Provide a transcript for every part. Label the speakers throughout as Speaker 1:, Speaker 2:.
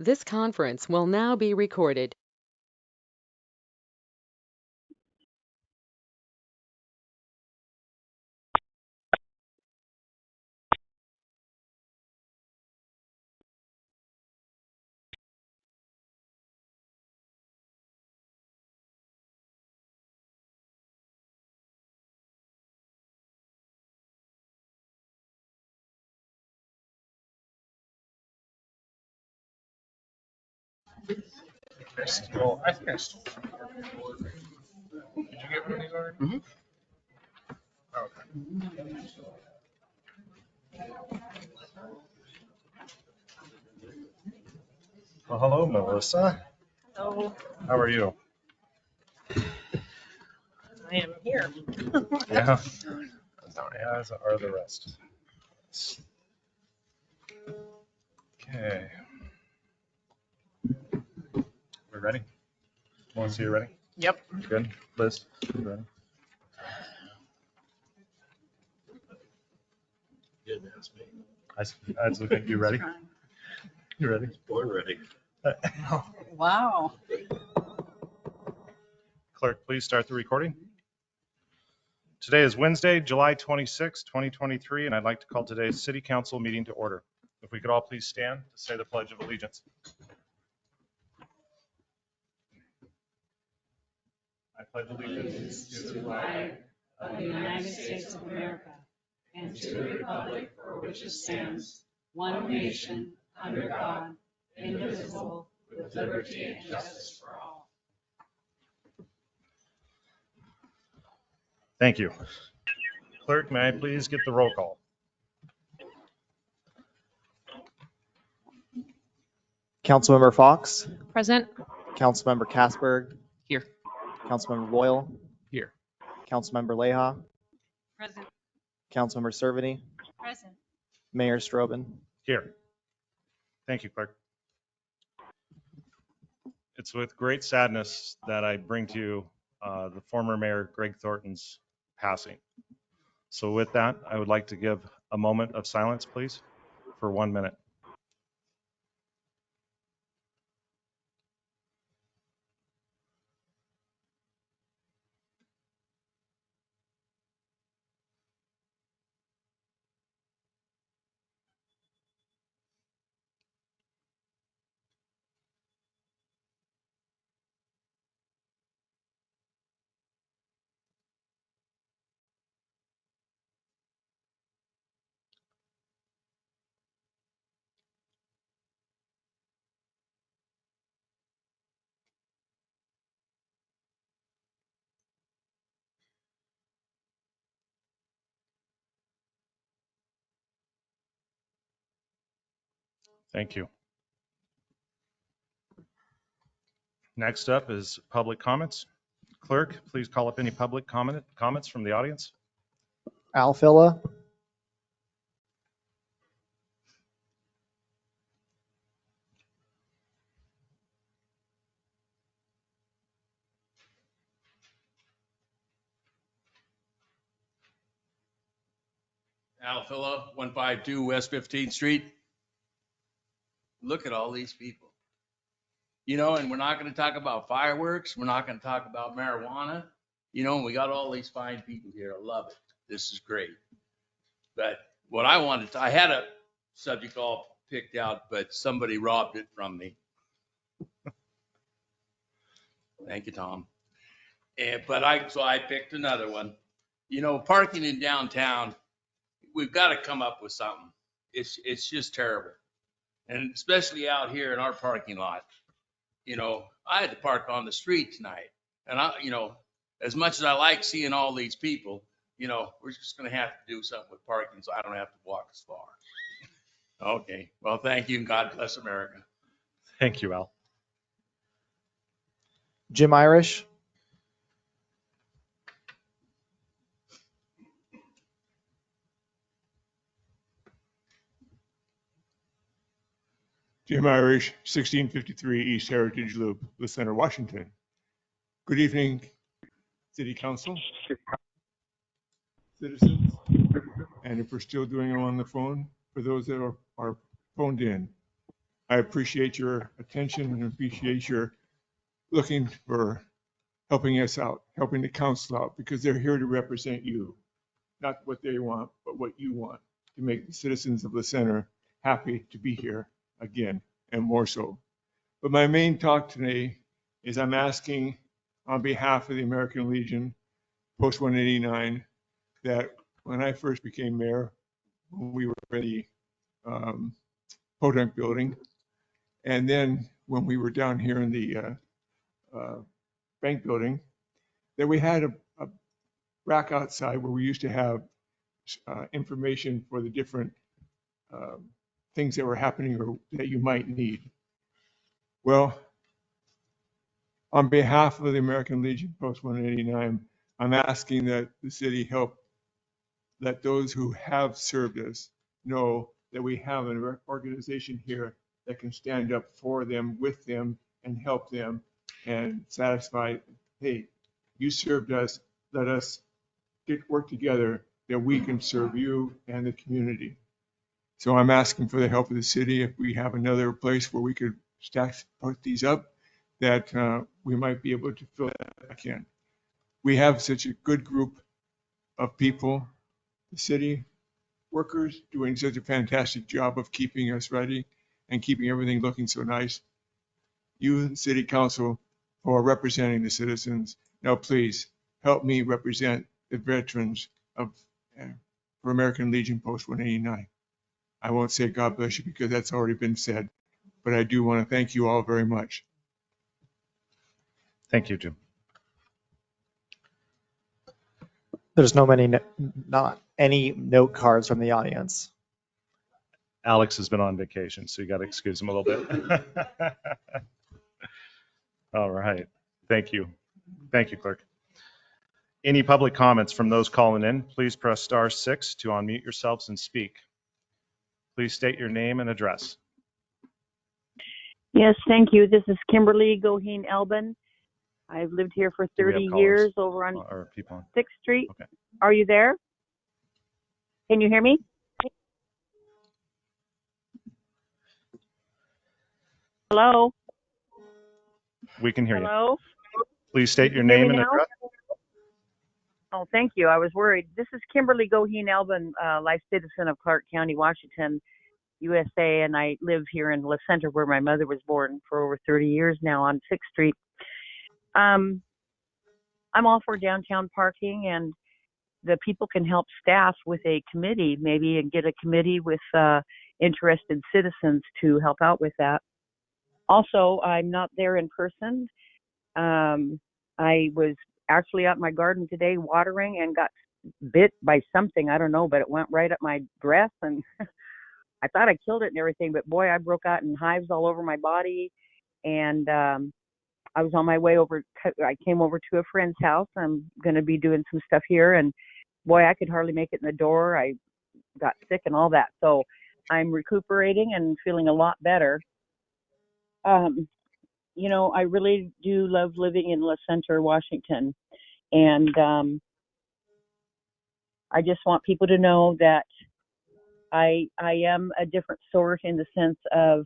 Speaker 1: This conference will now be recorded.
Speaker 2: Well, I think I stole. Did you get one of these already?
Speaker 3: Mhm.
Speaker 2: Okay. Well, hello, Melissa.
Speaker 4: Hello,
Speaker 2: How are you?
Speaker 4: I am here.
Speaker 2: Yeah. As are the rest. Okay. We ready? Melissa, you ready?
Speaker 4: Yep.
Speaker 2: Good. Liz, you ready?
Speaker 3: Good, that's me.
Speaker 2: I was looking at you. Ready? You ready?
Speaker 3: Born ready.
Speaker 4: Wow.
Speaker 2: Clerk, please start the recording. Today is Wednesday, July 26, 2023, and I'd like to call today's City Council meeting to order. If we could all please stand to say the Pledge of Allegiance. I pledge allegiance
Speaker 5: To the flag of the United States of America and to the republic for which it stands, one nation, under God, indivisible, with liberty and justice for all.
Speaker 2: Thank you. Clerk, may I please get the roll call?
Speaker 6: Councilmember Fox,
Speaker 4: Present.
Speaker 6: Councilmember Kasberg,
Speaker 4: Here.
Speaker 6: Councilmember Boyle,
Speaker 4: Here.
Speaker 6: Councilmember Leija,
Speaker 5: Present.
Speaker 6: Councilmember Cerveny,
Speaker 5: Present.
Speaker 6: Mayor Strobin.
Speaker 2: Here. Thank you, Clerk. It's with great sadness that I bring to you the former Mayor Greg Thornton's passing. So with that, I would like to give a moment of silence, please, for 1 minute. Thank you. Next up is public comments. Clerk, please call up any public comments from the audience.
Speaker 6: Alfilla,
Speaker 3: Alfilla, 152 West 15th Street. Look at all these people. You know, and we're not going to talk about fireworks. We're not going to talk about marijuana. You know, and we got all these fine people here. I love it. This is great. But what I wanted to, I had a subject all picked out, but somebody robbed it from me. Thank you, Tom. So I picked another one. You know, parking in downtown, we've got to come up with something. It's just terrible. And especially out here in our parking lot. You know, I had to park on the street tonight. And you know, as much as I like seeing all these people, you know, we're just going to have to do something with parking so I don't have to walk as far. Okay. Well, thank you and God bless America.
Speaker 2: Thank you, Al.
Speaker 6: Jim Irish,
Speaker 7: Jim Irish, 1653 East Heritage Loop, the Center, Washington. Good evening, City Council, citizens, and if we're still doing it on the phone, for those that are phoned in. I appreciate your attention and appreciate your looking for helping us out, helping the council out, because they're here to represent you, not what they want, but what you want, to make the citizens of the center happy to be here again, and more so. But my main talk today is I'm asking on behalf of the American Legion, Post 189, that when I first became mayor, when we were in the Podunk building, and then when we were down here in the bank building, that we had a rack outside where we used to have information for the different things that were happening or that you might need. Well, on behalf of the American Legion Post 189, I'm asking that the city help let those who have served us know that we have an organization here that can stand up for them, with them, and help them and satisfy, hey, you served us, let us work together that we can serve you and the community. So I'm asking for the help of the city. If we have another place where we could put these up, that we might be able to fill that back in. We have such a good group of people, the city workers doing such a fantastic job of keeping us ready and keeping everything looking so nice. You, the city council, who are representing the citizens, now please help me represent the veterans of for American Legion Post 189. I won't say God bless you because that's already been said, but I do want to thank you all very much.
Speaker 2: Thank you, Jim.
Speaker 6: There's not any note cards from the audience.
Speaker 2: Alex has been on vacation, so you got to excuse him a little bit. All right. Thank you. Thank you, clerk. Any public comments from those calling in, please press *6 to unmute yourselves and speak. Please state your name and address.
Speaker 8: Yes, thank you. This is Kimberly Goheen Elbin. I've lived here for
Speaker 2: Do we have
Speaker 8: 30
Speaker 2: callers
Speaker 8: years over on
Speaker 2: or people on?
Speaker 8: 6th Street.
Speaker 2: Okay.
Speaker 8: Are you there? Can you hear me? Hello?
Speaker 2: We can hear you.
Speaker 8: Hello?
Speaker 2: Please state your
Speaker 8: Can you hear
Speaker 2: name
Speaker 8: me
Speaker 2: and
Speaker 8: now?
Speaker 2: address.
Speaker 8: Oh, thank you. I was worried. This is Kimberly Goheen Elbin, life citizen of Clark County, Washington, USA, and I live here in La Center where my mother was born for over 30 years now on 6th Street. I'm all for downtown parking, and the people can help staff with a committee, maybe, and get a committee with interested citizens to help out with that. Also, I'm not there in person. I was actually out in my garden today watering and got bit by something. I don't know, but it went right up my dress, and I thought I killed it and everything, but boy, I broke out in hives all over my body. And I was on my way over. I came over to a friend's house. I'm going to be doing some stuff here, and boy, I could hardly make it in the door. I got sick and all that. So I'm recuperating and feeling a lot better. You know, I really do love living in La Center, Washington. And I just want people to know that I am a different sort in the sense of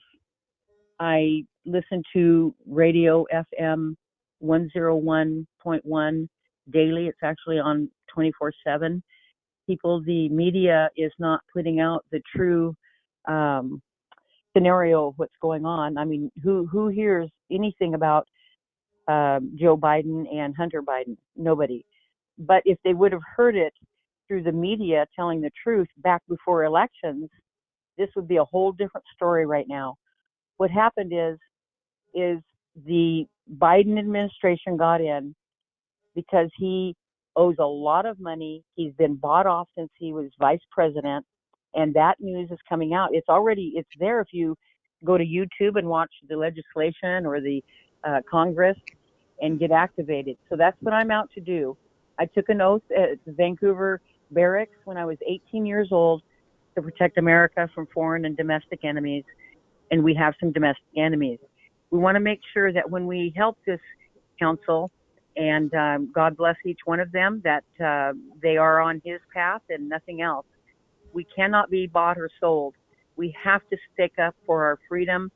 Speaker 8: I listen to radio FM 101.1 daily. It's actually on 24/7. The media is not putting out the true scenario of what's going on. I mean, who hears anything about Joe Biden and Hunter Biden? Nobody. But if they would have heard it through the media telling the truth back before elections, this would be a whole different story right now. What happened is the Biden administration got in because he owes a lot of money. He's been bought off since he was vice president, and that news is coming out. It's there if you go to YouTube and watch the legislation or the Congress and get activated. So that's what I'm out to do. I took an oath at the Vancouver barracks when I was 18 years old to protect America from foreign and domestic enemies, and we have some domestic enemies. We want to make sure that when we help this council, and God bless each one of them, that they are on his path and nothing else. We cannot be bought or sold. We have to stick up for our freedom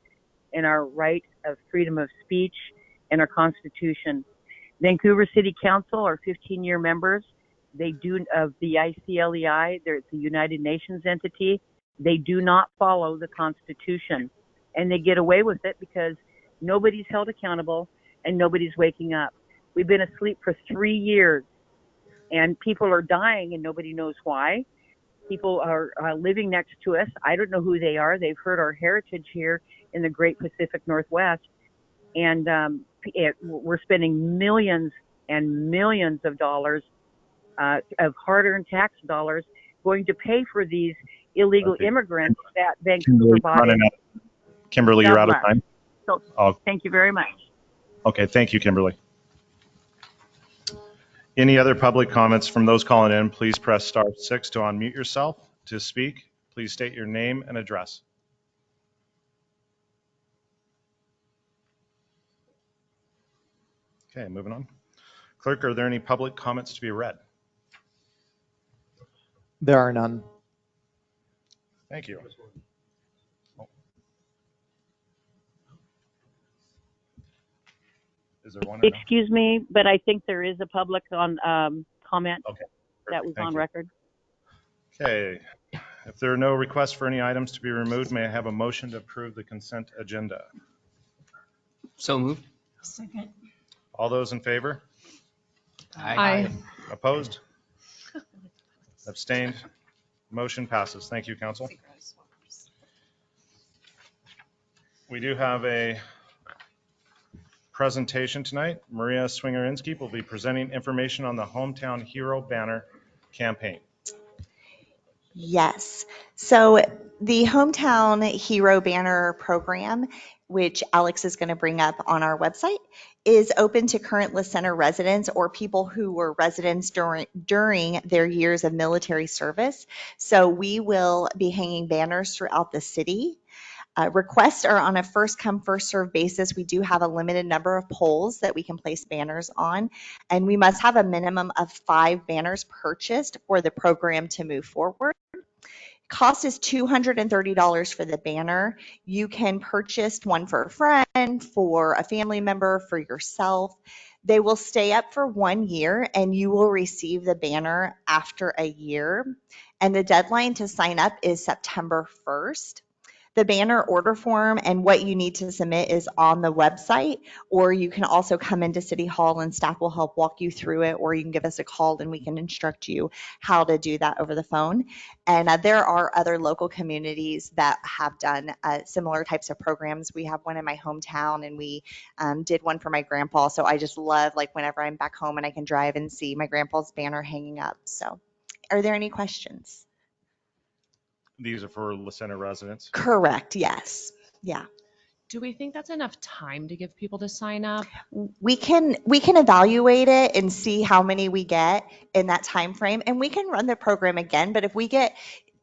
Speaker 8: and our right of freedom of speech and our Constitution. Vancouver City Council are 15-year members. They do of the ICLEI. It's a United Nations entity. They do not follow the Constitution, and they get away with it because nobody's held accountable and nobody's waking up. We've been asleep for 3 years, and people are dying, and nobody knows why. People are living next to us. I don't know who they are. They've heard our heritage here in the Great Pacific Northwest, and we're spending millions and millions of dollars of hard-earned tax dollars going to pay for these illegal immigrants that Vancouver bought in.
Speaker 2: Kimberly, you're out of time.
Speaker 8: So thank you very much.
Speaker 2: Okay, thank you, Kimberly. Any other public comments from those calling in, please press *6 to unmute yourself. To speak, please state your name and address. Okay, moving on. Clerk, are there any public comments to be read?
Speaker 6: There are none.
Speaker 2: Thank you. Is there one?
Speaker 8: Excuse me, but I think there is a public on comment
Speaker 2: Okay,
Speaker 8: that was on record.
Speaker 2: Okay. If there are no requests for any items to be removed, may I have a motion to approve the consent agenda?
Speaker 9: So moved.
Speaker 4: Second.
Speaker 2: All those in favor?
Speaker 1: Aye.
Speaker 2: Opposed? Abstained? Motion passes. Thank you, Council. We do have a presentation tonight. Maria Swingerinsky will be presenting information on the Hometown Hero Banner campaign.
Speaker 10: Yes. So the Hometown Hero Banner program, which Alex is going to bring up on our website, is open to current La Center residents or people who were residents during their years of military service. So we will be hanging banners throughout the city. Requests are on a first come, first served basis. We do have a limited number of poles that we can place banners on, and we must have a minimum of 5 banners purchased for the program to move forward. Cost is $230 for the banner. You can purchase one for a friend, for a family member, for yourself. They will stay up for 1 year, and you will receive the banner after a year. And the deadline to sign up is September 1st. The banner order form and what you need to submit is on the website, or you can also come into City Hall and staff will help walk you through it, or you can give us a call and we can instruct you how to do that over the phone. And there are other local communities that have done similar types of programs. We have one in my hometown, and we did one for my grandpa. So I just love, like, whenever I'm back home and I can drive and see my grandpa's banner hanging up. So are there any questions?
Speaker 2: These are for La Center residents?
Speaker 10: Correct, yes. Yeah.
Speaker 1: Do we think that's enough time to give people to sign up?
Speaker 10: We can evaluate it and see how many we get in that time frame, and we can run the program again. But if we get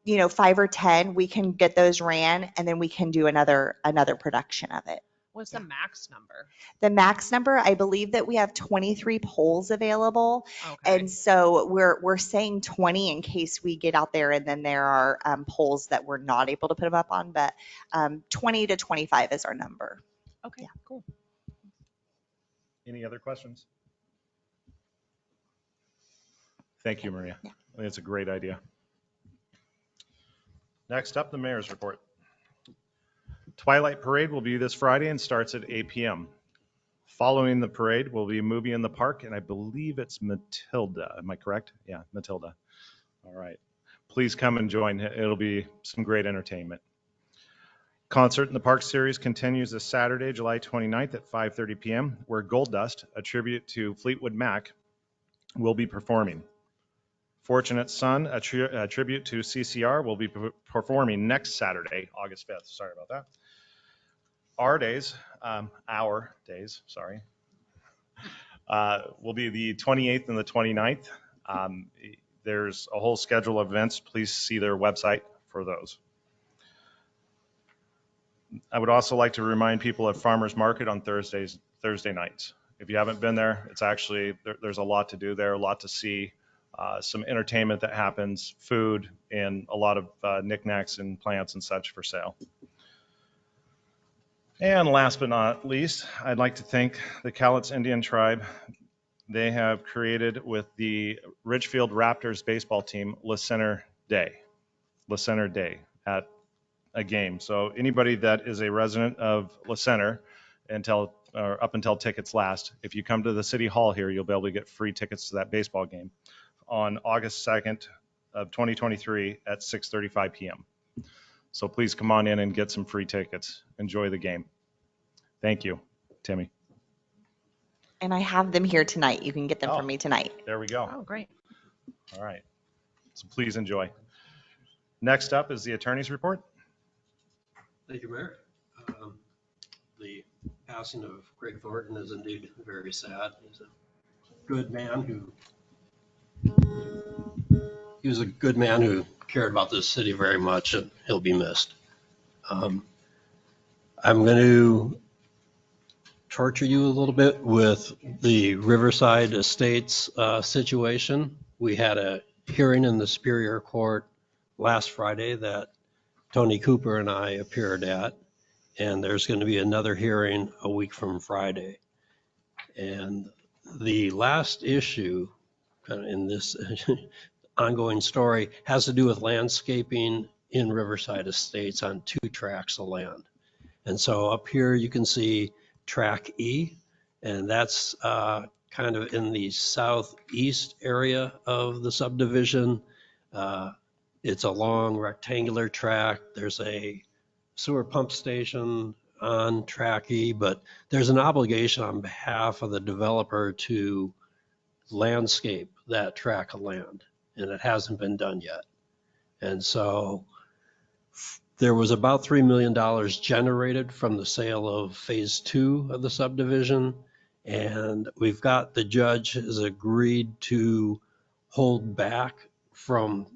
Speaker 10: 5 or 10, we can get those ran, and then we can do another production of it.
Speaker 1: What's the max number?
Speaker 10: The max number, I believe that we have 23 polls available.
Speaker 1: Okay.
Speaker 10: And so we're saying 20 in case we get out there and then there are polls that we're not able to put them up on, but 20 to 25 is our number.
Speaker 1: Okay, yeah. Cool.
Speaker 2: Any other questions? Thank you, Maria.
Speaker 10: Yeah.
Speaker 2: I think it's a great idea. Next up, the mayor's report. Twilight Parade will be this Friday and starts at 8 p.m. Following the parade will be a movie in the park, and I believe it's Matilda. Am I correct? Yeah, Matilda. All right. Please come and join. It'll be some great entertainment. Concert in the Park series continues this Saturday, July 29th at 5:30 p.m., where Gold Dust, a tribute to Fleetwood Mac, will be performing. Fortunate Son, a tribute to CCR, will be performing next Saturday, August 5th. Sorry about that. Our days, will be the 28th and the 29th. There's a whole schedule of events. Please see their website for those. I would also like to remind people of Farmers Market on Thursday nights. If you haven't been there, it's actually, there's a lot to do there, a lot to see. Some entertainment that happens, food, and a lot of knickknacks and plants and such for sale. And last but not least, I'd like to thank the Cowlitz Indian Tribe. They have created with the Ridgefield Raptors baseball team Le Center Day at a game. So anybody that is a resident of Le Center up until tickets last, if you come to the city hall here, you'll be able to get free tickets to that baseball game on August 2nd of 2023 at 6:35 p.m. So please come on in and get some free tickets. Enjoy the game. Thank you, Timmy.
Speaker 10: And I have them here tonight. You can get them
Speaker 2: Oh.
Speaker 10: from me tonight.
Speaker 2: There we go.
Speaker 1: Oh, great.
Speaker 2: All right. So please enjoy. Next up is the attorney's report.
Speaker 11: Thank you, Mayor. The passing of Greg Thornton is indeed very sad. He's a good man who cared about this city very much, and he'll be missed. I'm going to torture you a little bit with the Riverside Estates situation. We had a hearing in the Superior Court last Friday that Tony Cooper and I appeared at, and there's going to be another hearing a week from Friday. And the last issue in this ongoing story has to do with landscaping in Riverside Estates on 2 tracts of land. And so up here you can see track E, and that's kind of in the southeast area of the subdivision. It's a long rectangular tract. There's a sewer pump station on track E, but there's an obligation on behalf of the developer to landscape that tract of land, and it hasn't been done yet. And so there was about $3 million generated from the sale of phase 2 of the subdivision. And we've got, the judge has agreed to hold back from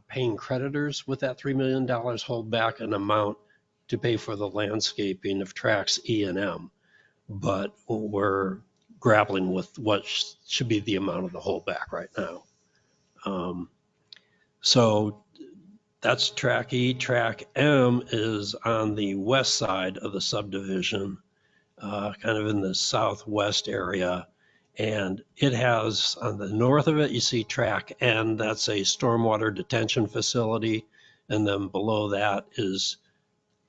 Speaker 11: paying creditors with that $3 million, hold back an amount to pay for the landscaping of tracks E and M. But we're grappling with what should be the amount of the holdback right now. So that's track E. Track M is on the west side of the subdivision, kind of in the southwest area. And it has, on the north of it, you see track N, that's a stormwater detention facility. And then below that is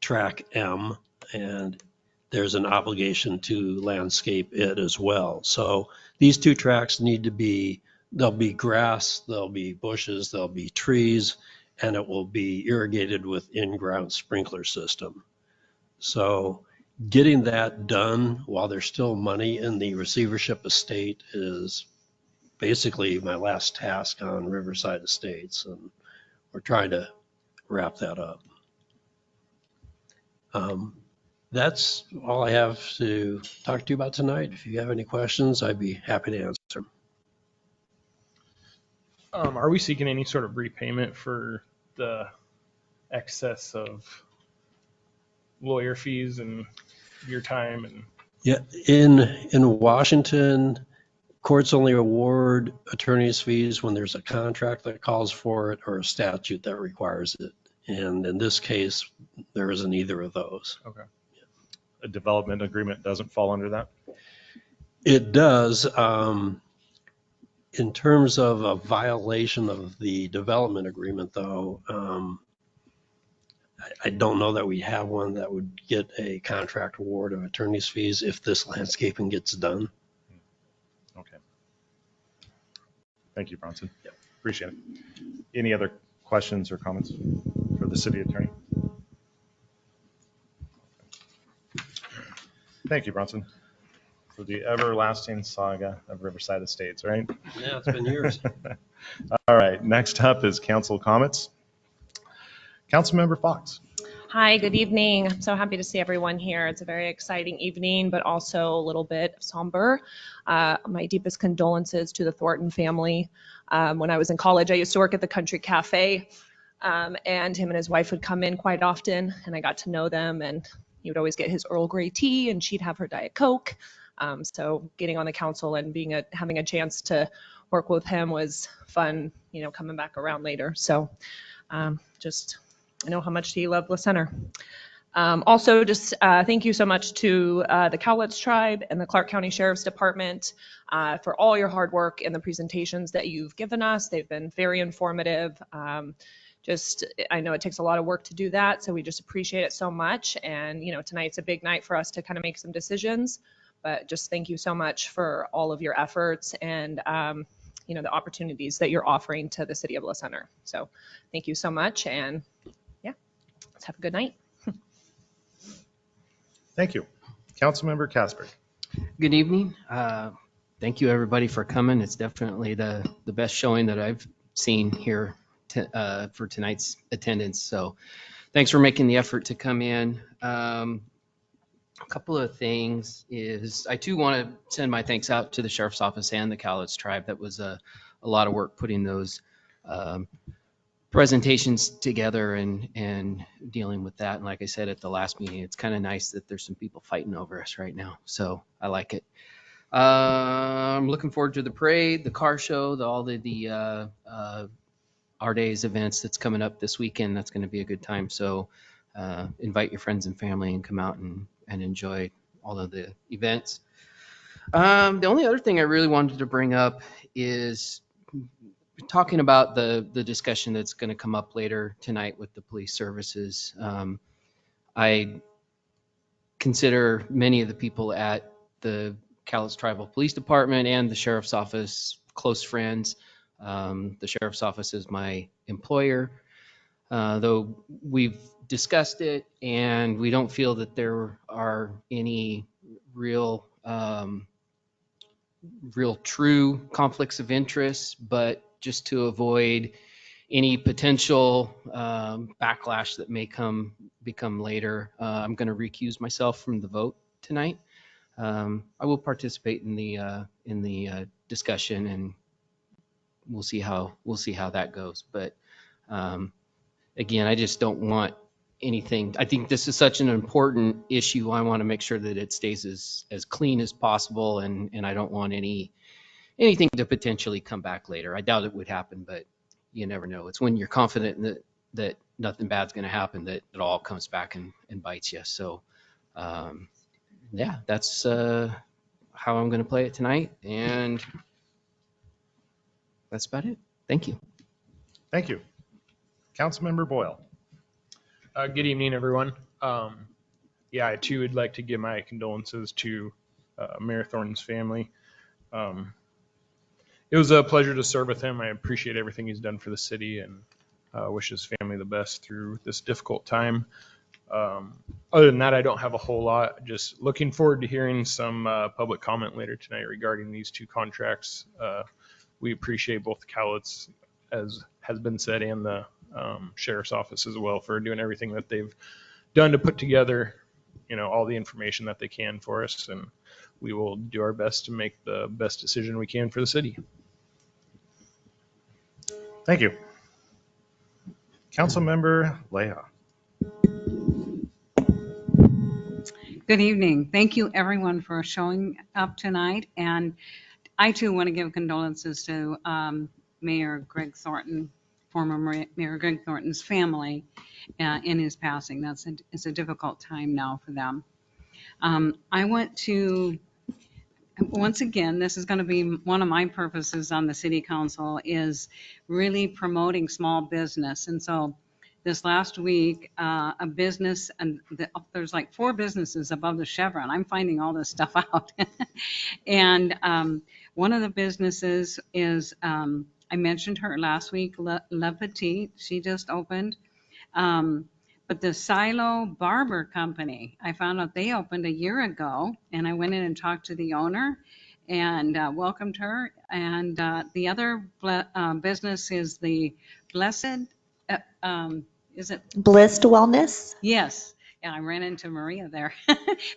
Speaker 11: track M, and there's an obligation to landscape it as well. So these 2 tracks need to be, there'll be grass, there'll be bushes, there'll be trees, and it will be irrigated with in-ground sprinkler system. So getting that done while there's still money in the receivership estate is basically my last task on Riverside Estates, and we're trying to wrap that up. That's all I have to talk to you about tonight. If you have any questions, I'd be happy to answer them.
Speaker 12: Are we seeking any sort of repayment for the excess of lawyer fees and your time? And
Speaker 11: yeah, in Washington, courts only award attorney's fees when there's a contract that calls for it or a statute that requires it. And in this case, there isn't either of those.
Speaker 2: Okay. A development agreement doesn't fall under that?
Speaker 11: It does. In terms of a violation of the development agreement, though, I don't know that we have one that would get a contract award of attorney's fees if this landscaping gets done.
Speaker 2: Okay. Thank you, Bronson. Yep. Appreciate it. Any other questions or comments for the city attorney? Thank you, Bronson, for the everlasting saga of Riverside Estates, right?
Speaker 11: Yeah, it's been years.
Speaker 2: All right, next up is council comments. Councilmember Fox.
Speaker 1: Hi, good evening. I'm so happy to see everyone here. It's a very exciting evening, but also a little bit somber. My deepest condolences to the Thornton family. When I was in college, I used to work at the Country Cafe, and him and his wife would come in quite often, and I got to know them, and he would always get his Earl Grey tea, and she'd have her Diet Coke. So getting on the council and having a chance to work with him was fun, coming back around later. So I know how much he loved La Center. Also, just thank you so much to the Cowlitz Tribe and the Clark County Sheriff's Department for all your hard work and the presentations that you've given us. They've been very informative. I know it takes a lot of work to do that, so we just appreciate it so much. And, tonight's a big night for us to kind of make some decisions, but just thank you so much for all of your efforts and, the opportunities that you're offering to the City of La Center. So thank you so much. And yeah, let's have a good night.
Speaker 2: Thank you. Councilmember Kasberg.
Speaker 9: Good evening. Thank you, everybody, for coming. It's definitely the best showing that I've seen here for tonight's attendance. So thanks for making the effort to come in. A couple of things is I too want to send my thanks out to the Sheriff's Office and the Cowlitz Tribe. That was a lot of work putting those presentations together and dealing with that. And like I said at the last meeting, it's kind of nice that there's some people fighting over us right now. So I like it. I'm looking forward to the parade, the car show, all the Our Days events that's coming up this weekend. That's going to be a good time. So invite your friends and family and come out and enjoy all of the events. The only other thing I really wanted to bring up is talking about the discussion that's going to come up later tonight with the police services. I consider many of the people at the Cowlitz Tribal Police Department and the Sheriff's Office close friends. The Sheriff's Office is my employer, though we've discussed it and we don't feel that there are any real true conflicts of interest, but just to avoid any potential backlash that may become later, I'm going to recuse myself from the vote tonight. I will participate in the discussion, and we'll see how that goes. But again, I just don't want anything. I think this is such an important issue. I want to make sure that it stays as clean as possible, and I don't want anything to potentially come back later. I doubt it would happen, but you never know. It's when you're confident that nothing bad's going to happen that it all comes back and bites you. So yeah, that's how I'm going to play it tonight, and that's about it. Thank you.
Speaker 2: Thank you. Councilmember Boyle.
Speaker 12: Good evening, everyone. Yeah, I too would like to give my condolences to Mayor Thornton's family. It was a pleasure to serve with him. I appreciate everything he's done for the city and wish his family the best through this difficult time. Other than that, I don't have a whole lot. Just looking forward to hearing some public comment later tonight regarding these two contracts. We appreciate both Cowlitz, as has been said, and the Sheriff's Office as well for doing everything that they've done to put together, all the information that they can for us. And we will do our best to make the best decision we can for the city.
Speaker 2: Thank you. Councilmember Leija.
Speaker 5: Good evening. Thank you, everyone, for showing up tonight. And I, too, want to give condolences to Mayor Greg Thornton, former Mayor Greg Thornton's family in his passing. It's a difficult time now for them. I want to, once again, this is going to be one of my purposes on the city council, is really promoting small business. And so this last week, a business, and there's like 4 businesses above the chevron. I'm finding all this stuff out. And one of the businesses is, I mentioned her last week, La Petite. She just opened. But the Silo Barber Company, I found out they opened a year ago, and I went in and talked to the owner and welcomed her. And the other business is the Blessed, is it?
Speaker 10: Blissed Wellness.
Speaker 5: Yes. Yeah, I ran into Maria there.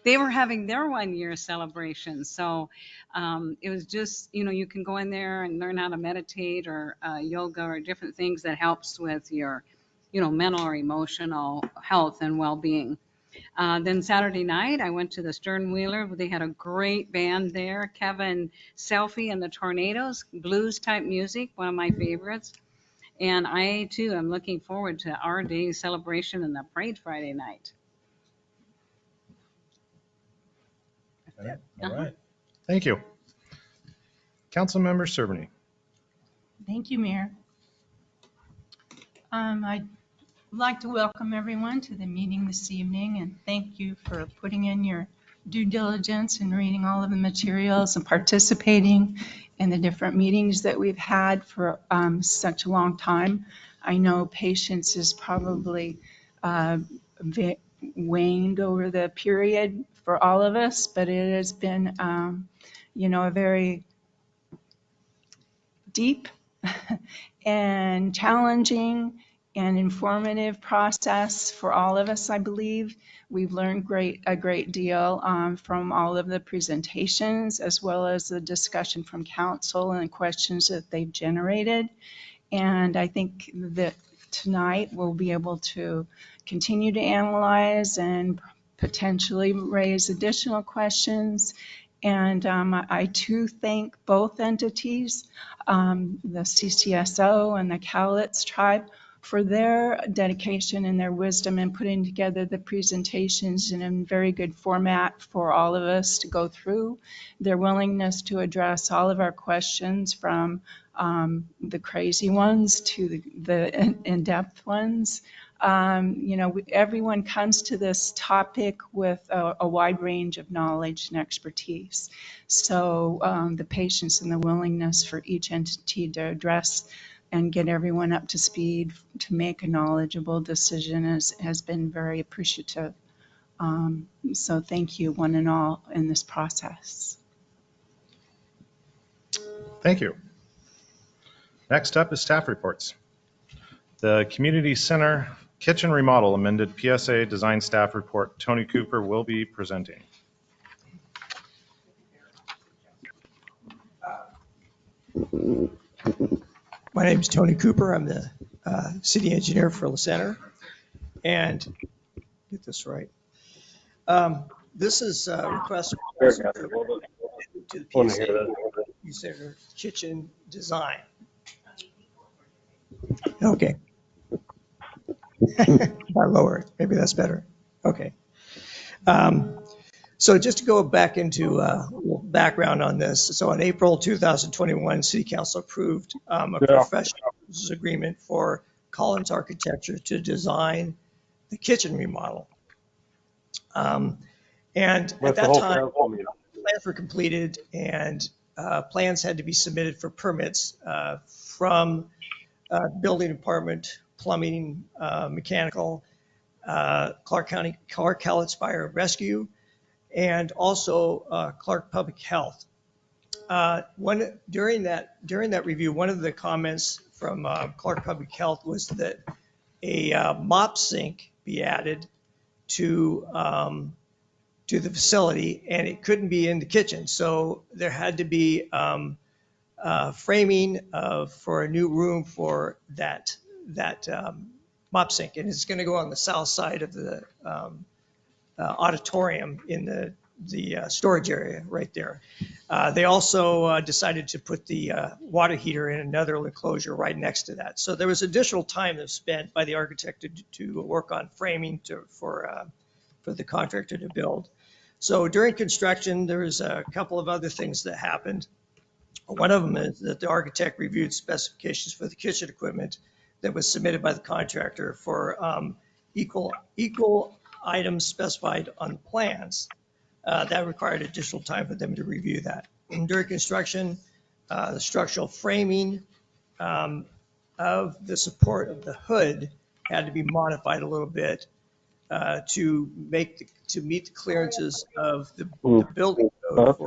Speaker 5: They were having their 1-year celebration. So it was just, you can go in there and learn how to meditate or yoga or different things that helps with your, mental or emotional health and well-being. Then Saturday night, I went to the Stern Wheeler. They had a great band there. Kevin Selfie and the Tornadoes, blues type music, one of my favorites. And I, too, am looking forward to our day's celebration and the parade Friday night.
Speaker 2: Okay, all right. Thank you. Councilmember Cerveny.
Speaker 5: Thank you, Mayor. I'd like to welcome everyone to the meeting this evening and thank you for putting in your due diligence and reading all of the materials and participating in the different meetings that we've had for such a long time. I know patience is probably waned over the period for all of us, but it has been, a very deep and challenging and informative process for all of us, I believe. We've learned a great deal from all of the presentations, as well as the discussion from council and questions that they've generated. And I think that tonight we'll be able to continue to analyze and potentially raise additional questions. And I too thank both entities, the CCSO and the Cowlitz tribe, for their dedication and their wisdom in putting together the presentations in a very good format for all of us to go through, their willingness to address all of our questions from the crazy ones to the in-depth ones. Everyone comes to this topic with a wide range of knowledge and expertise. So the patience and the willingness for each entity to address and get everyone up to speed to make a knowledgeable decision has been very appreciative. So thank you one and all in this process.
Speaker 2: Thank you. Next up is staff reports. The Community Center Kitchen Remodel Amended PSA Design Staff Report, Tony Cooper will be presenting.
Speaker 13: My name is Tony Cooper. I'm the city engineer for the center. And get this right. This is a request to the PSA Center kitchen design. Okay. By lower, maybe that's better. Okay. So just to go back into a little background on this. So in April 2021, City Council approved a professional agreement for Collins Architecture to design the kitchen remodel. And at that time, plans were completed and plans had to be submitted for permits from building department, plumbing, mechanical, Clark Cowlitz Fire Rescue, and also Clark Public Health. During that review, one of the comments from Clark Public Health was that a mop sink be added to the facility, and it couldn't be in the kitchen. So there had to be framing for a new room for that mop sink, and it's going to go on the south side of the auditorium in the storage area right there. They also decided to put the water heater in another enclosure right next to that. So there was additional time that was spent by the architect to work on framing for the contractor to build. So during construction, there was a couple of other things that happened. One of them is that the architect reviewed specifications for the kitchen equipment that was submitted by the contractor for equal items specified on the plans. That required additional time for them to review that. During construction, the structural framing of the support of the hood had to be modified a little bit to meet the clearances of the building code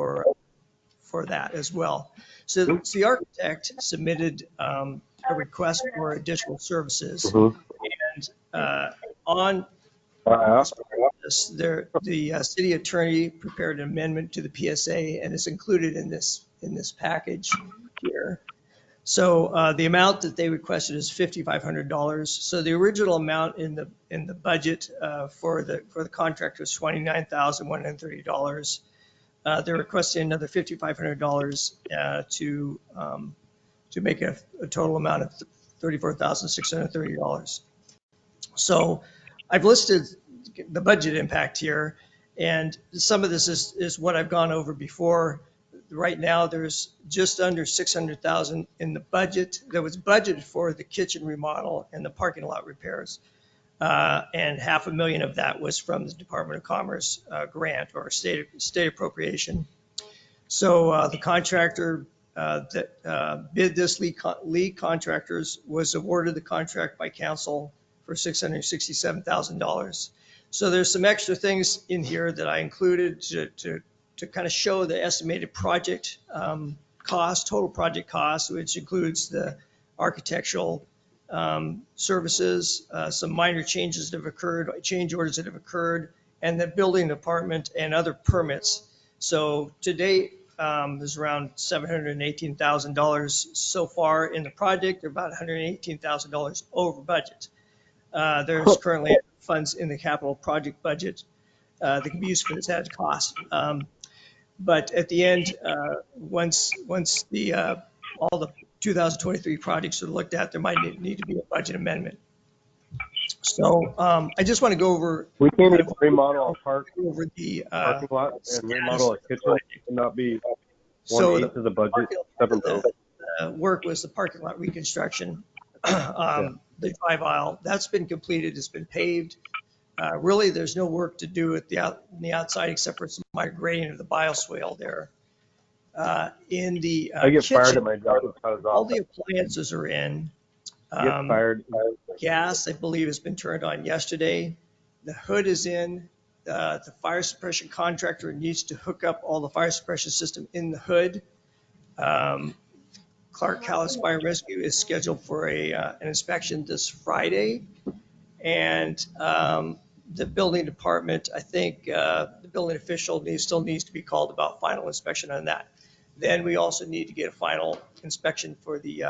Speaker 13: for that as well. So the architect submitted a request for additional services, and on this, the city attorney prepared an amendment to the PSA, and it's included in this package here. So the amount that they requested is $5,500. So the original amount in the budget for the contract was $29,130. They're requesting another $5,500 to make a total amount of $34,630. So I've listed the budget impact here, And some of this is what I've gone over before. Right now, there's just under 600,000 in the budget that was budgeted for the kitchen remodel and the parking lot repairs. And $500,000 of that was from the Department of Commerce grant or state appropriation. So the contractor that bid this lead contractors was awarded the contract by council for $667,000. So there's some extra things in here that I included to kind of show the estimated project cost, total project cost, which includes the architectural services, some minor changes that have occurred, change orders that have occurred, and the building department and other permits. So to date, there's around $718,000 so far in the project, about $118,000 over budget. There's currently funds in the capital project budget that can be used for this added cost. But at the end, once the all the 2023 projects are looked at, there might need to be a budget amendment. So I just want to go over.
Speaker 14: We can't even remodel a parking
Speaker 13: the
Speaker 14: lot and remodel a kitchen and not be 1/8 of the budget.
Speaker 13: Work was the parking lot reconstruction, the drive aisle. That's been completed. It's been paved. Really, there's no work to do at the outside except for some minor grading of the bioswale there. In the
Speaker 14: I get
Speaker 13: kitchen,
Speaker 14: fired at my job.
Speaker 13: all the appliances are in.
Speaker 14: Get fired.
Speaker 13: Gas, I believe, has been turned on yesterday. The hood is in. The fire suppression contractor needs to hook up all the fire suppression system in the hood. Clark Callis Fire Rescue is scheduled for an inspection this Friday. And the building department, I think the building official still needs to be called about final inspection on that. Then we also need to get a final inspection for the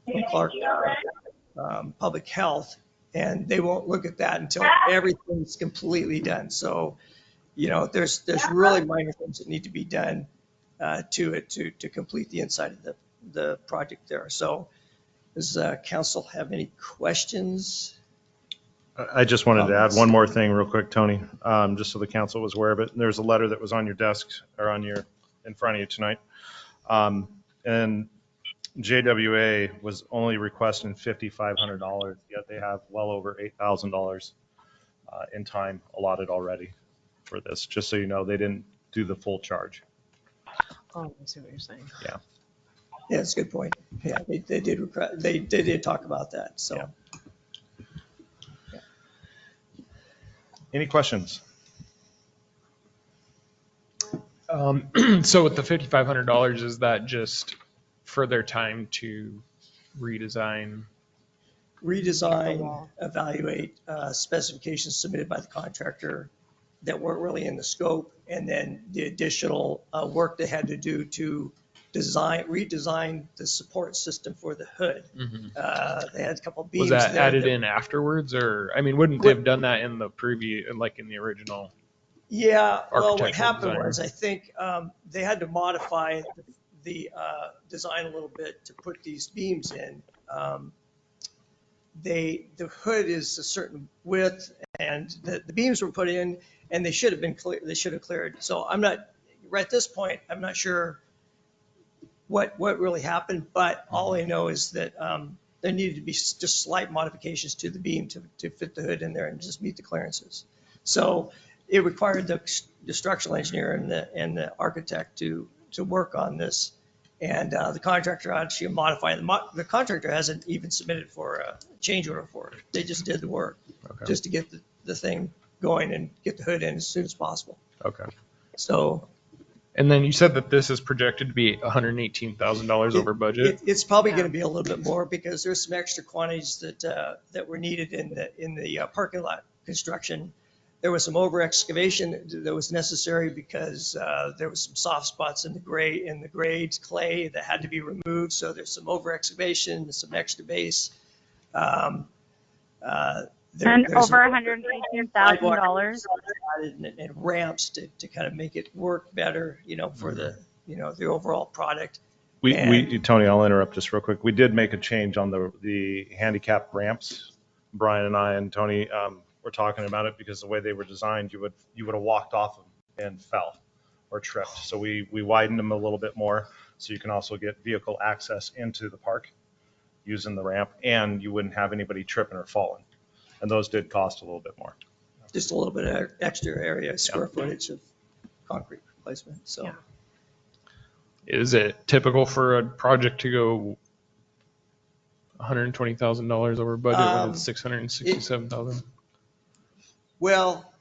Speaker 13: from Clark Public Health, and they won't look at that until everything's completely done. So, you know, there's really minor things that need to be done to complete the inside of the project there. So, does council have any questions?
Speaker 2: I just wanted to add one more thing real quick, Tony, just so the council was aware of it. There's a letter that was on your desk or in front of you tonight. And JWA was only requesting $5,500, yet they have well over $8,000 in time allotted already for this. Just so you know, they didn't do the full charge.
Speaker 1: Oh, I see what you're saying.
Speaker 2: Yeah.
Speaker 13: Yeah, that's a good point. Yeah, they did talk about that. So.
Speaker 2: Yeah. Any questions?
Speaker 12: So with the $5,500, is that just for their time to redesign,
Speaker 13: evaluate specifications submitted by the contractor that weren't really in the scope, and then the additional work they had to do to redesign the support system for the hood. They had a couple beams.
Speaker 12: Was that added in afterwards, or I mean, wouldn't they have done that in the previous, like in the original?
Speaker 13: Yeah, well, what happened was I think they had to modify the design a little bit to put these beams in. The hood is a certain width, and the beams were put in, and they should have been clear. They should have cleared. So I'm not right at this point. I'm not sure what really happened, but all I know is that there needed to be just slight modifications to the beam to fit the hood in there and just meet the clearances. So it required the structural engineer and the architect to work on this, and the contractor actually modified. The contractor hasn't even submitted for a change order for it. They just did the work just to get the thing going and get the hood in as soon as possible.
Speaker 12: Okay.
Speaker 13: So.
Speaker 12: And then you said that this is projected to be $118,000 over budget.
Speaker 13: It's probably going to be a little bit more because there's some extra quantities that were needed in the parking lot construction. There was some over excavation that was necessary because there was some soft spots in the grades clay that had to be removed. So there's some over excavation, some extra base.
Speaker 15: And over $118,000.
Speaker 13: And ramps to kind of make it work better, for the overall product.
Speaker 2: Tony, I'll interrupt just real quick. We did make a change on the handicap ramps. Brian and I and Tony, were talking about it because the way they were designed, you would have walked off them and fell or tripped. So we widened them a little bit more so you can also get vehicle access into the park using the ramp, and you wouldn't have anybody tripping or falling. And those did cost a little bit more.
Speaker 13: Just a little bit of extra area, square footage of concrete replacement, so.
Speaker 1: Yeah.
Speaker 12: Is it typical for a project to go $120,000 over budget when it's 667,000?
Speaker 13: Well,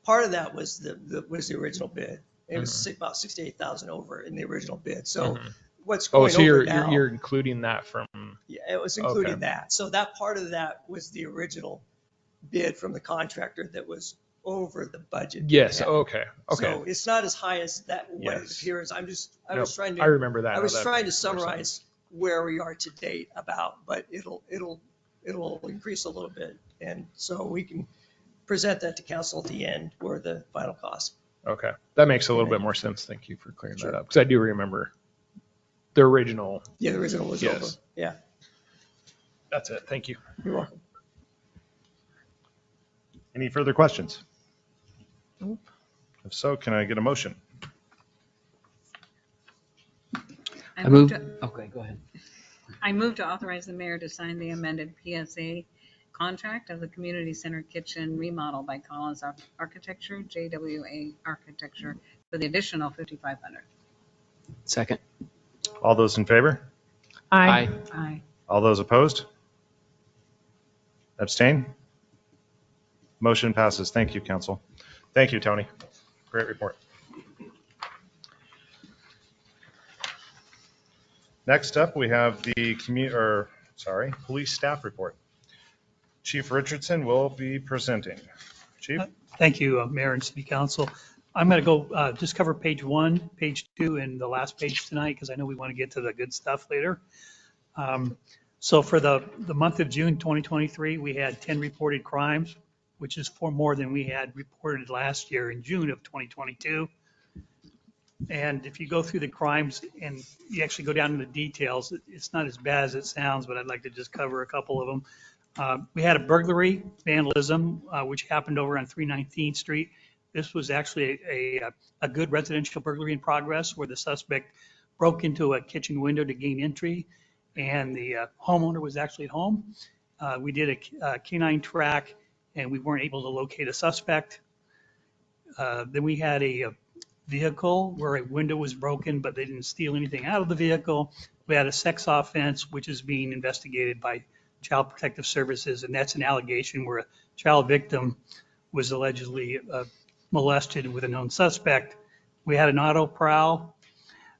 Speaker 13: part of that was the original bid. It was about 68,000 over in the original bid. So what's going over now?
Speaker 12: You're including that from.
Speaker 13: Yeah, it was including that. So that part of that was the original bid from the contractor that was over the budget.
Speaker 12: Yes. Okay.
Speaker 13: So it's not as high as that what it appears. I was trying to.
Speaker 12: I remember that.
Speaker 13: I was trying to summarize where we are to date but it'll increase a little bit, and so we can present that to council at the end for the final cost.
Speaker 12: Okay, that makes a little bit more sense. Thank you for clearing that up, because I do remember the original.
Speaker 13: Yeah, the original was over. Yeah.
Speaker 12: That's it. Thank you.
Speaker 13: You're welcome.
Speaker 2: Any further questions? If so, can I get a motion?
Speaker 9: I moved. Okay, go ahead.
Speaker 5: I move to authorize the mayor to sign the amended PSA contract of the community center kitchen remodel by Collins Architecture, JWA Architecture, for the additional $5,500.
Speaker 9: Second.
Speaker 2: All those in favor?
Speaker 1: Aye.
Speaker 5: Aye.
Speaker 2: All those opposed? Abstain? Motion passes. Thank you, council. Thank you, Tony. Great report. Next up, we have the police staff report. Chief Richardson will be presenting. Chief?
Speaker 16: Thank you, Mayor and City Council. I'm going to go just cover page 1, page 2, and the last page tonight, because I know we want to get to the good stuff later. So for the month of June 2023, we had 10 reported crimes, which is 4 more than we had reported last year in June of 2022. And if you go through the crimes and you actually go down to the details, it's not as bad as it sounds, but I'd like to just cover a couple of them. We had a burglary, vandalism, which happened over on 319th Street. This was actually a good residential burglary in progress, where the suspect broke into a kitchen window to gain entry, and the homeowner was actually at home. We did a canine track, and we weren't able to locate a suspect. Then we had a vehicle where a window was broken, but they didn't steal anything out of the vehicle. We had a sex offense, which is being investigated by Child Protective Services, and that's an allegation where a child victim was allegedly molested with a known suspect. We had an auto prowl,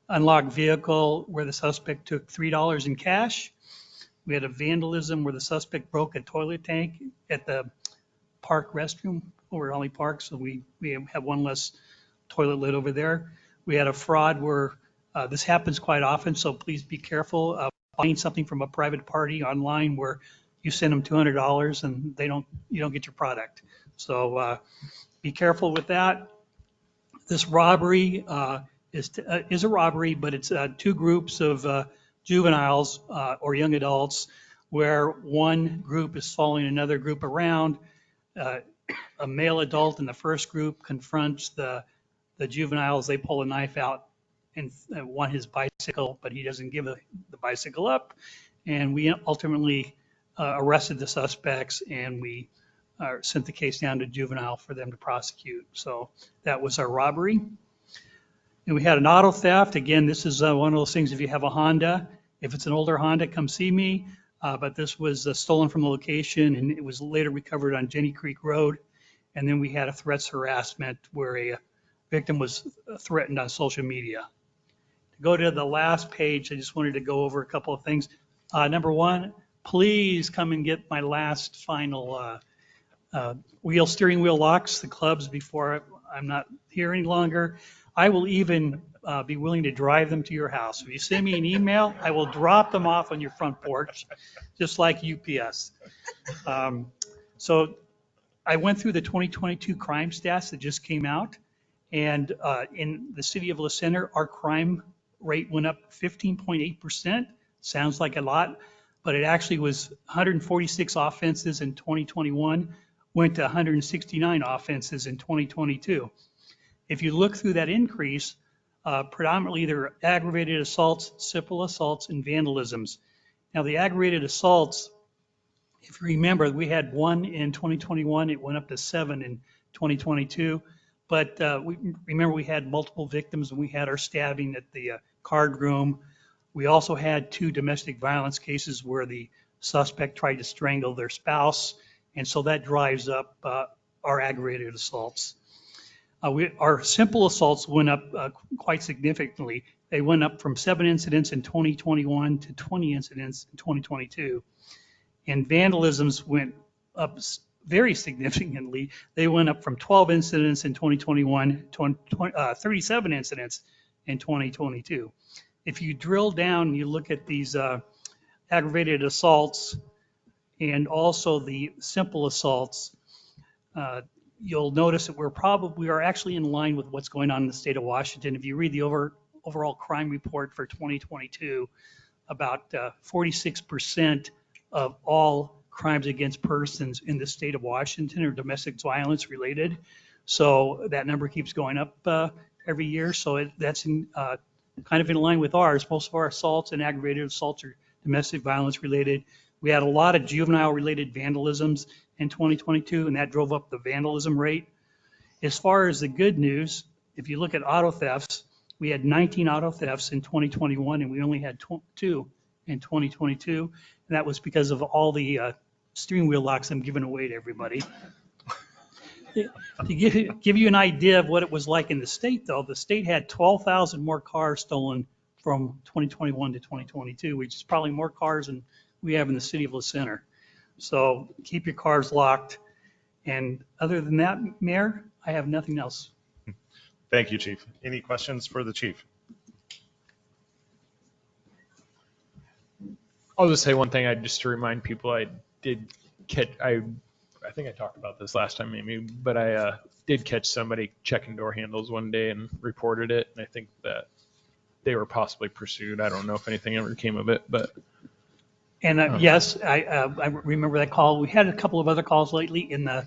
Speaker 16: unlocked vehicle where the suspect took $3 in cash. We had a vandalism where the suspect broke a toilet tank at the park restroom over at Ollie Park, so we have one less toilet lid over there. We had a fraud where this happens quite often, so please be careful buying something from a private party online where you send them $200 and you don't get your product. So be careful with that. This robbery is a robbery, but it's 2 groups of juveniles or young adults, where one group is following another group around. A male adult in the first group confronts the juveniles. They pull a knife out and want his bicycle, but he doesn't give the bicycle up. And we ultimately arrested the suspects, and we sent the case down to juvenile for them to prosecute. So that was our robbery. And we had an auto theft. Again, this is one of those things, if you have a Honda, if it's an older Honda, come see me. But this was stolen from the location, and it was later recovered on Jenny Creek Road. And then we had a threats harassment where a victim was threatened on social media. To go to the last page, I just wanted to go over a couple of things. Number 1, please come and get my last final steering wheel locks, the clubs, before I'm not here any longer. I will even be willing to drive them to your house. If you send me an email, I will drop them off on your front porch, just like UPS. So I went through the 2022 crime stats that just came out, and in the city of La Center, our crime rate went up 15.8%. Sounds like a lot, but it actually was 146 offenses in 2021 went to 169 offenses in 2022. If you look through that increase, predominantly there are aggravated assaults, simple assaults, and vandalisms. Now the aggravated assaults, if you remember, we had 1 in 2021, it went up to 7 in 2022. But we had multiple victims, and we had our stabbing at the card room. We also had 2 domestic violence cases where the suspect tried to strangle their spouse, and so that drives up our aggravated assaults. Our simple assaults went up quite significantly. They went up from 7 incidents in 2021 to 20 incidents in 2022. And vandalisms went up very significantly. They went up from 12 incidents in 2021 to 37 incidents in 2022. If you drill down and you look at these aggravated assaults and also the simple assaults, you'll notice that we are actually in line with what's going on in the state of Washington. If you read the overall crime report for 2022, about 46% of all crimes against persons in the state of Washington are domestic violence related. So that number keeps going up every year. So that's kind of in line with ours. Most of our assaults and aggravated assaults are domestic violence related. We had a lot of juvenile related vandalisms in 2022, and that drove up the vandalism rate. As far as the good news, if you look at auto thefts, we had 19 auto thefts in 2021, and we only had 2 in 2022. And that was because of all the steering wheel locks I'm giving away to everybody. To give you an idea of what it was like in the state, though, the state had 12,000 more cars stolen from 2021 to 2022, which is probably more cars than we have in the city of La Center. So keep your cars locked. And other than that, Mayor, I have nothing else.
Speaker 2: Thank you, Chief. Any questions for the Chief?
Speaker 12: I'll just say one thing, just to remind people, I did catch, I think I talked about this last time maybe, but I did catch somebody checking door handles one day and reported it. And I think that they were possibly pursued. I don't know if anything ever came of it, but.
Speaker 16: And yes, I remember that call. We had a couple of other calls lately in the,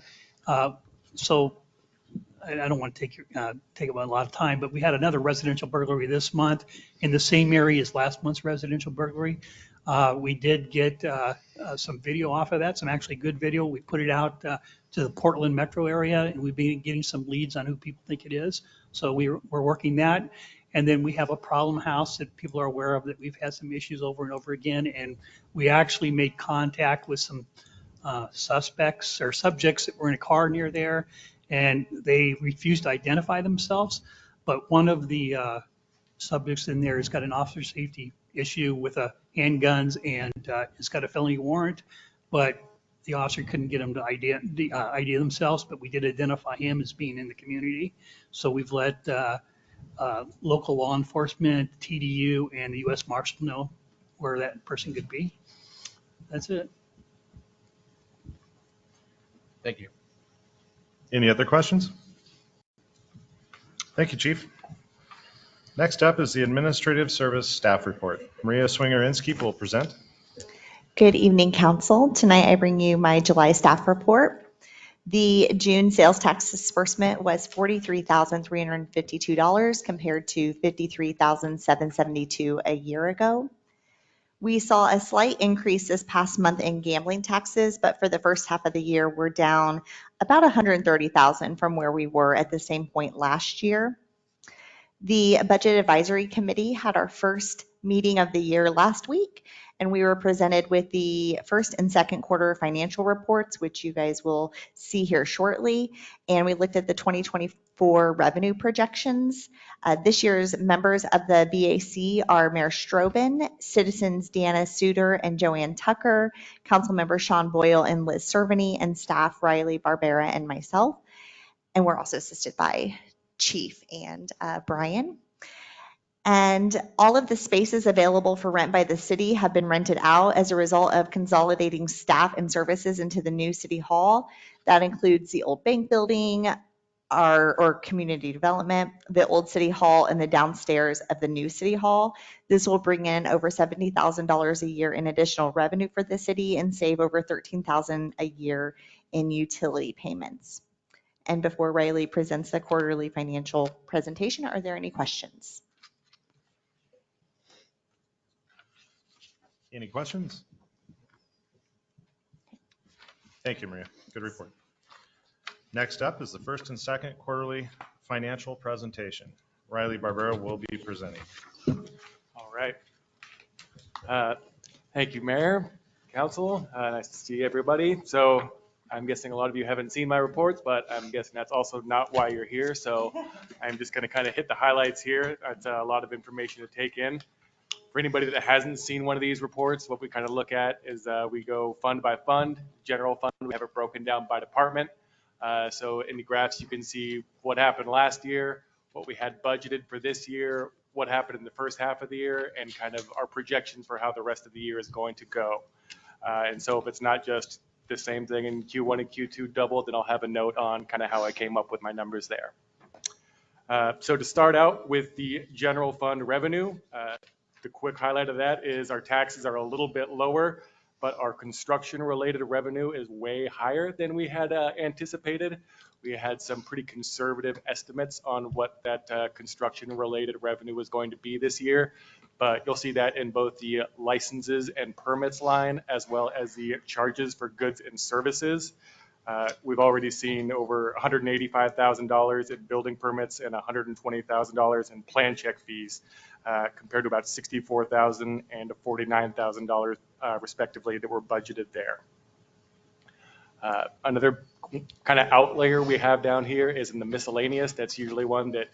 Speaker 16: so I don't want to take up a lot of time, but we had another residential burglary this month in the same area as last month's residential burglary. We did get some video off of that, some actually good video. We put it out to the Portland metro area, and we've been getting some leads on who people think it is. So we're working that. And then we have a problem house that people are aware of that we've had some issues over and over again. And we actually made contact with some suspects or subjects that were in a car near there, and they refused to identify themselves. But one of the subjects in there has got an officer safety issue with handguns and has got a felony warrant, but the officer couldn't get them to ID themselves, but we did identify him as being in the community. So we've let local law enforcement, TDU, and the U.S. Marshal know where that person could be. That's it.
Speaker 12: Thank you.
Speaker 2: Any other questions? Thank you, Chief. Next up is the Administrative Service Staff Report. Maria Swinger-Inskeep will present.
Speaker 10: Good evening, Council. Tonight I bring you my July staff report. The June sales tax disbursement was $43,352 compared to $53,772 a year ago. We saw a slight increase this past month in gambling taxes, but for the first half of the year, we're down about $130,000 from where we were at the same point last year. The Budget Advisory Committee had our first meeting of the year last week, and we were presented with the first and second quarter financial reports, which you guys will see here shortly. And we looked at the 2024 revenue projections. This year's members of the BAC are Mayor Strobin, citizens Deanna Suter and Joanne Tucker, Councilmember Sean Boyle and Liz Cerveny, and staff Riley Barbera and myself. And we're also assisted by Chief and Brian. And all of the spaces available for rent by the city have been rented out as a result of consolidating staff and services into the new city hall. That includes the old bank building, or community development, the old city hall, and the downstairs of the new city hall. This will bring in over $70,000 a year in additional revenue for the city and save over $13,000 a year in utility payments. And before Riley presents the quarterly financial presentation, are there any questions?
Speaker 2: Any questions? Thank you, Maria. Good report. Next up is the first and second quarterly financial presentation. Riley Barbera will be presenting.
Speaker 17: All right. Thank you, Mayor, Council. Nice to see everybody. So I'm guessing a lot of you haven't seen my reports, but I'm guessing that's also not why you're here. So I'm just going to kind of hit the highlights here. It's a lot of information to take in. For anybody that hasn't seen one of these reports, what we kind of look at is we go fund by fund, general fund. We have it broken down by department. So in the graphs, you can see what happened last year, what we had budgeted for this year, what happened in the first half of the year, and kind of our projections for how the rest of the year is going to go. And so if it's not just the same thing in Q1 and Q2 doubled, then I'll have a note on kind of how I came up with my numbers there. So to start out with the general fund revenue, the quick highlight of that is our taxes are a little bit lower, but our construction related revenue is way higher than we had anticipated. We had some pretty conservative estimates on what that construction related revenue was going to be this year, but you'll see that in both the licenses and permits line, as well as the charges for goods and services. We've already seen over $185,000 in building permits and $120,000 in plan check fees, compared to about $64,000 and $49,000 respectively that were budgeted there. Another kind of outlier we have down here is in the miscellaneous. That's usually one that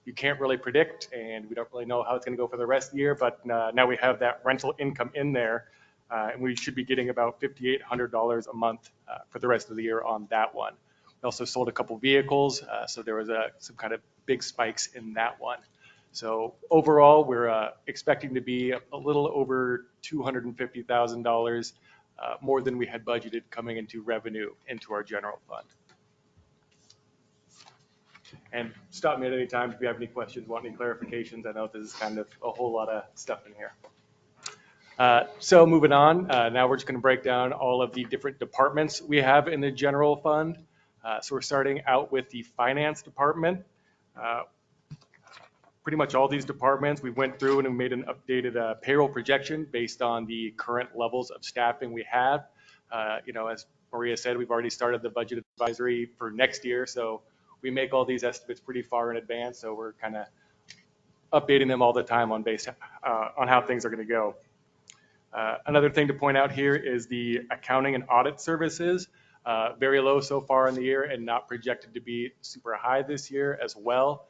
Speaker 17: you can't really predict, and we don't really know how it's going to go for the rest of the year, but now we have that rental income in there, and we should be getting about $5,800 a month for the rest of the year on that one. We also sold a couple vehicles, so there was some kind of big spikes in that one. So overall, we're expecting to be a little over $250,000 more than we had budgeted coming into revenue into our general fund. And stop me at any time if you have any questions, want any clarifications. I know this is kind of a whole lot of stuff in here. So moving on, now we're just going to break down all of the different departments we have in the general fund. So we're starting out with the finance department. Pretty much all these departments, we went through and we made an updated payroll projection based on the current levels of staffing we have. As Maria said, we've already started the budget advisory for next year, so we make all these estimates pretty far in advance. So we're kind of updating them all the time on how things are going to go. Another thing to point out here is the accounting and audit services. Very low so far in the year and not projected to be super high this year as well.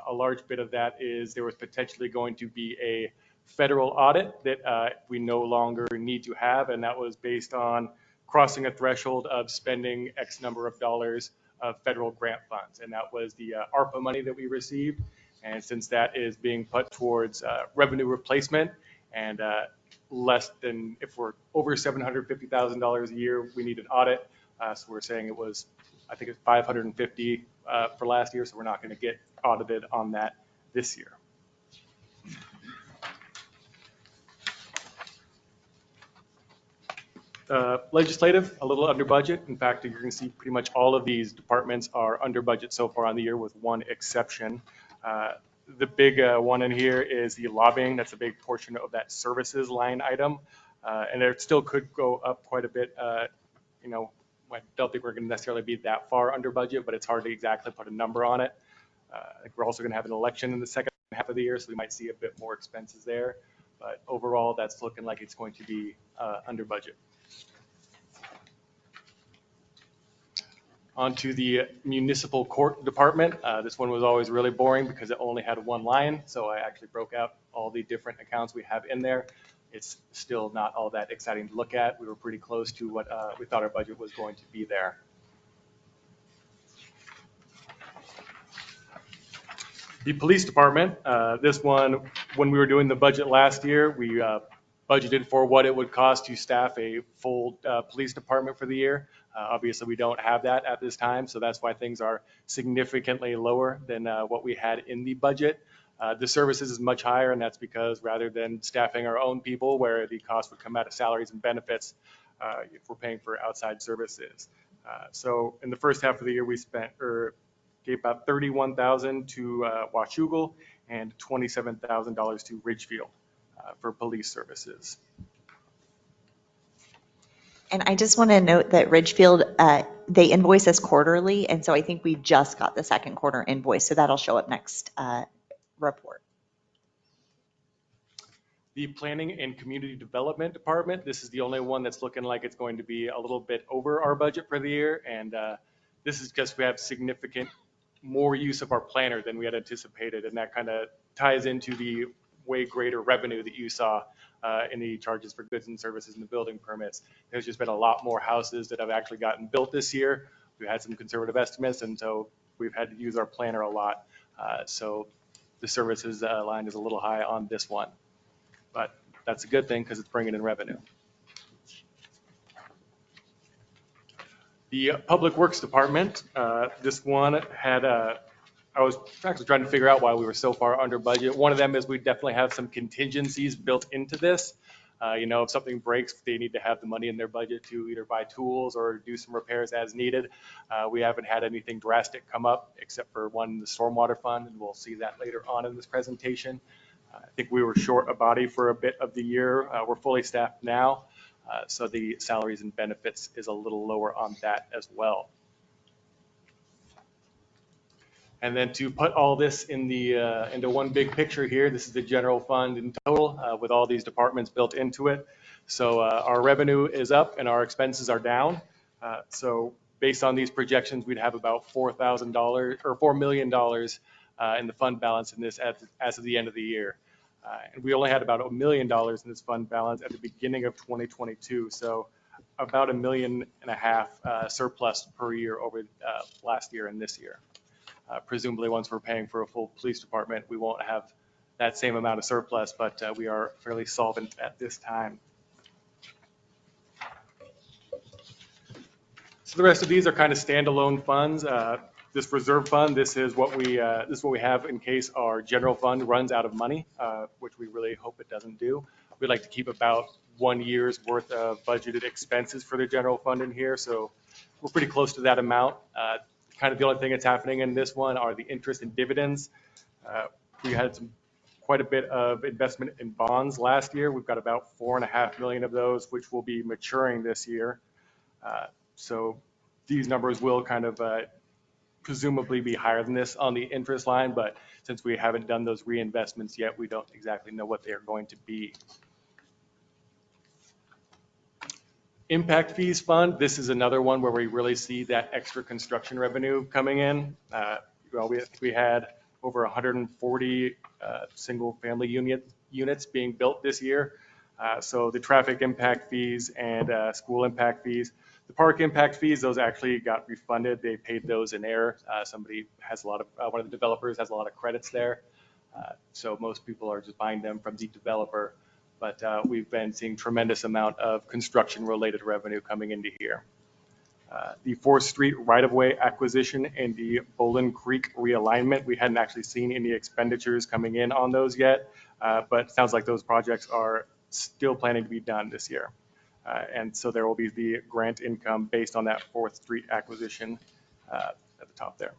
Speaker 17: A large bit of that is there was potentially going to be a federal audit that we no longer need to have, and that was based on crossing a threshold of spending X number of dollars of federal grant funds, and that was the ARPA money that we received. And since that is being put towards revenue replacement and less than, if we're over $750,000 a year, we need an audit. So we're saying it was, I think it's $550 for last year, so we're not going to get audited on that this year. Legislative, a little under budget. In fact, you're going to see pretty much all of these departments are under budget so far on the year with one exception. The big one in here is the lobbying. That's a big portion of that services line item. And it still could go up quite a bit. I don't think we're going to necessarily be that far under budget, but it's hard to exactly put a number on it. I think we're also going to have an election in the second half of the year, so we might see a bit more expenses there. But overall, that's looking like it's going to be under budget. Onto the municipal court department. This one was always really boring because it only had one line, so I actually broke out all the different accounts we have in there. It's still not all that exciting to look at. We were pretty close to what we thought our budget was going to be there. The police department, this one, when we were doing the budget last year, we budgeted for what it would cost to staff a full police department for the year. Obviously, we don't have that at this time, so that's why things are significantly lower than what we had in the budget. The services is much higher, and that's because rather than staffing our own people, where the cost would come out of salaries and benefits, if we're paying for outside services. So in the first half of the year, we spent or gave about $31,000 to Washougal and $27,000 to Ridgefield for police services.
Speaker 10: And I just want to note that Ridgefield, they invoice us quarterly, and so I think we just got the second quarter invoice, so that'll show up next report.
Speaker 17: The Planning and Community Development Department, this is the only one that's looking like it's going to be a little bit over our budget for the year. And this is because we have significant more use of our planner than we had anticipated. And that kind of ties into the way greater revenue that you saw in the charges for goods and services and the building permits. There's just been a lot more houses that have actually gotten built this year. We had some conservative estimates, and so we've had to use our planner a lot. So the services line is a little high on this one. But that's a good thing because it's bringing in revenue. The Public Works Department, this one had, I was actually trying to figure out why we were so far under budget. One of them is we definitely have some contingencies built into this. If something breaks, they need to have the money in their budget to either buy tools or do some repairs as needed. We haven't had anything drastic come up except for one, the stormwater fund, and we'll see that later on in this presentation. I think we were short a body for a bit of the year. We're fully staffed now, so the salaries and benefits is a little lower on that as well. And then to put all this in the into one big picture here, this is the general fund in total with all these departments built into it. So our revenue is up and our expenses are down. So based on these projections, we'd have about $4,000 or $4 million in the fund balance in this as of the end of the year. And we only had about $1 million in this fund balance at the beginning of 2022. So about $1.5 million surplus per year over last year and this year. Presumably once we're paying for a full police department, we won't have that same amount of surplus, but we are fairly solvent at this time. So the rest of these are kind of standalone funds. This reserve fund, this is what we have in case our general fund runs out of money, which we really hope it doesn't do. We'd like to keep about 1 year's worth of budgeted expenses for the general fund in here, so we're pretty close to that amount. Kind of the only thing that's happening in this one are the interest and dividends. We had quite a bit of investment in bonds last year. We've got about $4.5 million of those, which will be maturing this year. So these numbers will kind of presumably be higher than this on the interest line, but since we haven't done those reinvestments yet, we don't exactly know what they are going to be. Impact fees fund, this is another one where we really see that extra construction revenue coming in. We had over 140 single family units being built this year. So the traffic impact fees and school impact fees. The park impact fees, those actually got refunded. They paid those in error. Somebody has one of the developers has a lot of credits there. So most people are just buying them from the developer. But we've been seeing tremendous amount of construction related revenue coming into here. The 4th Street right-of-way acquisition and the Bowling Creek realignment, we hadn't actually seen any expenditures coming in on those yet, but it sounds like those projects are still planning to be done this year. And so there will be the grant income based on that 4th Street acquisition at the top there.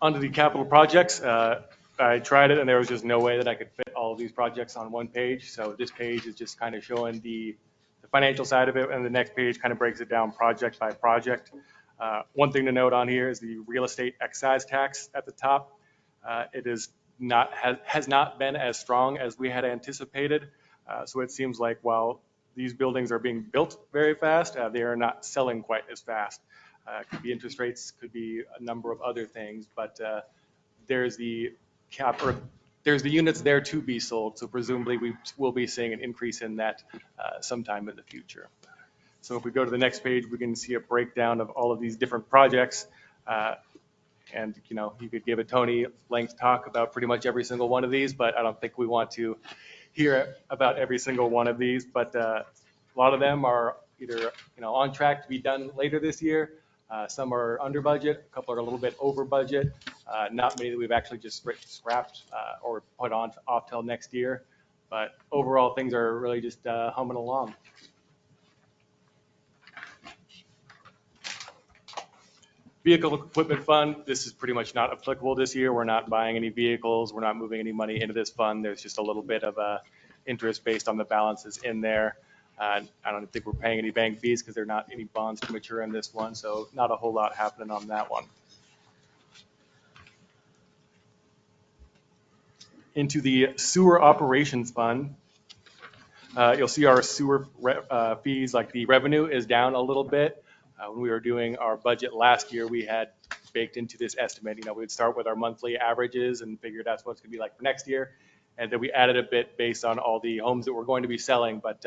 Speaker 17: Onto the capital projects. I tried it and there was just no way that I could fit all of these projects on one page. So this page is just kind of showing the financial side of it, and the next page kind of breaks it down project by project. One thing to note on here is the real estate excise tax at the top. It has not been as strong as we had anticipated. So it seems like while these buildings are being built very fast, they are not selling quite as fast. Could be interest rates, could be a number of other things, but there's the cap, or there's the units there to be sold. So presumably we will be seeing an increase in that sometime in the future. So if we go to the next page, we can see a breakdown of all of these different projects. And you could give a Tony length talk about pretty much every single one of these, but I don't think we want to hear about every single one of these. But a lot of them are either on track to be done later this year. Some are under budget, a couple are a little bit over budget. Not many that we've actually just scrapped or put on off till next year. But overall, things are really just humming along. Vehicle equipment fund, this is pretty much not applicable this year. We're not buying any vehicles. We're not moving any money into this fund. There's just a little bit of interest based on the balances in there. I don't think we're paying any bank fees because there are not any bonds to mature in this one, so not a whole lot happening on that one. Into the sewer operations fund, you'll see our sewer fees, like the revenue is down a little bit. When we were doing our budget last year, we had baked into this estimate, we'd start with our monthly averages and figure that's what it's gonna be like for next year. And then we added a bit based on all the homes that we're going to be selling, but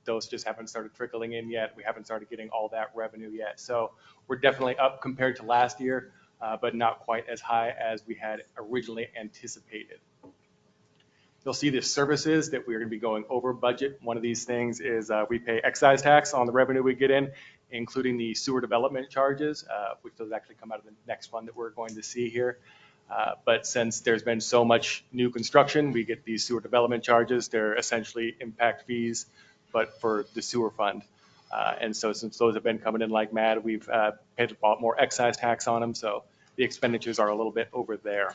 Speaker 17: those just haven't started trickling in yet. We haven't started getting all that revenue yet. So we're definitely up compared to last year, but not quite as high as we had originally anticipated. You'll see the services that we're going to be going over budget. One of these things is we pay excise tax on the revenue we get in, including the sewer development charges, which those actually come out of the next fund that we're going to see here. But since there's been so much new construction, we get these sewer development charges. They're essentially impact fees, but for the sewer fund. And so since those have been coming in like mad, we've paid a lot more excise tax on them. So the expenditures are a little bit over there.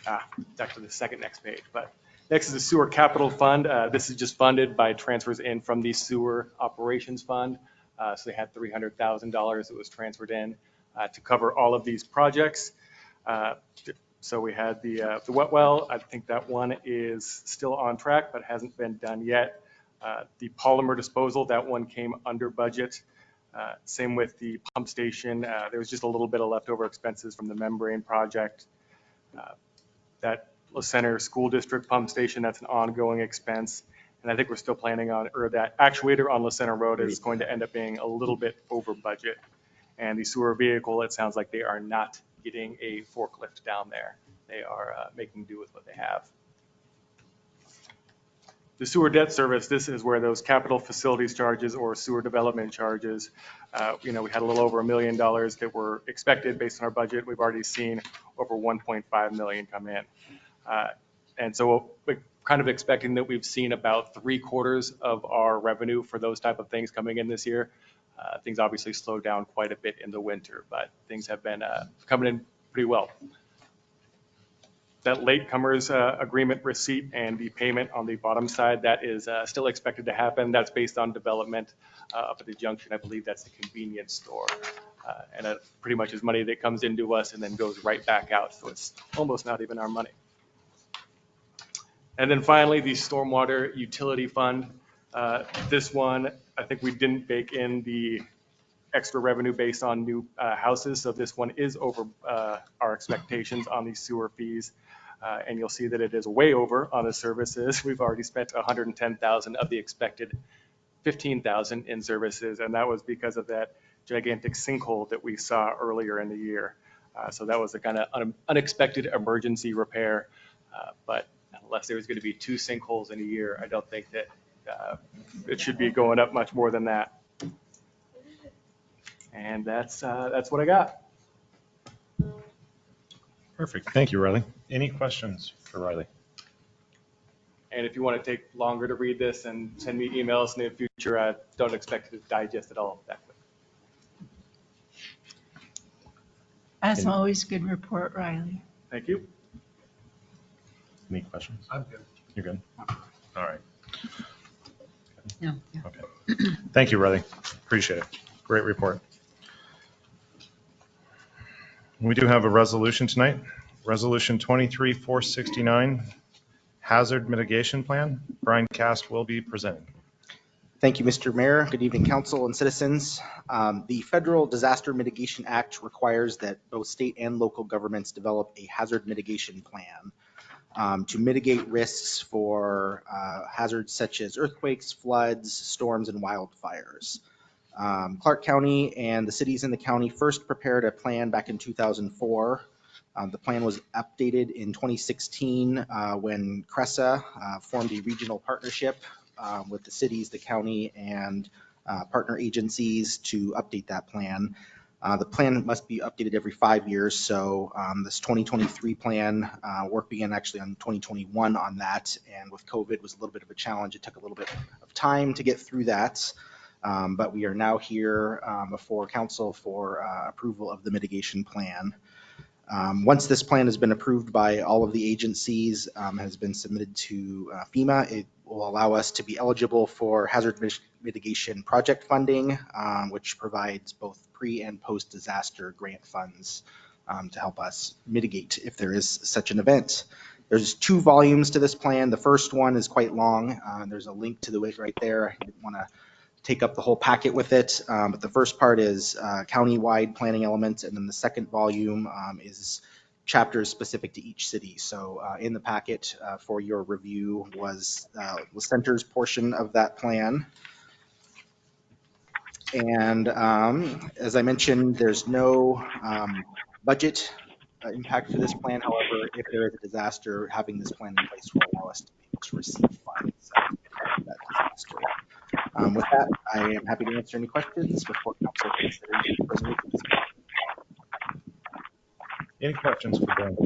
Speaker 17: It's actually the second next page, but next is the sewer capital fund. This is just funded by transfers in from the sewer operations fund. So they had $300,000 that was transferred in to cover all of these projects. So we had the wet well. I think that one is still on track, but hasn't been done yet. The polymer disposal, that one came under budget. Same with the pump station. There was just a little bit of leftover expenses from the membrane project. That La Center School District pump station, that's an ongoing expense. And I think we're still planning on, or that actuator on La Center Road is going to end up being a little bit over budget. And the sewer vehicle, it sounds like they are not getting a forklift down there. They are making do with what they have. The sewer debt service, this is where those capital facilities charges or sewer development charges, we had a little over $1 million that were expected based on our budget. We've already seen over 1.5 million come in. And so we're kind of expecting that we've seen about 3/4 of our revenue for those type of things coming in this year. Things obviously slowed down quite a bit in the winter, but things have been coming in pretty well. That latecomers agreement receipt and the payment on the bottom side, that is still expected to happen. That's based on development up at the junction. I believe that's the convenience store. And it pretty much is money that comes into us and then goes right back out. So it's almost not even our money. And then finally, the stormwater utility fund. This one, I think we didn't bake in the extra revenue based on new houses. So this one is over our expectations on the sewer fees. And you'll see that it is way over on the services. We've already spent $110,000 of the expected $15,000 in services. And that was because of that gigantic sinkhole that we saw earlier in the year. So that was a kind of unexpected emergency repair. But unless there was going to be 2 sinkholes in a year, I don't think that it should be going up much more than that. And that's what I got.
Speaker 2: Perfect. Thank you, Riley. Any questions for Riley?
Speaker 17: And if you want to take longer to read this and send me emails in the future, I don't expect to digest it all that quick.
Speaker 4: As always, good report, Riley.
Speaker 17: Thank you.
Speaker 2: Any questions?
Speaker 3: I'm good.
Speaker 2: You're good? All right.
Speaker 4: No.
Speaker 2: Okay. Thank you, Riley. Appreciate it. Great report. We do have a resolution tonight. Resolution 23-469, Hazard Mitigation Plan. Brian Cast will be presenting.
Speaker 18: Thank you, Mr. Mayor. Good evening, council and citizens. The Federal Disaster Mitigation Act requires that both state and local governments develop a hazard mitigation plan to mitigate risks for hazards such as earthquakes, floods, storms, and wildfires. Clark County and the cities in the county first prepared a plan back in 2004. The plan was updated in 2016 when CRESA formed a regional partnership with the cities, the county, and partner agencies to update that plan. The plan must be updated every 5 years. So this 2023 plan, work began actually on 2021 on that. And with COVID was a little bit of a challenge. It took a little bit of time to get through that. But we are now here before council for approval of the mitigation plan. Once this plan has been approved by all of the agencies, has been submitted to FEMA, it will allow us to be eligible for hazard mitigation project funding, which provides both pre and post disaster grant funds to help us mitigate if there is such an event. There's 2 volumes to this plan. The first one is quite long. There's a link to it right there. I didn't want to take up the whole packet with it, but the first part is county-wide planning elements, and then the second volume is chapters specific to each city. So in the packet for your review was the center's portion of that plan. And as I mentioned, there's no budget impact for this plan. However, if there is a disaster, having this plan in place will allow us to be able to receive funds for that disaster. With that, I am happy to answer any questions before council considers resolutions.
Speaker 2: Any questions for Ben?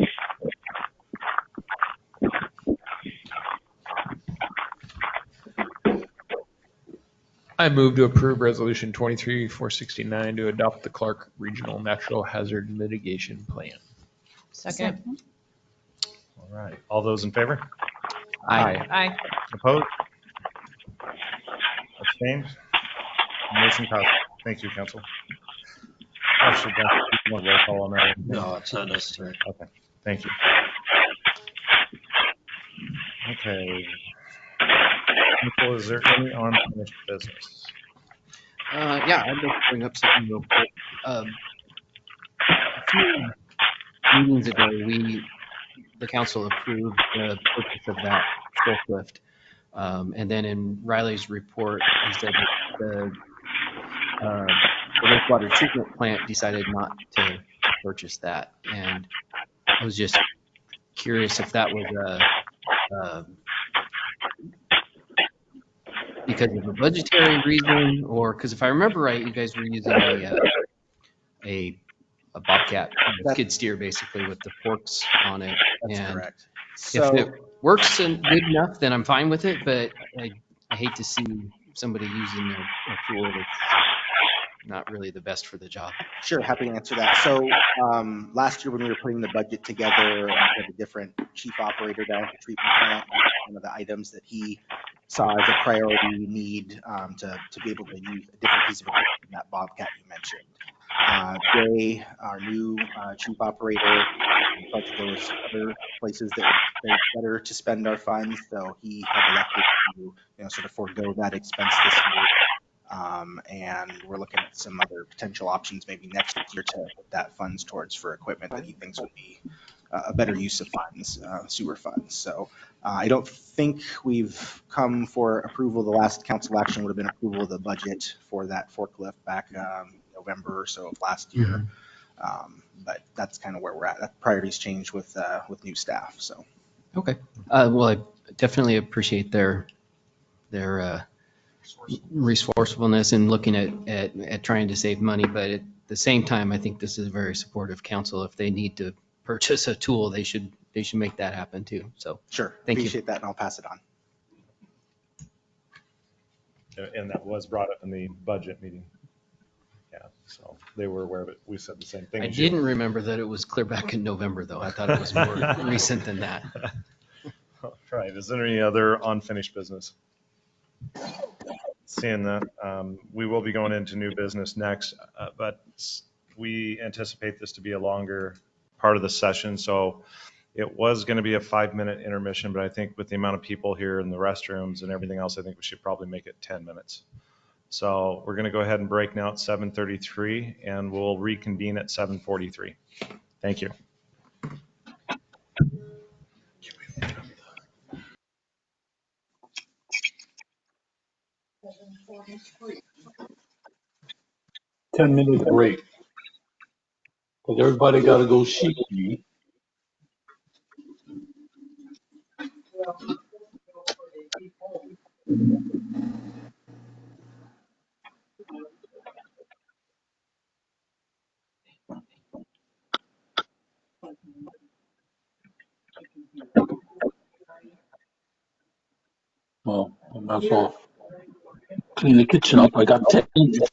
Speaker 12: I move to approve Resolution 23-469 to adopt the Clark Regional Natural Hazard Mitigation Plan.
Speaker 1: Second.
Speaker 2: All right. All those in favor?
Speaker 1: Aye.
Speaker 2: Opposed? Abstained? Motion passed. Thank you, council. Actually, you want roll call on that?
Speaker 11: No, it's not necessary.
Speaker 2: Okay. Thank you. Okay. Nicole, is there any unfinished business?
Speaker 9: Yeah, I'd like to bring up something real quick. A few meetings ago, the council approved the purchase of that forklift. And then in Riley's report, he said that the wastewater treatment plant decided not to purchase that. And I was just curious if that was because of a budgetary reason, or because if I remember right, you guys were using a Bobcat skid steer basically with the forks on it.
Speaker 18: That's
Speaker 9: and
Speaker 18: correct.
Speaker 9: If
Speaker 18: So
Speaker 9: it works and good enough, then I'm fine with it. But I hate to see somebody using a tool that's not really the best for the job.
Speaker 18: sure, happy to answer that. So last year when we were putting the budget together, we had a different chief operator down at the treatment plant. One of the items that he saw as a priority need to be able to use a different piece of equipment than that Bobcat you mentioned. Jay, our new chief operator, felt that there was other places that were better to spend our funds, so he had elected to sort of forego that expense this year. And we're looking at some other potential options maybe next year to put that funds towards for equipment that he thinks would be a better use of funds, sewer funds. So I don't think we've come for approval. The last council action would have been approval of the budget for that forklift back November or so of last year. But that's kind of where we're at. That priorities change with new staff. So
Speaker 9: Okay. Well, I definitely appreciate their resourcefulness in looking at trying to save money, but at the same time, I think this is a very supportive council. If they need to purchase a tool, they should make that happen too. So
Speaker 18: sure,
Speaker 9: thank
Speaker 18: appreciate
Speaker 9: you.
Speaker 18: that, and I'll pass it on.
Speaker 2: And that was brought up in the budget meeting. Yeah, so they were aware of it. We said the same thing.
Speaker 9: I didn't remember that it was clear back in November, though. I thought it was more recent than that.
Speaker 2: All right. Is there any other unfinished business? Seeing that, we will be going into new business next, but we anticipate this to be a longer part of the session. So it was going to be a 5-minute intermission, but I think with the amount of people here in the restrooms and everything else, I think we should probably make it 10 minutes. So we're going to go ahead and break now at 7:33, and we'll reconvene at 7:43. Thank you.
Speaker 19: Ten-minute break. Because everybody got to go sheep feed. Well, that's all. clean the kitchen up. I got 10 minutes.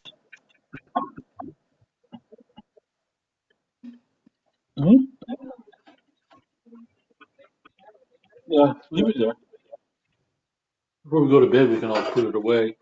Speaker 19: Hmm? Yeah, leave it there. Before we go to bed, we can all put it away.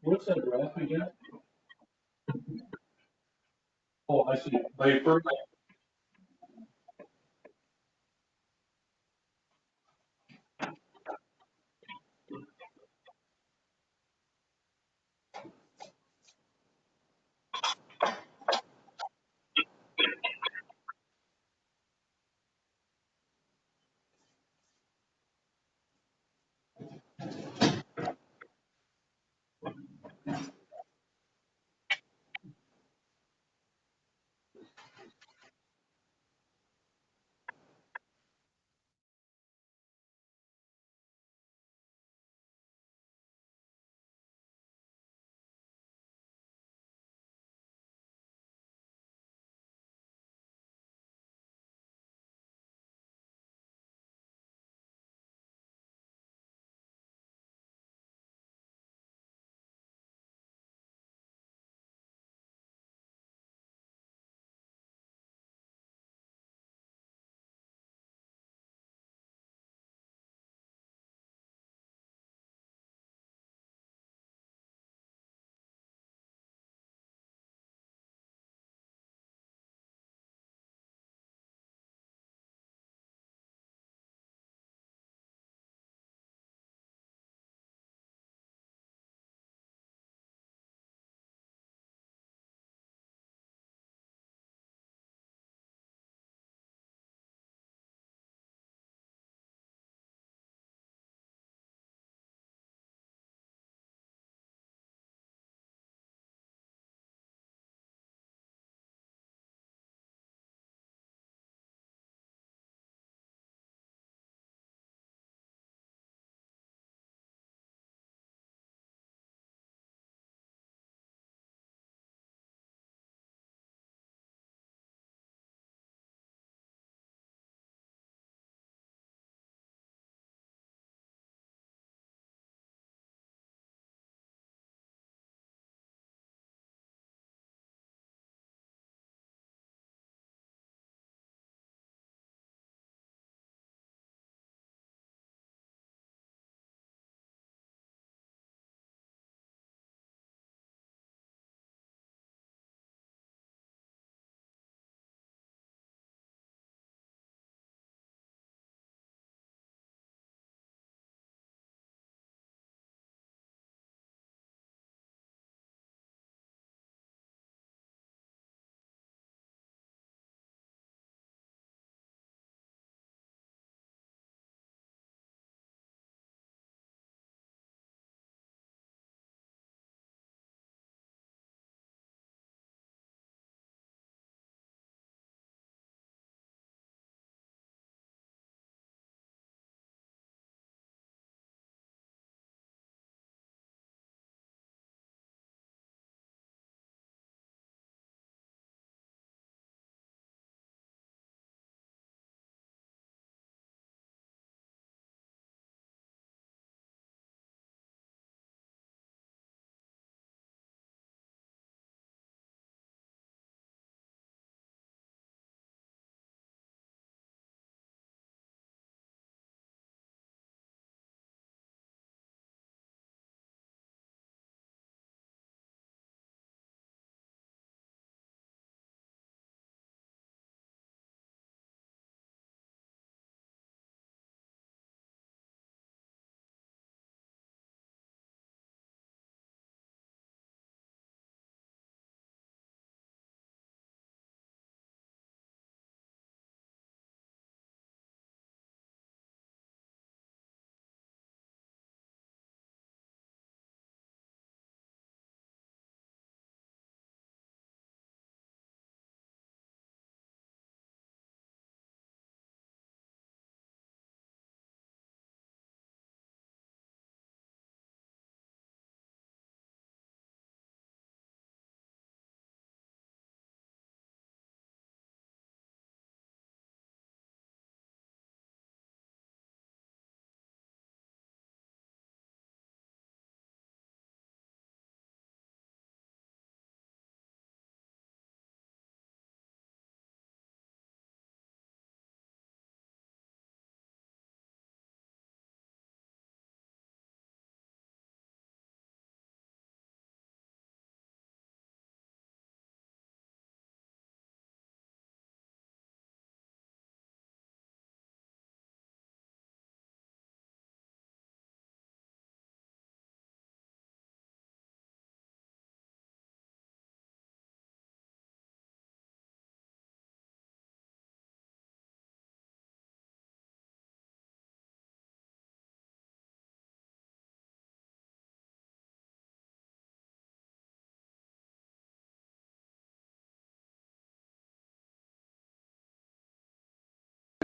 Speaker 19: What's that graph again? Oh, I see. Vapor.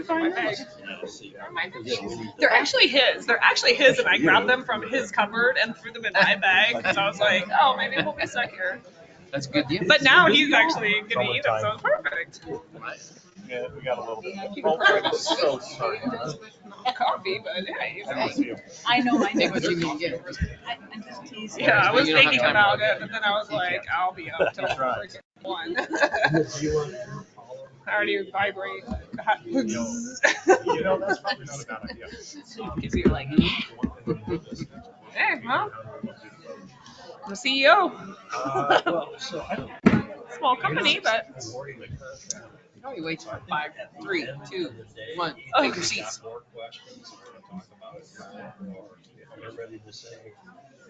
Speaker 1: My bag. They're actually his. They're actually his, and I grabbed them from his cupboard and threw them in my bag because I was like, oh, maybe we'll be stuck here.
Speaker 9: That's a good deal.
Speaker 1: But now he's actually gonna eat them, so it's perfect.
Speaker 2: Yeah, we got a little bit.
Speaker 1: Oh,
Speaker 2: I'm so sorry.
Speaker 1: Coffee, but hey,
Speaker 5: I know, I know.
Speaker 9: Take what you can get.
Speaker 5: I'm just teasing.
Speaker 1: yeah, I was
Speaker 9: You don't have
Speaker 1: thinking
Speaker 9: time
Speaker 1: about
Speaker 9: to-
Speaker 1: it, but then I was like, I'll be up till freaking 1. I already vibrate.
Speaker 2: You know, that's probably not a bad idea.
Speaker 1: Because you're like, hey, well, I'm the CEO. Small company, but
Speaker 9: No, you wait till 5, 3, 2, 1.
Speaker 1: Oh.
Speaker 9: Take your seats.
Speaker 20: More questions we're gonna talk about it, or if you're ready to say,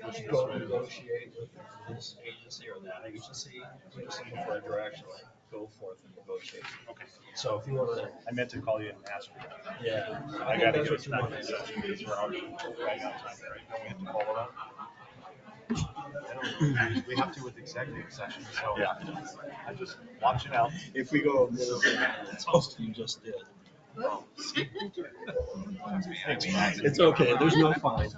Speaker 20: we should go negotiate with this agency or that agency, we're just looking for a direction, like, go forth and negotiate.
Speaker 2: Okay.
Speaker 20: So if you want to.
Speaker 2: I meant to call you and ask you.
Speaker 20: Yeah.
Speaker 2: I gotta get us back in session because we're already running out of time, right? Don't we have to follow that? We have to with executive session, so. Yeah. I'm just watching out.
Speaker 20: If we go a little bit, it's what you just did. It's okay, there's no fine.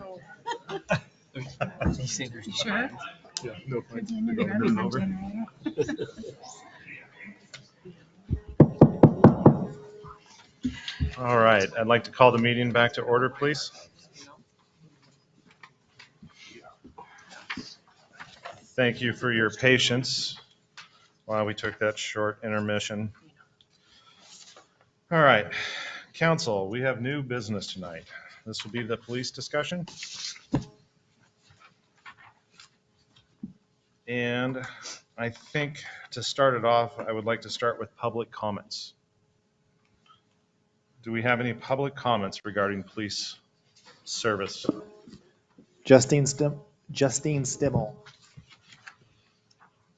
Speaker 9: You say there's no
Speaker 5: Sure.
Speaker 9: fines?
Speaker 20: Yeah, no fine.
Speaker 2: All right, I'd like to call the meeting back to order, please. Thank you for your patience while we took that short intermission. All right, council, we have new business tonight. This will be the police discussion. And I think to start it off, I would like to start with public comments. Do we have any public comments regarding police service?
Speaker 6: Justine Stimmel.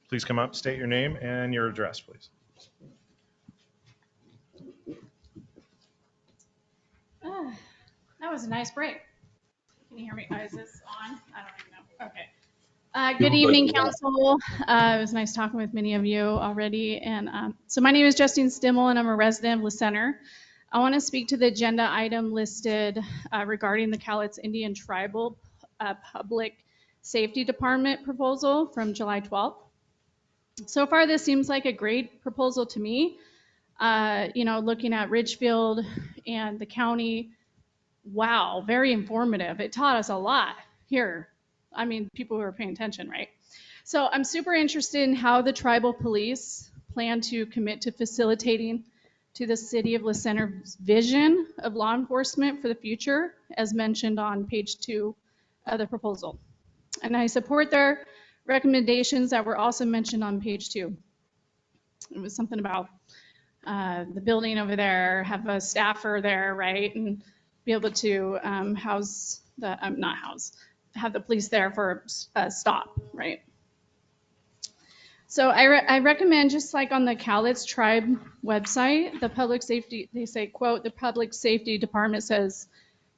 Speaker 2: Please come up, state your name and your address, please.
Speaker 21: That was a nice break. Can you hear me? Oh, is this on? I don't even know. Okay. Good evening, council. It was nice talking with many of you already. And so my name is Justine Stimmel, and I'm a resident of La Center. I want to speak to the agenda item listed regarding the Cowlitz Indian Tribal Public Safety Department proposal from July 12th. So far, this seems like a great proposal to me. Looking at Ridgefield and the county, wow, very informative. It taught us a lot here. I mean, people who are paying attention, right? So I'm super interested in how the tribal police plan to commit to facilitating to the city of La Center's vision of law enforcement for the future, as mentioned on page 2 of the proposal. And I support their recommendations that were also mentioned on page 2. It was something about the building over there, have a staffer there, right? And be able to house the, not house, have the police there for a stop, right? So I recommend, just like on the Cowlitz Tribe website, the public safety, they say, quote, the public safety department says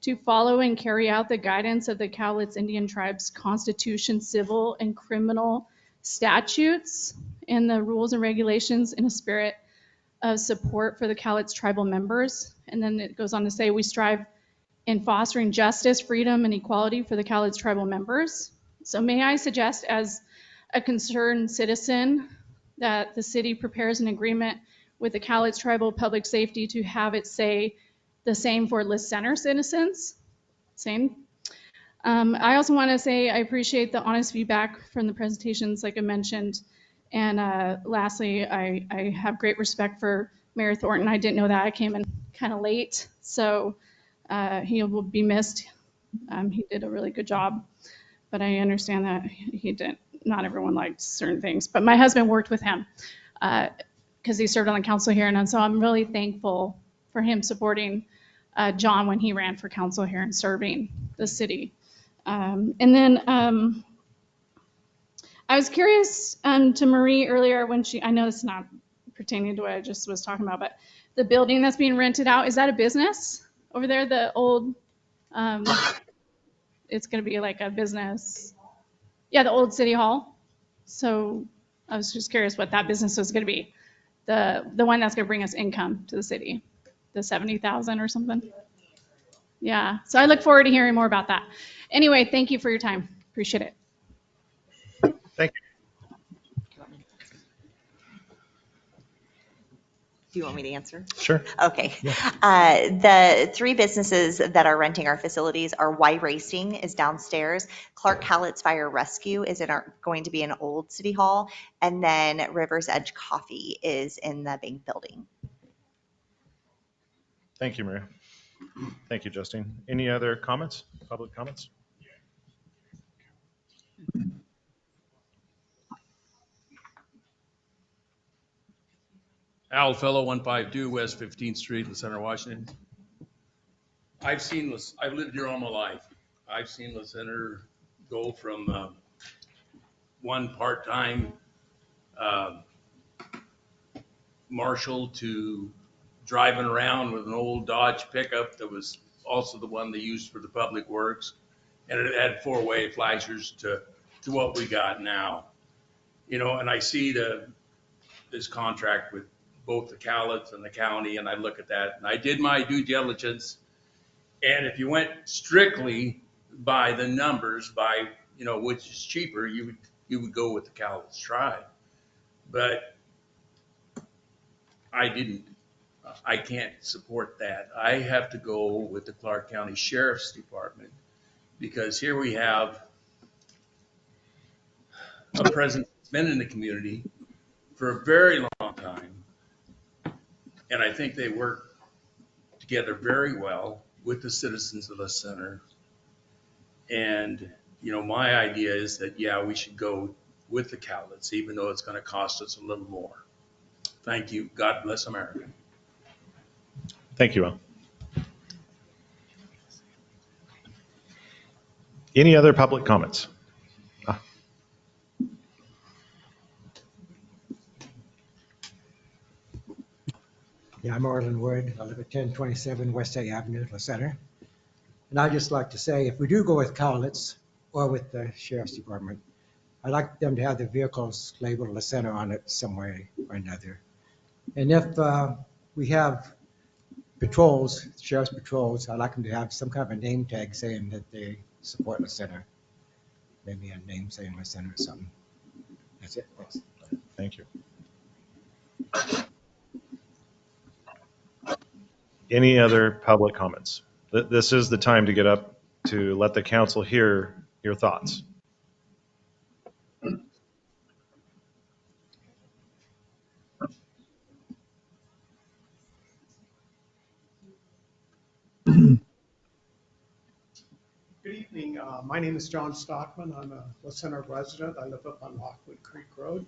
Speaker 21: to follow and carry out the guidance of the Cowlitz Indian Tribe's constitution, civil and criminal statutes, and the rules and regulations in a spirit of support for the Cowlitz tribal members. And then it goes on to say, we strive in fostering justice, freedom, and equality for the Cowlitz tribal members. So may I suggest, as a concerned citizen, that the city prepares an agreement with the Cowlitz Tribal Public Safety to have it say the same for La Center citizens. Same. I also want to say I appreciate the honest feedback from the presentations, like I mentioned. And lastly, I have great respect for Mayor Thornton. I didn't know that. I came in kind of late, so he will be missed. He did a really good job, but I understand that he didn't. Not everyone liked certain things, but my husband worked with him because he served on the council here, and so I'm really thankful for him supporting John when he ran for council here and serving the city. And then I was curious to Marie earlier when I know it's not pertaining to what I just was talking about, but the building that's being rented out, is that a business over there? The old, it's going to be like a business. Yeah, the old city hall. So I was just curious what that business was going to be. The one that's going to bring us income to the city. the 70,000 or something. Yeah, so I look forward to hearing more about that. Anyway, thank you for your time. Appreciate it.
Speaker 2: Thank you.
Speaker 10: Do you want me to answer?
Speaker 2: Sure.
Speaker 10: Okay.
Speaker 2: Yeah.
Speaker 10: The three businesses that are renting our facilities are Y Racing is downstairs. Clark Hallett's Fire Rescue is going to be in Old City Hall. And then River's Edge Coffee is in the bank building.
Speaker 2: Thank you, Maria. Thank you, Justine. Any other comments? Public comments?
Speaker 3: Al Fellow, 152 West 15th Street in Center, Washington. I've lived here all my life. I've seen the center go from one part-time marshal to driving around with an old Dodge pickup that was also the one they used for the public works. And it had four-way flashers to what we got now. You know, and I see this contract with both the Cowlitz and the county, and I look at that, and I did my due diligence. And if you went strictly by the numbers, by, you know, which is cheaper, you would go with the Cowlitz tribe. But I didn't. I can't support that. I have to go with the Clark County Sheriff's Department, because here we have a president that's been in the community for a very long time. And I think they work together very well with the citizens of the center. And, you know, my idea is that, yeah, we should go with the Cowlitz, even though it's going to cost us a little more. Thank you. God bless America.
Speaker 2: Thank you, Al. Any other public comments?
Speaker 7: Yeah, I'm Arlen Wood. I live at 1027 West A Avenue, La Center. And I'd just like to say, if we do go with Cowlitz or with the Sheriff's Department, I'd like them to have the vehicles labeled La Center on it some way or another. And if we have patrols, sheriff's patrols, I'd like them to have some kind of a name tag saying that they support La Center. Maybe a name saying La Center or something. That's it. Thanks.
Speaker 2: Thank you. Any other public comments? This is the time to get up to let the council hear your thoughts.
Speaker 22: Good evening. My name is John Stockman. I'm a La Center resident. I live up on Lockwood Creek Road.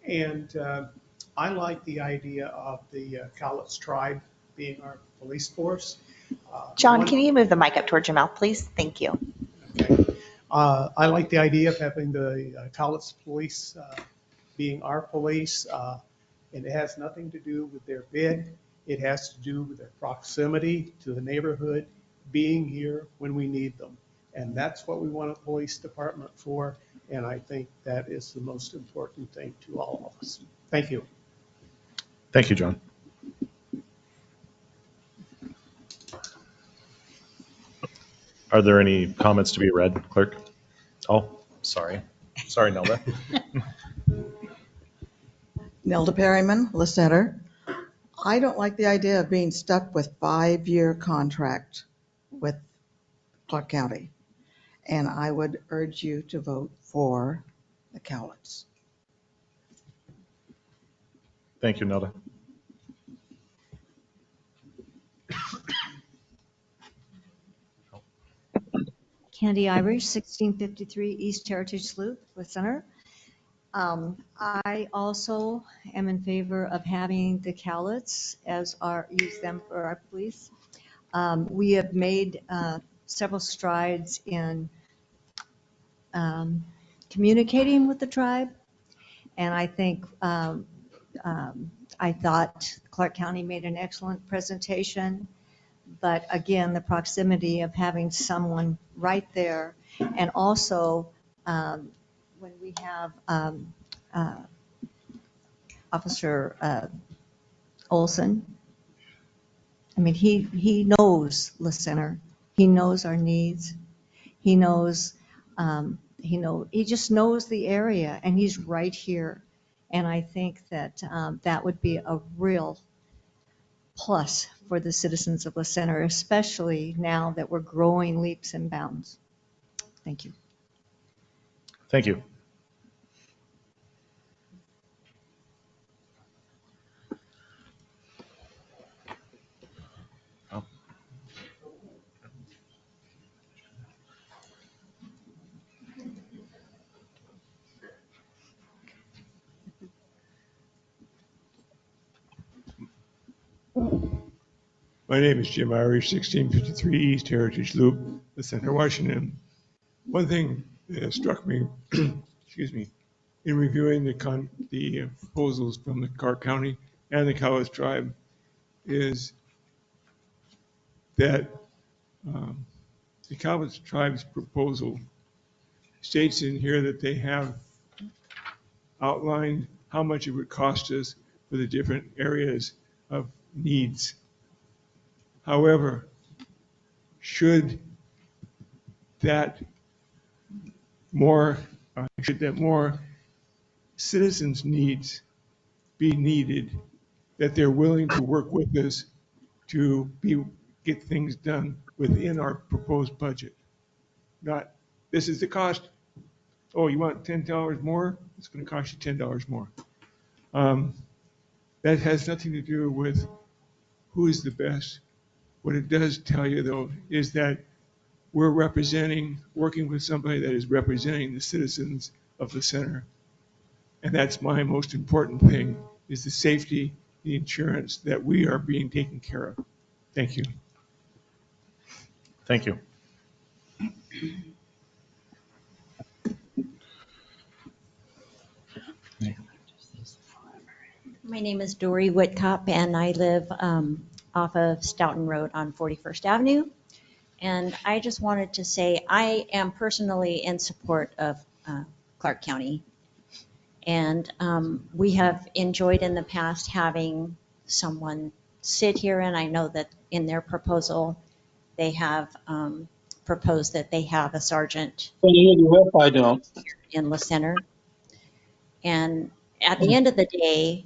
Speaker 22: And I like the idea of the Cowlitz tribe being our police force.
Speaker 10: John, can you move the mic up towards your mouth, please? Thank you.
Speaker 22: Okay. I like the idea of having the Cowlitz police being our police. And it has nothing to do with their bid. It has to do with their proximity to the neighborhood, being here when we need them. And that's what we want a police department for. And I think that is the most important thing to all of us. Thank you.
Speaker 2: Thank you, John. Are there any comments to be read, clerk? Oh, sorry. Sorry, Nelda.
Speaker 23: Nelda Perryman, La Center. I don't like the idea of being stuck with 5-year contract with Clark County. And I would urge you to vote for the Cowlitz.
Speaker 2: Thank you, Nelda.
Speaker 24: Candy Irish, 1653 East Heritage Loop, La Center. I also am in favor of having the Cowlitz use them for our police. We have made several strides in communicating with the tribe, and I think I thought Clark County made an excellent presentation, but again, the proximity of having someone right there, and also when we have Officer Olson, I mean, he knows the center. He knows our needs. He knows, he just knows the area, and he's right here. And I think that that would be a real plus for the citizens of the center, especially now that we're growing leaps and bounds. Thank you.
Speaker 2: Thank you.
Speaker 8: My name is Jim Irish, 1653 East Heritage Loop, the Center, Washington. One thing that struck me, excuse me, in reviewing the proposals from the Clark County and the Cowles Tribe is that the Cowles Tribe's proposal states in here that they have outlined how much it would cost us for the different areas of needs. However, should that more citizens' needs be needed, that they're willing to work with us to get things done within our proposed budget. Not, this is the cost. Oh, you want $10 more? It's going to cost you $10 more. That has nothing to do with who is the best. What it does tell you, though, is that we're working with somebody that is representing the citizens of the center. And that's my most important thing, is the safety, the insurance, that we are being taken care of. Thank you.
Speaker 2: Thank you.
Speaker 13: My name is Dory Whitcop, and I live off of Stoughton Road on 41st Avenue. And I just wanted to say I am personally in support of Clark County. And we have enjoyed in the past having someone sit here, and I know that in their proposal, they have proposed that they have a sergeant
Speaker 19: I don't.
Speaker 13: in the center. And at the end of the day,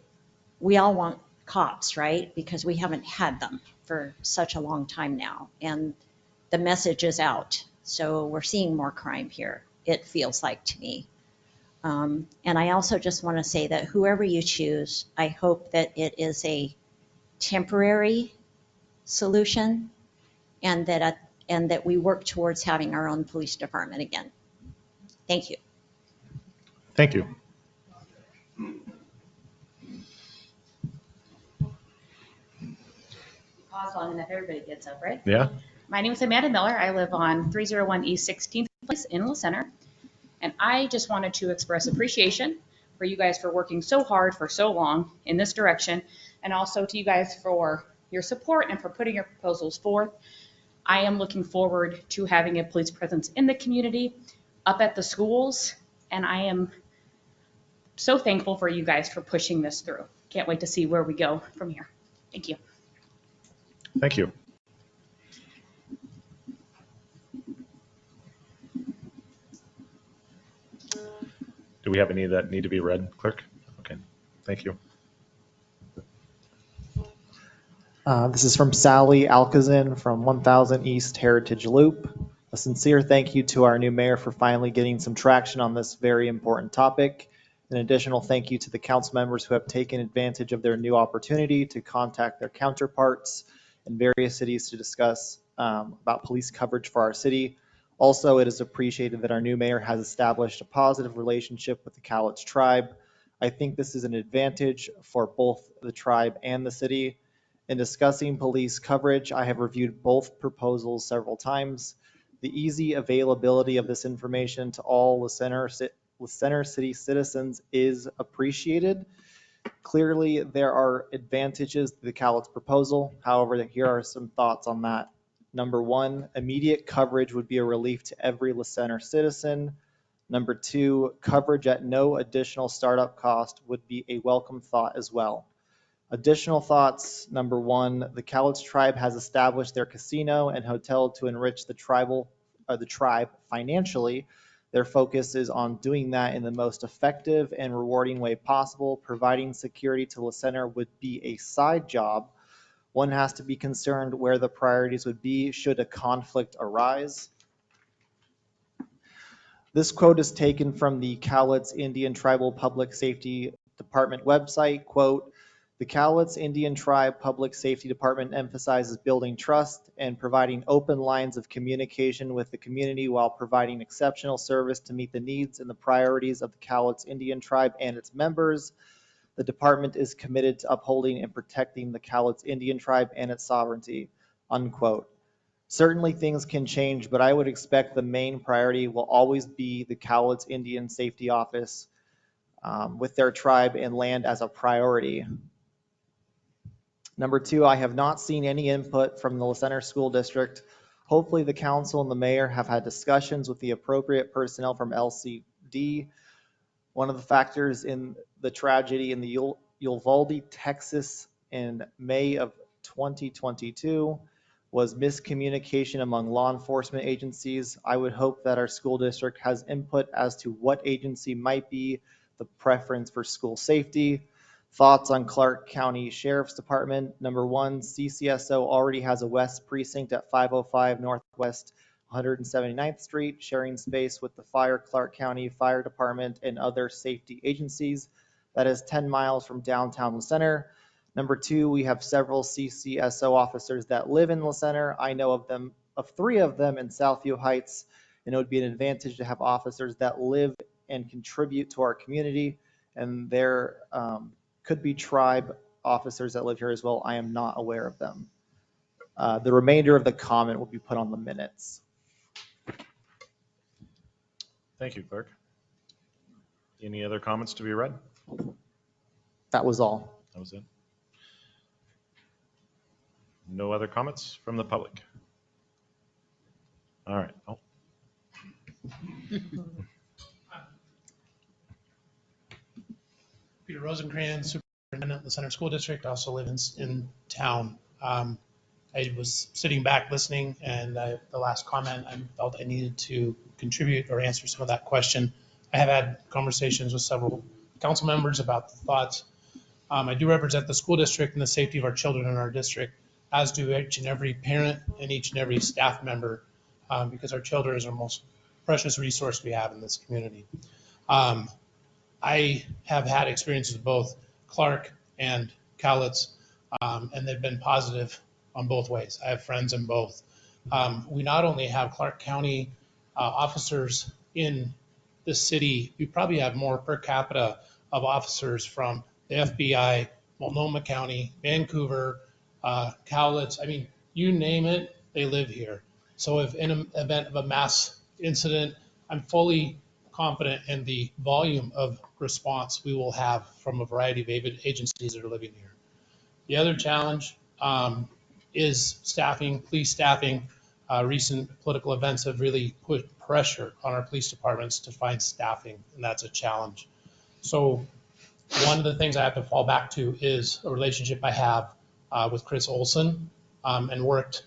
Speaker 13: we all want cops, right? Because we haven't had them for such a long time now. And the message is out. So we're seeing more crime here, it feels like to me. And I also just want to say that whoever you choose, I hope that it is a temporary solution, and that we work towards having our own police department again. Thank you.
Speaker 2: Thank you.
Speaker 14: Pause long enough, everybody gets up, right?
Speaker 2: Yeah.
Speaker 14: My name is Amanda Miller. I live on 301 East 16th Place in La Center. And I just wanted to express appreciation for you guys for working so hard for so long in this direction, and also to you guys for your support and for putting your proposals forth. I am looking forward to having a police presence in the community, up at the schools, and I am so thankful for you guys for pushing this through. Can't wait to see where we go from here. Thank you.
Speaker 2: Thank you. Do we have any that need to be read, clerk? Okay, thank you.
Speaker 6: This is from Sally Alcazin from 1000 East Heritage Loop. A sincere thank you to our new mayor for finally getting some traction on this very important topic. An additional thank you to the council members who have taken advantage of their new opportunity to contact their counterparts in various cities to discuss about police coverage for our city. Also, it is appreciated that our new mayor has established a positive relationship with the Cowles Tribe. I think this is an advantage for both the tribe and the city. In discussing police coverage, I have reviewed both proposals several times. The easy availability of this information to all La Center City citizens is appreciated. Clearly, there are advantages to the Cowles proposal. However, here are some thoughts on that. Number one, immediate coverage would be a relief to every La Center citizen. Number two, coverage at no additional startup cost would be a welcome thought as well. Additional thoughts. Number one, the Cowlitz tribe has established their casino and hotel to enrich the tribe financially. Their focus is on doing that in the most effective and rewarding way possible. Providing security to La Center would be a side job. One has to be concerned where the priorities would be should a conflict arise. This quote is taken from the Cowlitz Indian Tribal Public Safety Department website. Quote, the Cowlitz Indian Tribe Public Safety Department emphasizes building trust and providing open lines of communication with the community while providing exceptional service to meet the needs and the priorities of the Cowlitz Indian Tribe and its members. The department is committed to upholding and protecting the Cowlitz Indian Tribe and its sovereignty. Unquote. Certainly things can change, but I would expect the main priority will always be the Cowlitz Indian Safety Office with their tribe and land as a priority. Number two, I have not seen any input from the La Center School District. Hopefully the council and the mayor have had discussions with the appropriate personnel from LCD. One of the factors in the tragedy in the Uvalde, Texas in May of 2022 was miscommunication among law enforcement agencies. I would hope that our school district has input as to what agency might be the preference for school safety. Thoughts on Clark County Sheriff's Department. Number one, CCSO already has a West Precinct at 505 Northwest 179th Street, sharing space with the Clark County Fire Department and other safety agencies. That is 10 miles from downtown La Center. Number two, we have several CCSO officers that live in La Center. I know of three of them in Southview Heights, and it would be an advantage to have officers that live and contribute to our community. And there could be tribe officers that live here as well. I am not aware of them. The remainder of the comment will be put on the minutes.
Speaker 2: Thank you, Clerk. Any other comments to be read?
Speaker 6: That was all.
Speaker 2: That was it. No other comments from the public? All right. Oh.
Speaker 4: Peter Rosencrantz, Superintendent of the Center School District, also live in town. I was sitting back listening, and the last comment, I felt I needed to contribute or answer some of that question. I have had conversations with several council members about the thoughts. I do represent the school district and the safety of our children in our district, as do each and every parent and each and every staff member, because our children is our most precious resource we have in this community. I have had experiences with both Clark and Cowlitz, and they've been positive on both ways. I have friends in both. We not only have Clark County officers in the city, we probably have more per capita of officers from the FBI, Multnomah County, Vancouver, Cowlitz. I mean, you name it, they live here. So if in an event of a mass incident, I'm fully confident in the volume of response we will have from a variety of agencies that are living here. The other challenge is staffing, police staffing. Recent political events have really put pressure on our police departments to find staffing, and that's a challenge. So one of the things I have to fall back to is a relationship I have with Chris Olson, and worked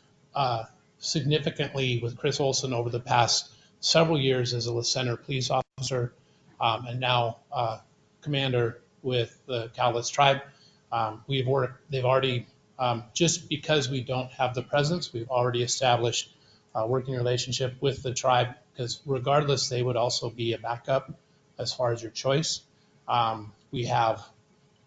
Speaker 4: significantly with Chris Olson over the past several years as a La Center police officer, and now commander with the Cowlitz tribe. They've already, just because we don't have the presence, we've already established a working relationship with the tribe, because regardless, they would also be a backup as far as your choice. We have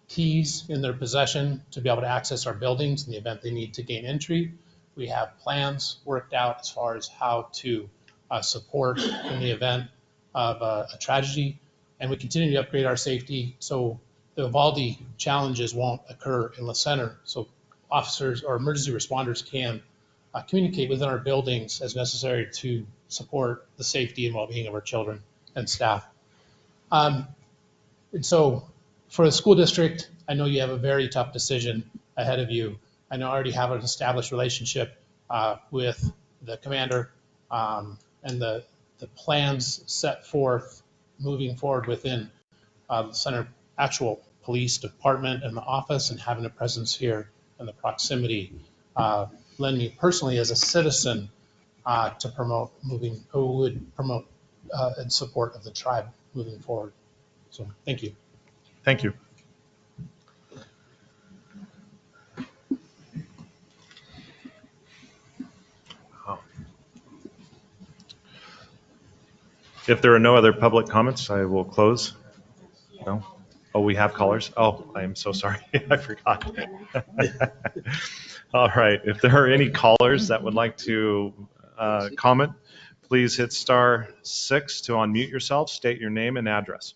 Speaker 4: keys in their possession to be able to access our buildings in the event they need to gain entry. We have plans worked out as far as how to support in the event of a tragedy, and we continue to upgrade our safety so the Uvalde challenges won't occur in La Center, so officers or emergency responders can communicate within our buildings as necessary to support the safety and well-being of our children and staff. And so for the school district, I know you have a very tough decision ahead of you. I know I already have an established relationship with the commander, and the plans set forth moving forward within the center actual police department and the office and having a presence here and the proximity lend me personally as a citizen to promote moving, who would promote in support of the tribe moving forward. So thank you.
Speaker 2: Thank you. Wow. If there are no other public comments, I will close. No? Oh, we have callers? Oh, I am so sorry. I forgot. All right. If there are any callers that would like to comment, please hit *6 to unmute yourself, state your name and address.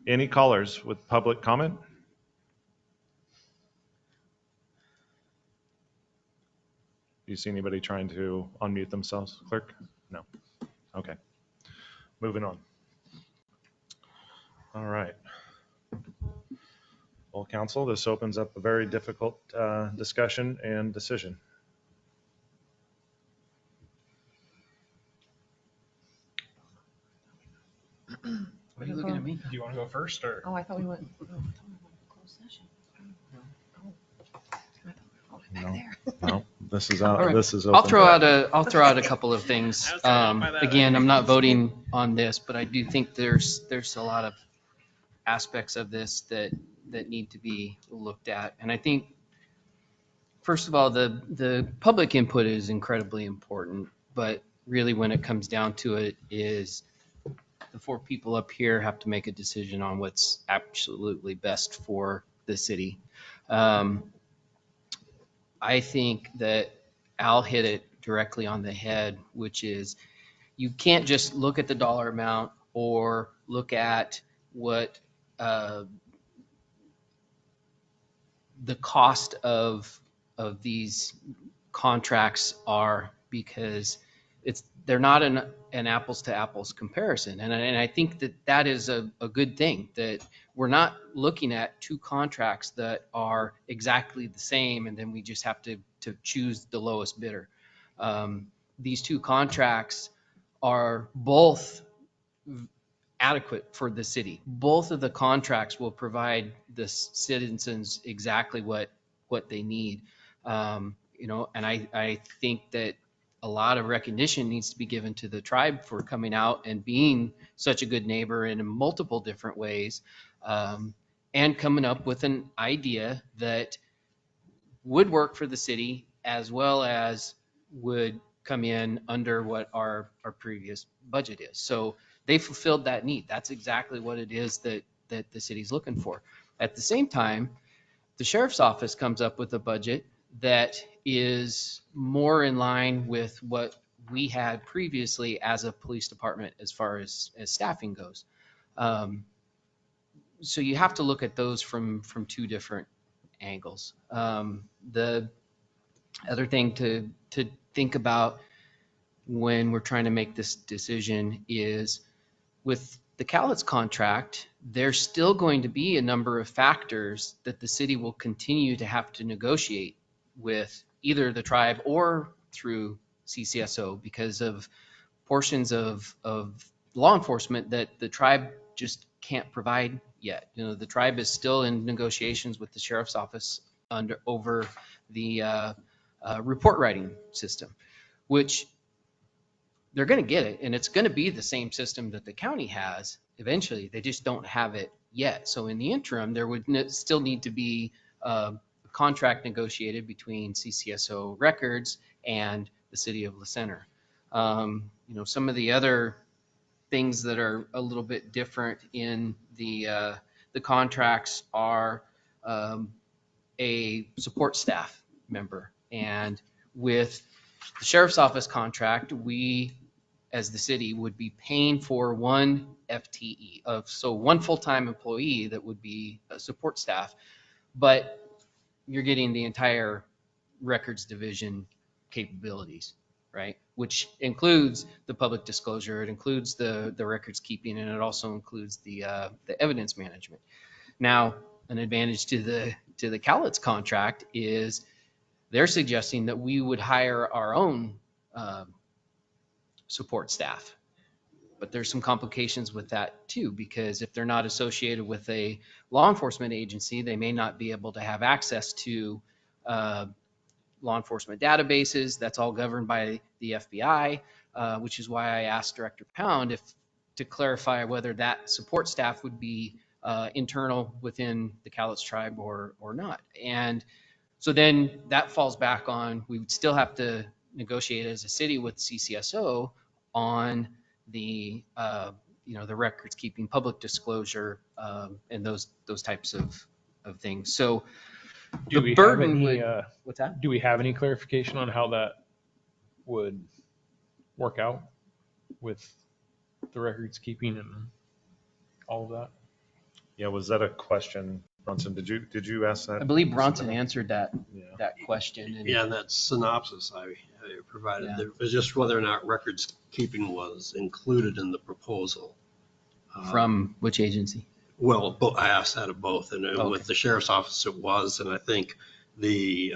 Speaker 2: Any callers with public comment? Do you see anybody trying to unmute themselves, clerk? No. Okay. Moving on. All right. Well, council, this opens up a very difficult discussion and decision.
Speaker 9: What are you looking at me?
Speaker 12: Do you want to go first or?
Speaker 1: Oh, I thought we went. Closed session.
Speaker 2: No, this is out.
Speaker 9: All right.
Speaker 2: This is open.
Speaker 9: I'll throw out a couple of things. Again, I'm not voting on this, but I do think there's a lot of aspects of this that need to be looked at. And I think, first of all, the public input is incredibly important, but really when it comes down to it is the four people up here have to make a decision on what's absolutely best for the city. I think that Al hit it directly on the head, which is you can't just look at the dollar amount or look at what the cost of these contracts are, because they're not an apples to apples comparison. And I think that is a good thing, that we're not looking at two contracts that are exactly the same and then we just have to choose the lowest bidder. These two contracts are both adequate for the city. Both of the contracts will provide the citizens exactly what they need. And I think that a lot of recognition needs to be given to the tribe for coming out and being such a good neighbor in multiple different ways, and coming up with an idea that would work for the city as well as would come in under what our previous budget is. So they fulfilled that need. That's exactly what it is that the city's looking for. At the same time, the sheriff's office comes up with a budget that is more in line with what we had previously as a police department as far as staffing goes. So you have to look at those from two different angles. The other thing to think about when we're trying to make this decision is with the Cowlitz contract, there's still going to be a number of factors that the city will continue to have to negotiate with either the tribe or through CCSO because of portions of law enforcement that the tribe just can't provide yet. The tribe is still in negotiations with the sheriff's office over the report writing system, which they're going to get it, and it's going to be the same system that the county has eventually. They just don't have it yet. So in the interim, there would still need to be a contract negotiated between CCSO Records and the city of La Center. Some of the other things that are a little bit different in the contracts are a support staff member. And with the sheriff's office contract, we, as the city, would be paying for one FTE so one full-time employee that would be a support staff, but you're getting the entire records division capabilities, right? Which includes the public disclosure, it includes the records keeping, and it also includes the evidence management. Now, an advantage to the Cowlitz contract is they're suggesting that we would hire our own support staff. But there's some complications with that too, because if they're not associated with a law enforcement agency, they may not be able to have access to law enforcement databases. That's all governed by the FBI, which is why I asked Director Pound to clarify whether that support staff would be internal within the Cowlitz tribe or not. And so then that falls back on, we would still have to negotiate as a city with CCSO on the the records keeping, public disclosure, and those types of things. So
Speaker 12: do
Speaker 9: the
Speaker 12: we
Speaker 9: burden
Speaker 12: have any,
Speaker 9: would, what's that?
Speaker 12: Do we have any clarification on how that would work out with the records keeping and all of that?
Speaker 2: Yeah, was that a question, Bronson? Did you ask that?
Speaker 9: I believe Bronson answered that question.
Speaker 11: Yeah, and that synopsis I provided,
Speaker 9: Yeah.
Speaker 11: there was just whether or not records keeping was included in the proposal.
Speaker 9: From which agency?
Speaker 11: Well, I asked that of both, and
Speaker 9: Okay.
Speaker 11: with the sheriff's office it was, and I think the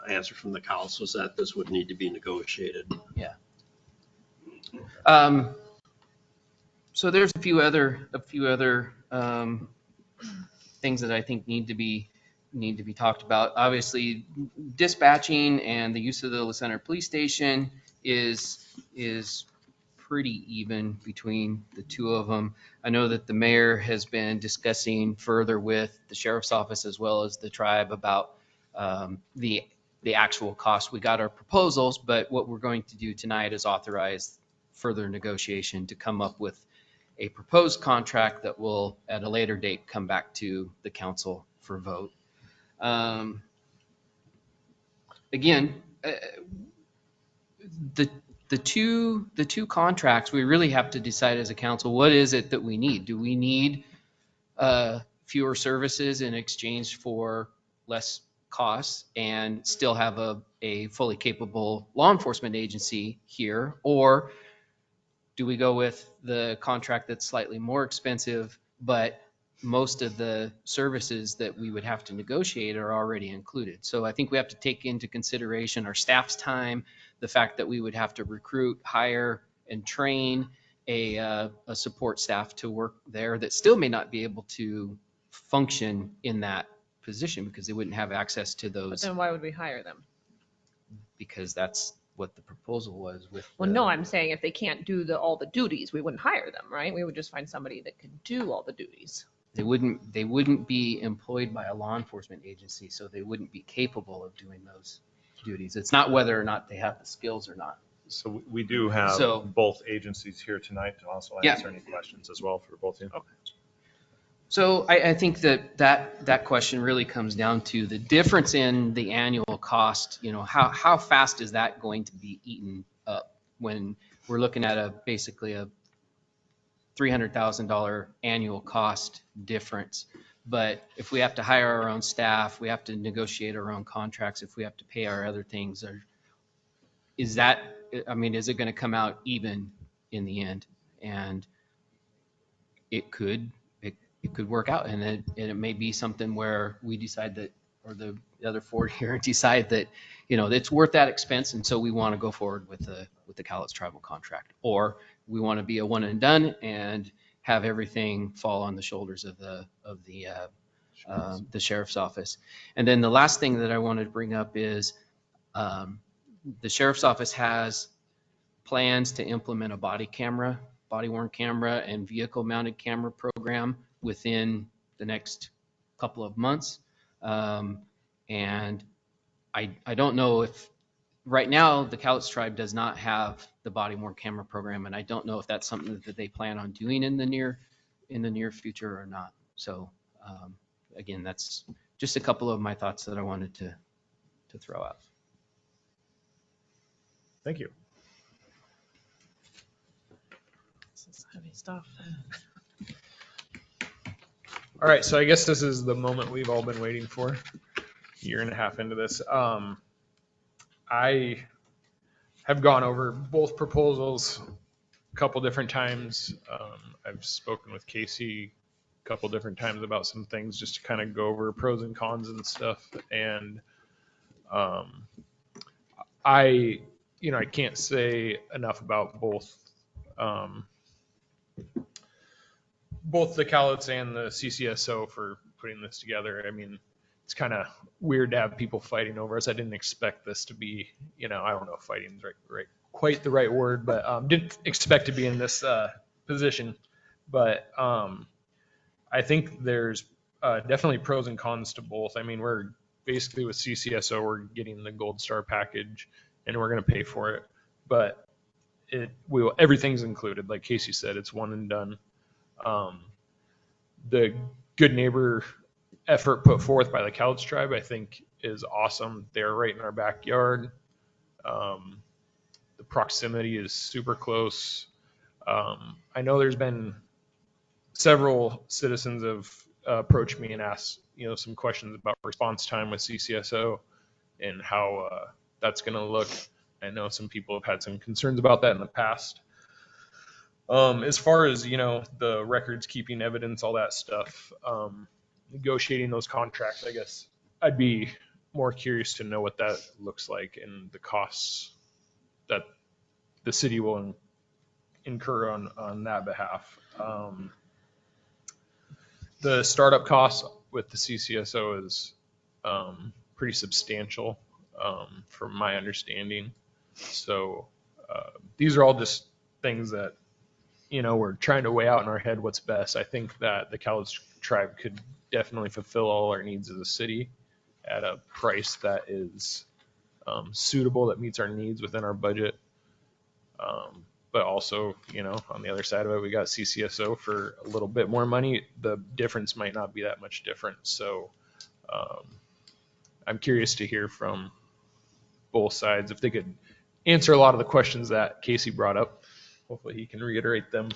Speaker 11: answer from the council was that this would need to be negotiated.
Speaker 9: Yeah. So there's a few other things that I think need to be talked about. Obviously, dispatching and the use of the La Center Police Station is pretty even between the two of them. I know that the mayor has been discussing further with the sheriff's office as well as the tribe about the actual cost. We got our proposals, but what we're going to do tonight is authorize further negotiation to come up with a proposed contract that will at a later date come back to the council for vote. Again, the two contracts, we really have to decide as a council, what is it that we need? Do we need fewer services in exchange for less costs and still have a fully capable law enforcement agency here? Or do we go with the contract that's slightly more expensive, but most of the services that we would have to negotiate are already included? So I think we have to take into consideration our staff's time, the fact that we would have to recruit, hire, and train a support staff to work there that still may not be able to function in that position because they wouldn't have access to
Speaker 1: But
Speaker 9: those,
Speaker 1: then why would we hire them?
Speaker 9: because that's what the proposal was with.
Speaker 1: Well, no, I'm saying if they can't do all the duties, we wouldn't hire them, right? We would just find somebody that can do all the duties.
Speaker 9: They wouldn't be employed by a law enforcement agency, so they wouldn't be capable of doing those duties. It's not whether or not they have the skills or not.
Speaker 2: So we do have
Speaker 9: So-
Speaker 2: both agencies here tonight to also
Speaker 9: Yeah.
Speaker 2: answer any questions as well for both of you.
Speaker 9: Okay. So I think that question really comes down to the difference in the annual cost. You know, how fast is that going to be eaten up when we're looking at basically a $300,000 annual cost difference? But if we have to hire our own staff, we have to negotiate our own contracts, if we have to pay our other things, is it going to come out even in the end? And it could work out, and it may be something where we decide that, or the other four here decide that, it's worth that expense, and so we want to go forward with the Cowlitz tribal contract, or we want to be a one and done and have everything fall on the shoulders of the sheriff's office. And then the last thing that I wanted to bring up is the sheriff's office has plans to implement a body-worn camera and vehicle-mounted camera program within the next couple of months. And I don't know if, right now, the Cowlitz tribe does not have the body-worn camera program, and I don't know if that's something that they plan on doing in the near future or not. So again, that's just a couple of my thoughts that I wanted to throw out.
Speaker 2: Thank you.
Speaker 1: This is heavy stuff.
Speaker 12: All right, so I guess this is the moment we've all been waiting for, a year and a half into this. I have gone over both proposals a couple different times. I've spoken with Casey a couple different times about some things just to kind of go over pros and cons and stuff. And I can't say enough about both the Cowlitz and the CCSO for putting this together. I mean, it's kind of weird to have people fighting over us. I didn't expect this to be, I don't know if fighting is quite the right word, but didn't expect to be in this position. But I think there's definitely pros and cons to both. I mean, we're basically with CCSO, we're getting the Gold Star package, and we're going to pay for it. But everything's included. Like Casey said, it's one and done. The good neighbor effort put forth by the Cowlitz tribe, I think, is awesome. They're right in our backyard. The proximity is super close. I know there's been several citizens have approached me and asked, some questions about response time with CCSO and how that's going to look. I know some people have had some concerns about that in the past. As far as, the records keeping evidence, all that stuff, negotiating those contracts, I guess I'd be more curious to know what that looks like and the costs that the city will incur on that behalf. The startup costs with the CCSO is pretty substantial from my understanding. So these are all just things that, we're trying to weigh out in our head what's best. I think that the Cowlitz tribe could definitely fulfill all our needs as a city at a price that is suitable, that meets our needs within our budget. But also, on the other side of it, we got CCSO for a little bit more money. The difference might not be that much different. So I'm curious to hear from both sides if they could answer a lot of the questions that Casey brought up. Hopefully he can reiterate them.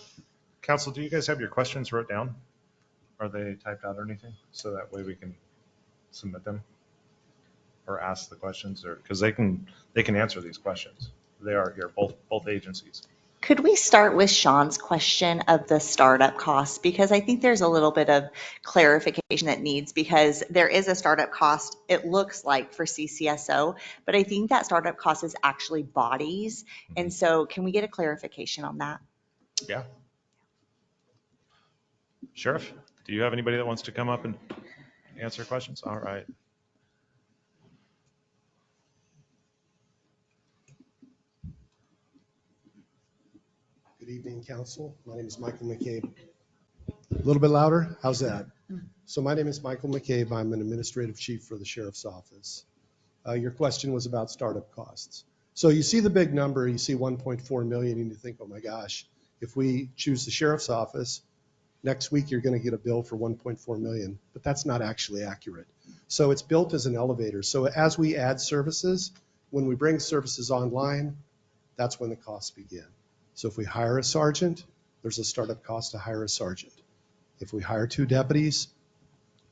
Speaker 2: Council, do you guys have your questions wrote down? Are they typed out or anything? So that way we can submit them or ask the questions, or because they can answer these questions. They are here, both agencies.
Speaker 10: Could we start with Sean's question of the startup costs? Because I think there's a little bit of clarification that needs, because there is a startup cost, it looks like, for CCSO, but I think that startup cost is actually bodies. And so can we get a clarification on that?
Speaker 2: Yeah. Sheriff, do you have anybody that wants to come up and answer questions? All right.
Speaker 15: Good evening, Council. My name is Michael McCabe. A little bit louder? How's that? So my name is Michael McCabe. I'm an administrative chief for the Sheriff's Office. Your question was about startup costs. So you see the big number, you see 1.4 million, and you think, oh my gosh, if we choose the Sheriff's Office, next week you're going to get a bill for 1.4 million, but that's not actually accurate. So it's built as an elevator. So as we add services, when we bring services online, that's when the costs begin. So if we hire a sergeant, there's a startup cost to hire a sergeant. If we hire 2 deputies,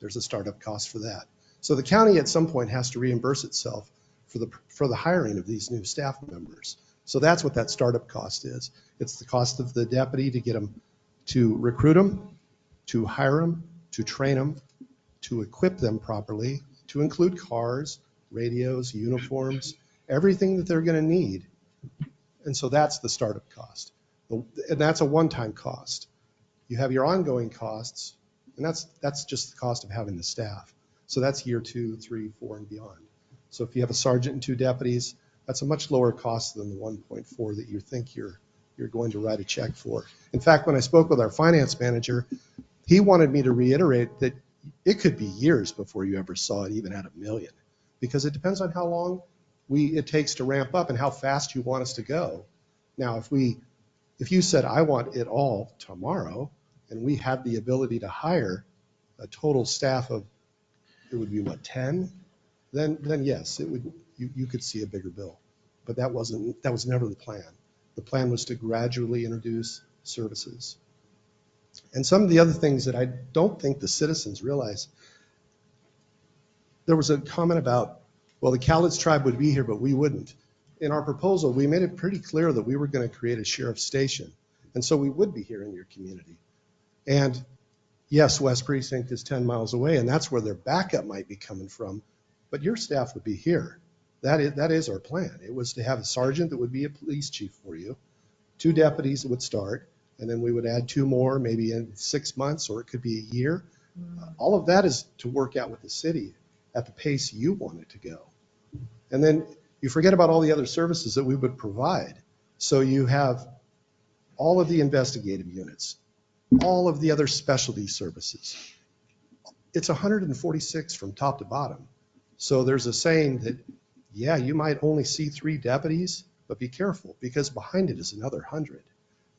Speaker 15: there's a startup cost for that. So the county at some point has to reimburse itself for the hiring of these new staff members. So that's what that startup cost is. It's the cost of the deputy to get them, to recruit them, to hire them, to train them, to equip them properly, to include cars, radios, uniforms, everything that they're going to need. And so that's the startup cost. And that's a one-time cost. You have your ongoing costs, and that's just the cost of having the staff. So that's year 2, 3, 4, and beyond. So if you have a sergeant and 2 deputies, that's a much lower cost than the 1.4 that you think you're going to write a check for. In fact, when I spoke with our finance manager, he wanted me to reiterate that it could be years before you ever saw it even at $1 million, because it depends on how long it takes to ramp up and how fast you want us to go. Now, if you said, I want it all tomorrow, and we had the ability to hire a total staff of, it would be what, 10? Then yes, you could see a bigger bill. But that was never the plan. The plan was to gradually introduce services. And some of the other things that I don't think the citizens realize, there was a comment about, well, the Cowlitz tribe would be here, but we wouldn't. In our proposal, we made it pretty clear that we were going to create a sheriff's station. And so we would be here in your community. And yes, West Precinct is 10 miles away, and that's where their backup might be coming from. But your staff would be here. That is our plan. It was to have a sergeant that would be a police chief for you, 2 deputies that would start, and then we would add 2 more maybe in 6 months, or it could be a year. All of that is to work out with the city at the pace you want it to go. And then you forget about all the other services that we would provide. So you have all of the investigative units, all of the other specialty services. It's 146 from top to bottom. So there's a saying that, yeah, you might only see 3 deputies, but be careful because behind it is another 100.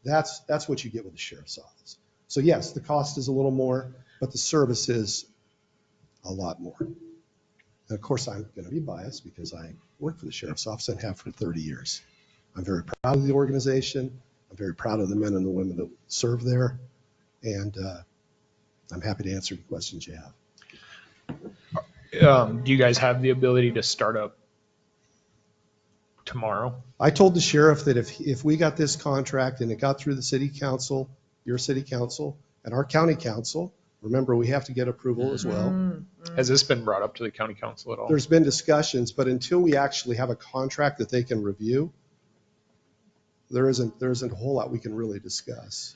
Speaker 15: That's what you get with the sheriff's office. So yes, the cost is a little more, but the service is a lot more. And of course, I'm going to be biased because I work for the sheriff's office and have for 30 years. I'm very proud of the organization. I'm very proud of the men and the women that serve there. And I'm happy to answer any questions you have.
Speaker 12: Do you guys have the ability to start up tomorrow?
Speaker 15: I told the sheriff that if we got this contract and it got through the city council, your city council, and our county council, remember we have to get approval as well.
Speaker 12: Has this been brought up to the county council at all?
Speaker 15: There's been discussions, but until we actually have a contract that they can review, there isn't a whole lot we can really discuss.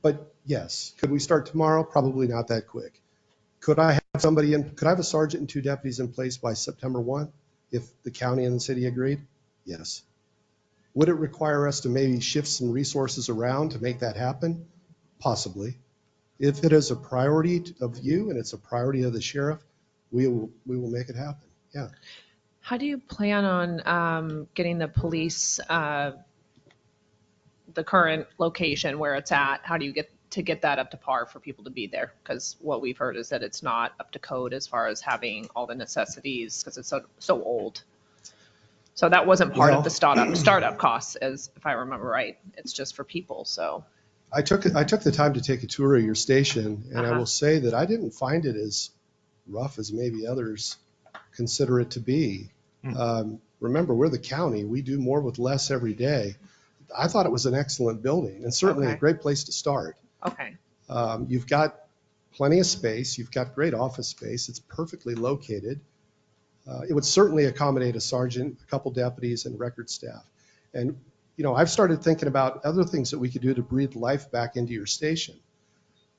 Speaker 15: But yes, could we start tomorrow? Probably not that quick. Could I have somebody in? Could I have a sergeant and 2 deputies in place by September 1 if the county and the city agreed? Yes. Would it require us to maybe shift some resources around to make that happen? Possibly. If it is a priority of you and it's a priority of the sheriff, we will make it happen. Yeah.
Speaker 1: How do you plan on getting the police, the current location where it's at? How do you get that up to par for people to be there? Because what we've heard is that it's not up to code as far as having all the necessities because it's so old. So that wasn't part of the startup costs, as if I remember right. It's just for people. So
Speaker 15: I took the time to take a tour of your station, and I will say that I didn't find it as rough as maybe others consider it to be. Remember, we're the county. We do more with less every day. I thought it was an excellent building and certainly a great place to start.
Speaker 1: Okay.
Speaker 15: You've got plenty of space. You've got great office space. It's perfectly located. It would certainly accommodate a sergeant, a couple deputies, and record staff. And, you know, I've started thinking about other things that we could do to breathe life back into your station.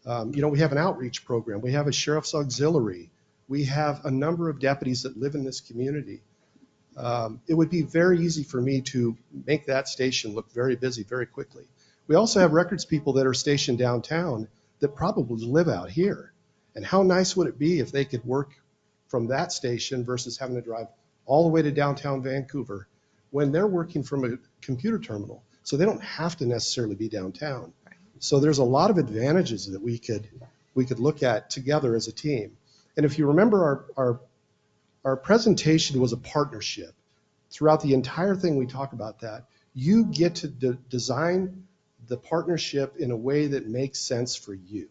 Speaker 15: You know, we have an outreach program. We have a sheriff's auxiliary. We have a number of deputies that live in this community. It would be very easy for me to make that station look very busy very quickly. We also have records people that are stationed downtown that probably live out here. And how nice would it be if they could work from that station versus having to drive all the way to downtown Vancouver when they're working from a computer terminal. So they don't have to necessarily be downtown. So there's a lot of advantages that we could look at together as a team. And if you remember, our presentation was a partnership. Throughout the entire thing, we talk about that. You get to design the partnership in a way that makes sense for you.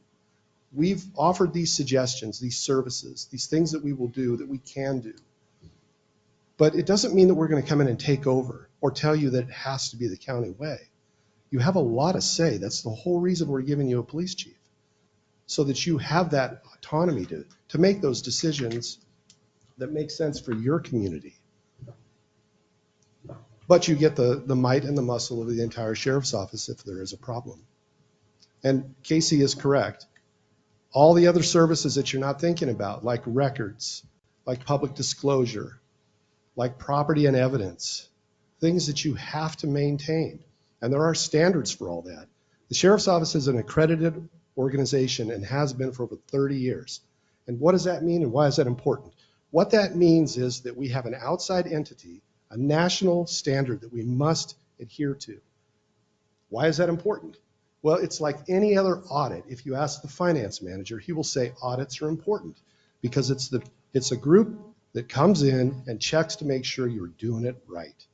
Speaker 15: We've offered these suggestions, these services, these things that we will do, that we can do. But it doesn't mean that we're going to come in and take over or tell you that it has to be the county way. You have a lot of say. That's the whole reason we're giving you a police chief, so that you have that autonomy to make those decisions that make sense for your community. But you get the might and the muscle of the entire sheriff's office if there is a problem. And Casey is correct. All the other services that you're not thinking about, like records, like public disclosure, like property and evidence, things that you have to maintain. And there are standards for all that. The sheriff's office is an accredited organization and has been for over 30 years. And what does that mean and why is that important? What that means is that we have an outside entity, a national standard that we must adhere to. Why is that important? Well, it's like any other audit. If you ask the finance manager, he will say audits are important because it's a group that comes in and checks to make sure you're doing it right.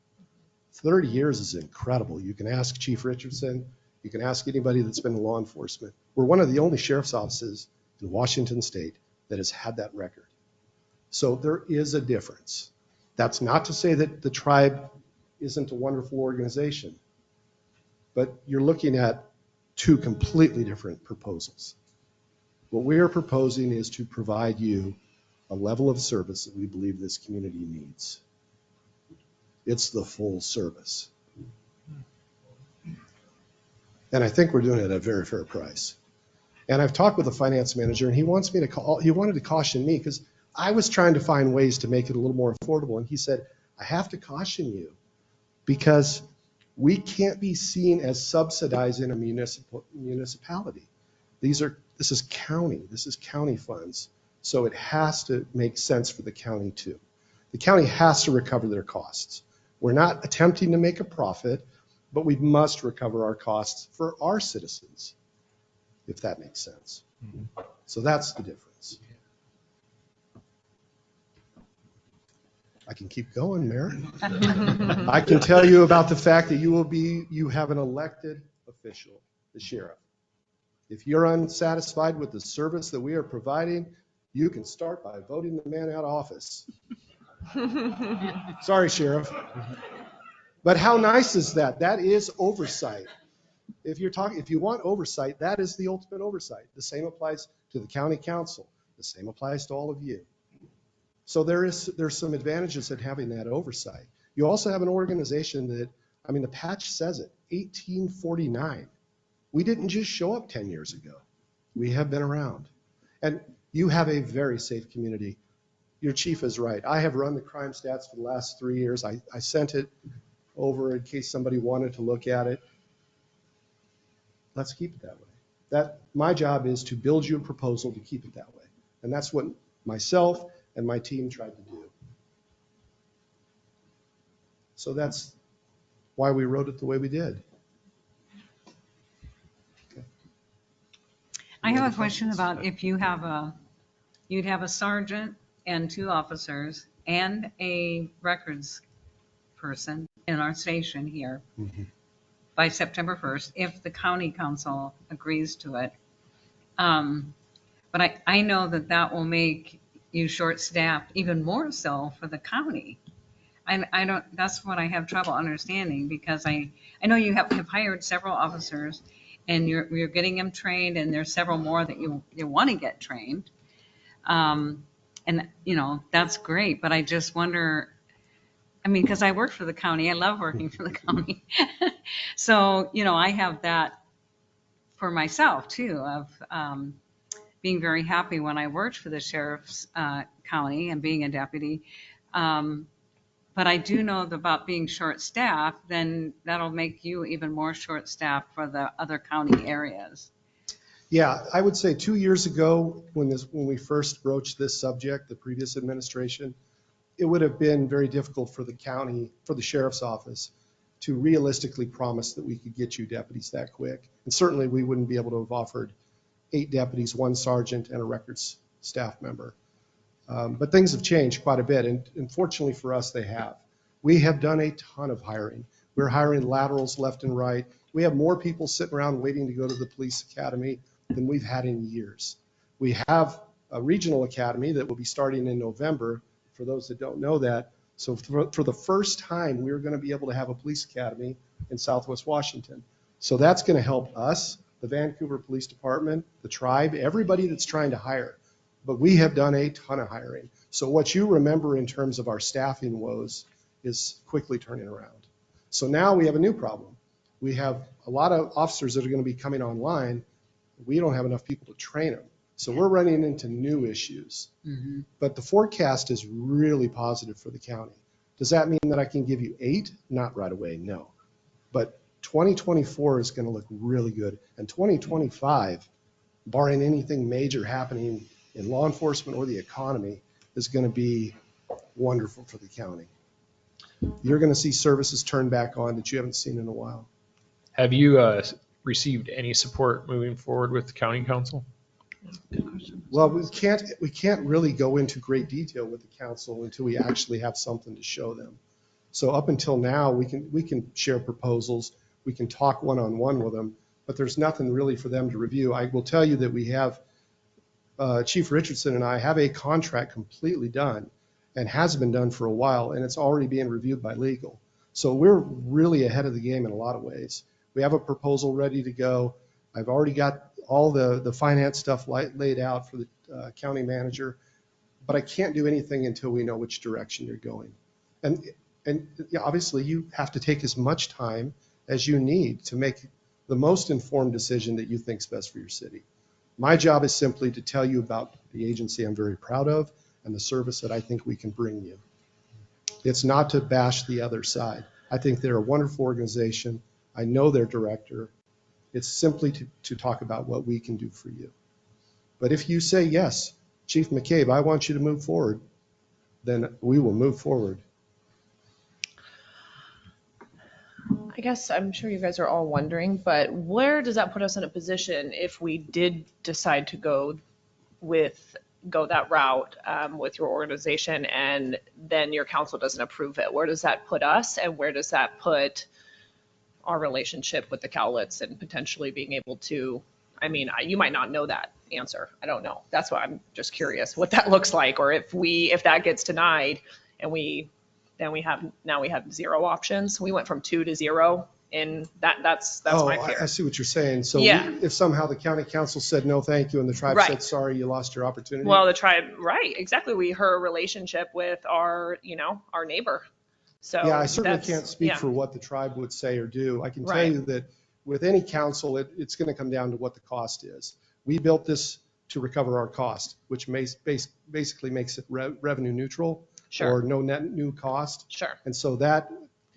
Speaker 15: 30 years is incredible. You can ask Chief Richardson. You can ask anybody that's been in law enforcement. We're one of the only sheriff's offices in Washington State that has had that record. So there is a difference. That's not to say that the tribe isn't a wonderful organization, but you're looking at 2 completely different proposals. What we are proposing is to provide you a level of service that we believe this community needs. It's the full service. And I think we're doing it at a very fair price. And I've talked with the finance manager, and he wanted to caution me because I was trying to find ways to make it a little more affordable. And he said, I have to caution you because we can't be seen as subsidizing a municipality. This is county funds. So it has to make sense for the county too. The county has to recover their costs. We're not attempting to make a profit, but we must recover our costs for our citizens, if that makes sense. So that's the difference. I can keep going, Mayor. I can tell you about the fact that you have an elected official, the sheriff. If you're unsatisfied with the service that we are providing, you can start by voting the man out of office. Sorry, Sheriff. But how nice is that? That is oversight. If you want oversight, that is the ultimate oversight. The same applies to the county council. The same applies to all of you. So there's some advantages in having that oversight. You also have an organization that, I mean, the patch says it, 1849. We didn't just show up 10 years ago. We have been around. And you have a very safe community. Your chief is right. I have run the crime stats for the last 3 years. I sent it over in case somebody wanted to look at it. Let's keep it that way. My job is to build you a proposal to keep it that way. And that's what myself and my team tried to do. So that's why we wrote it the way we did. Okay.
Speaker 5: I have a question about if you'd have a sergeant and 2 officers and a records person in our station here by September 1st, if the county council agrees to it. But I know that will make you short-staffed even more so for the county. I don't, that's what I have trouble understanding, because I know you have hired several officers and you're getting them trained, and there's several more that you want to get trained. And that's great, but I just wonder, I mean, because I work for the county, I love working for the county. So, I have that for myself too, of being very happy when I worked for the sheriff's county and being a deputy. But I do know about being short-staffed, then that'll make you even more short-staffed for the other county areas.
Speaker 15: Yeah, I would say 2 years ago, when we first broached this subject, the previous administration, it would have been very difficult for the county, for the sheriff's office, to realistically promise that we could get you deputies that quick. And certainly we wouldn't be able to have offered 8 deputies, 1 sergeant, and a records staff member. But things have changed quite a bit, and fortunately for us, they have. We have done a ton of hiring. We're hiring laterals left and right. We have more people sitting around waiting to go to the police academy than we've had in years. We have a regional academy that will be starting in November, for those that don't know that. So for the first time, we're going to be able to have a police academy in Southwest Washington. So that's going to help us, the Vancouver Police Department, the tribe, everybody that's trying to hire. But we have done a ton of hiring. So what you remember in terms of our staffing woes is quickly turning around. So now we have a new problem. We have a lot of officers that are going to be coming online. We don't have enough people to train them. So we're running into new issues. But the forecast is really positive for the county. Does that mean that I can give you 8? Not right away, no. But 2024 is going to look really good. And 2025, barring anything major happening in law enforcement or the economy, is going to be wonderful for the county. You're going to see services turn back on that you haven't seen in a while.
Speaker 12: Have you received any support moving forward with the county council?
Speaker 15: Well, we can't really go into great detail with the council until we actually have something to show them. So up until now, we can share proposals, we can talk one-on-one with them, but there's nothing really for them to review. I will tell you that we have, Chief Richardson and I have a contract completely done and has been done for a while, and it's already being reviewed by legal. So we're really ahead of the game in a lot of ways. We have a proposal ready to go. I've already got all the finance stuff laid out for the county manager, but I can't do anything until we know which direction you're going. And And yeah, obviously you have to take as much time as you need to make the most informed decision that you think is best for your city. My job is simply to tell you about the agency I'm very proud of and the service that I think we can bring you. It's not to bash the other side. I think they're a wonderful organization. I know their director. It's simply to talk about what we can do for you. But if you say, yes, Chief McCabe, I want you to move forward, then we will move forward.
Speaker 1: I guess I'm sure you guys are all wondering, but where does that put us in a position if we did decide to go that route with your organization and then your council doesn't approve it? Where does that put us, and where does that put our relationship with the Cowlitz and potentially being able to, I mean, you might not know that answer. I don't know. That's why I'm just curious what that looks like, or if that gets denied and we have 0 options. We went from 2 to 0, and that's my fear.
Speaker 15: I see what you're saying. So
Speaker 1: Yeah.
Speaker 15: if somehow the county council said no, thank you, and the tribe
Speaker 1: Right.
Speaker 15: said, sorry, you lost your opportunity.
Speaker 1: Well, the tribe, right, exactly. Her relationship with our neighbor. So
Speaker 15: Yeah, I certainly
Speaker 1: that's-
Speaker 15: can't speak
Speaker 1: yeah.
Speaker 15: for what the tribe would say or do. I can tell
Speaker 1: Right.
Speaker 15: you that with any council, it's going to come down to what the cost is. We built this to recover our cost, which basically makes it revenue neutral.
Speaker 1: Sure.
Speaker 15: Or no net new cost.
Speaker 1: Sure.
Speaker 15: And so that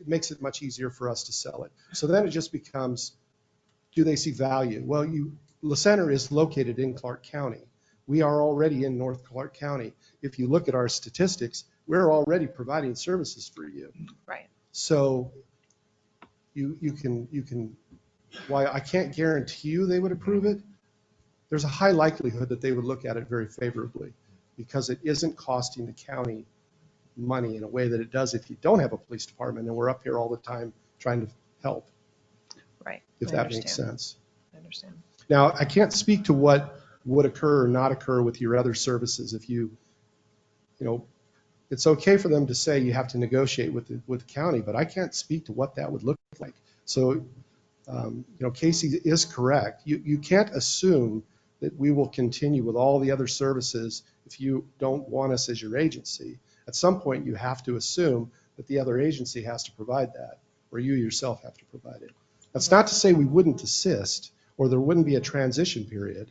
Speaker 15: makes it much easier for us to sell it. So then it just becomes, do they see value? Well, La Center is located in Clark County. We are already in North Clark County. If you look at our statistics, we're already providing services for you.
Speaker 1: Right.
Speaker 15: So you can, while I can't guarantee you they would approve it, there's a high likelihood that they would look at it very favorably because it isn't costing the county money in a way that it does if you don't have a police department and we're up here all the time trying to help.
Speaker 1: Right.
Speaker 15: If that makes sense.
Speaker 1: I understand.
Speaker 15: Now, I can't speak to what would occur or not occur with your other services. If you know, it's okay for them to say you have to negotiate with the county, but I can't speak to what that would look like. So, Casey is correct. You can't assume that we will continue with all the other services if you don't want us as your agency. At some point, you have to assume that the other agency has to provide that, or you yourself have to provide it. That's not to say we wouldn't assist, or there wouldn't be a transition period.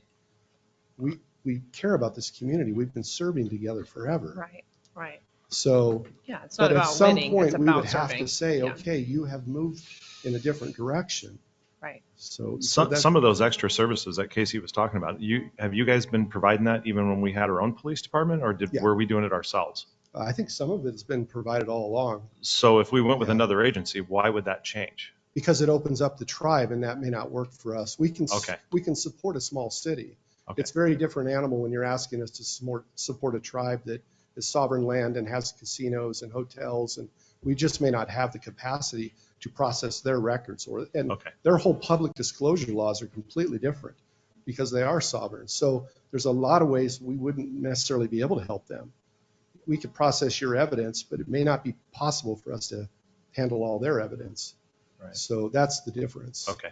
Speaker 15: We care about this community. We've been serving together forever.
Speaker 1: Right, right.
Speaker 15: So,
Speaker 1: yeah, it's not
Speaker 15: but
Speaker 1: about
Speaker 15: at some
Speaker 1: winning,
Speaker 15: point,
Speaker 1: it's
Speaker 15: we
Speaker 1: about
Speaker 15: would have
Speaker 1: serving.
Speaker 15: to say,
Speaker 1: Yeah.
Speaker 15: okay, you have moved in a different direction.
Speaker 1: Right.
Speaker 15: So
Speaker 2: Some of those extra services that Casey was talking about, have you guys been providing that even when we had our own police department, or were we doing it ourselves?
Speaker 15: I think some of it's been provided all along.
Speaker 2: So if we went with another agency, why would that change?
Speaker 15: Because it opens up the tribe, and that may not work for us. We can support a small city.
Speaker 2: Okay.
Speaker 15: It's a very different animal when you're asking us to support a tribe that is sovereign land and has casinos and hotels, and we just may not have the capacity to process their records, their whole public disclosure laws are completely different because they are sovereign. So there's a lot of ways we wouldn't necessarily be able to help them. We could process your evidence, but it may not be possible for us to handle all their evidence.
Speaker 2: Right.
Speaker 15: So that's the difference.
Speaker 2: Okay.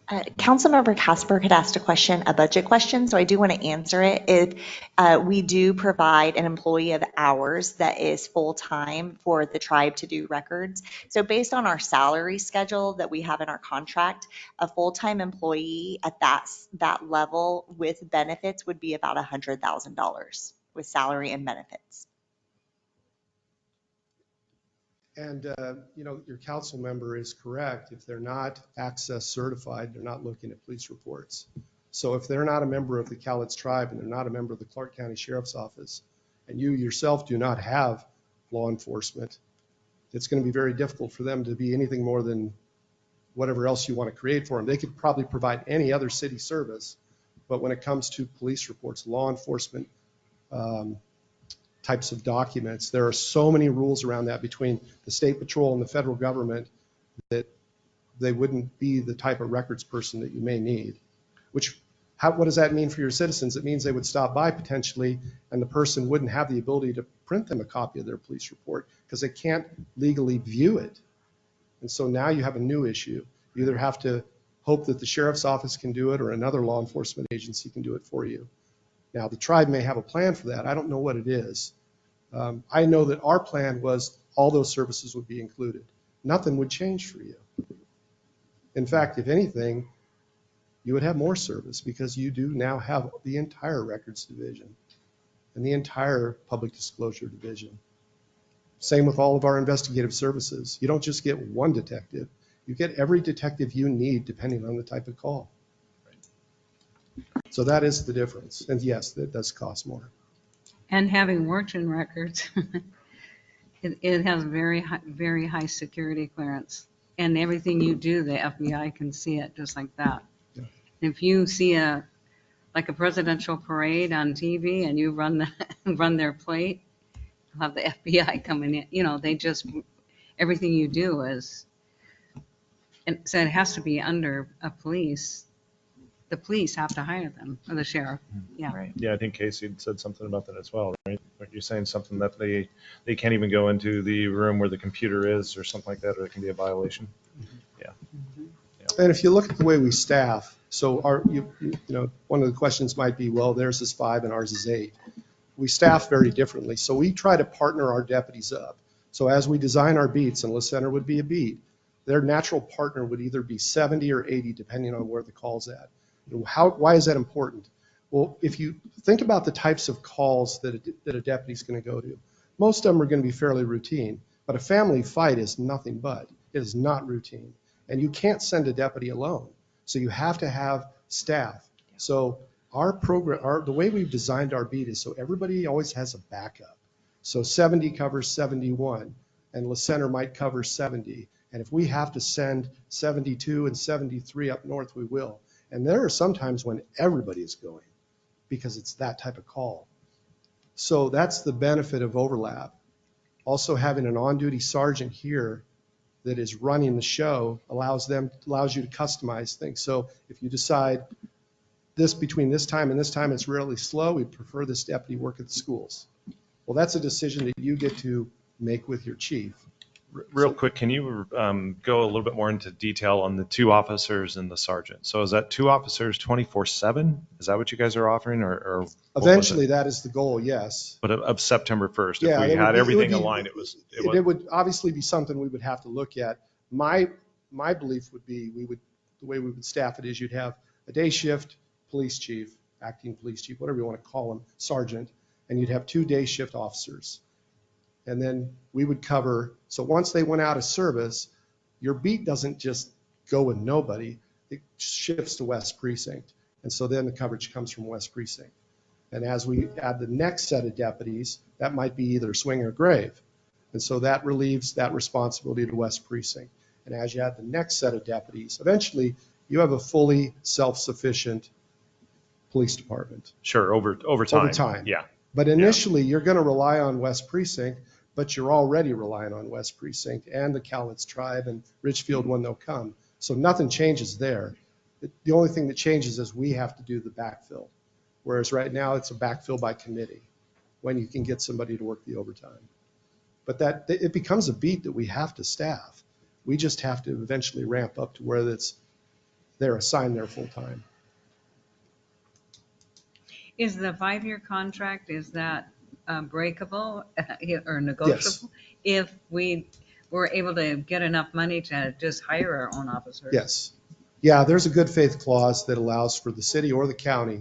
Speaker 10: Councilmember Kasberg had asked a budget question, so I do want to answer it. We do provide an employee of ours that is full-time for the tribe to do records. So based on our salary schedule that we have in our contract, a full-time employee at that level with benefits would be about $100,000 with salary and benefits.
Speaker 15: And, your council member is correct. If they're not access certified, they're not looking at police reports. So if they're not a member of the Cowlitz tribe and they're not a member of the Clark County Sheriff's Office, and you yourself do not have law enforcement, it's going to be very difficult for them to be anything more than whatever else you want to create for them. They could probably provide any other city service, but when it comes to police reports, law enforcement, types of documents, there are so many rules around that between the state patrol and the federal government that they wouldn't be the type of records person that you may need. What does that mean for your citizens? It means they would stop by potentially, and the person wouldn't have the ability to print them a copy of their police report because they can't legally view it. And so now you have a new issue. You either have to hope that the sheriff's office can do it or another law enforcement agency can do it for you. Now, the tribe may have a plan for that. I don't know what it is. I know that our plan was all those services would be included. Nothing would change for you. In fact, if anything, you would have more service because you do now have the entire records division and the entire public disclosure division. Same with all of our investigative services. You don't just get one detective. You get every detective you need depending on the type of call. So that is the difference. And yes, that does cost more.
Speaker 5: And having worked in records, it has very high security clearance. And everything you do, the FBI can see it just like that.
Speaker 15: Yeah.
Speaker 5: If you see like a presidential parade on TV and you run their plate, you'll have the FBI coming in. You know, everything you do is, and so it has to be under a police. The police have to hire them, or the sheriff. Yeah.
Speaker 2: Right. Yeah, I think Casey had said something about that as well, right? You're saying something that they can't even go into the room where the computer is or something like that, or it can be a violation. Yeah.
Speaker 15: And if you look at the way we staff, so one of the questions might be, well, theirs is 5 and ours is 8. We staff very differently. So we try to partner our deputies up. So as we design our beats, and La Center would be a beat, their natural partner would either be 70 or 80, depending on where the call's at. Why is that important? Well, if you think about the types of calls that a deputy's going to go to, most of them are going to be fairly routine, but a family fight is nothing but. It is not routine. And you can't send a deputy alone. So you have to have staff. So our program, the way we've designed our beat is so everybody always has a backup. So 70 covers 71, and La Center might cover 70. And if we have to send 72 and 73 up north, we will. And there are some times when everybody is going because it's that type of call. So that's the benefit of overlap. Also having an on-duty sergeant here that is running the show allows you to customize things. So if you decide between this time and this time it's really slow, we prefer this deputy work at the schools. Well, that's a decision that you get to make with your chief.
Speaker 2: Real quick, can you go a little bit more into detail on the 2 officers and the sergeant? So is that 2 officers 24/7? Is that what you guys are offering, or
Speaker 15: eventually that is the goal? Yes.
Speaker 2: But of September 1st,
Speaker 15: yeah,
Speaker 2: if we had everything aligned,
Speaker 15: it would obviously be something we would have to look at. My belief would be the way we would staff it is you'd have a day shift police chief, acting police chief, whatever you want to call him, sergeant, and you'd have 2 day shift officers. And then we would cover, so once they went out of service, your beat doesn't just go with nobody, it shifts to West Precinct. And so then the coverage comes from West Precinct. And as we add the next set of deputies, that might be either swing or grave. And so that relieves that responsibility to West Precinct. And as you add the next set of deputies, eventually you have a fully self-sufficient police department.
Speaker 2: Sure, over time.
Speaker 15: Over time.
Speaker 2: Yeah.
Speaker 15: But initially you're going to rely on West Precinct, but you're already relying on West Precinct and the Cowlitz tribe and Richfield when they'll come. So nothing changes there. The only thing that changes is we have to do the backfill. Whereas right now it's a backfill by committee when you can get somebody to work the overtime. But it becomes a beat that we have to staff. We just have to eventually ramp up to where they're assigned there full time.
Speaker 5: Is the 5-year contract, is that breakable or negotiable? Yes. If we were able to get enough money to just hire our own officers?
Speaker 15: Yes. Yeah, there's a good faith clause that allows for the city or the county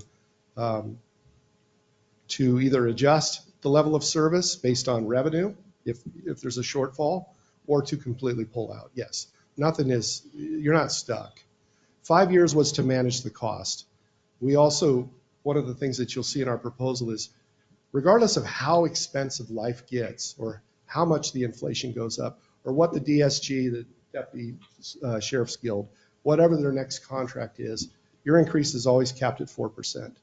Speaker 15: to either adjust the level of service based on revenue if there's a shortfall, or to completely pull out. Yes. You're not stuck. 5 years was to manage the cost. We also, one of the things that you'll see in our proposal is, regardless of how expensive life gets or how much the inflation goes up or what the DSG, the Deputy Sheriff's Guild, whatever their next contract is, your increase is always capped at 4%.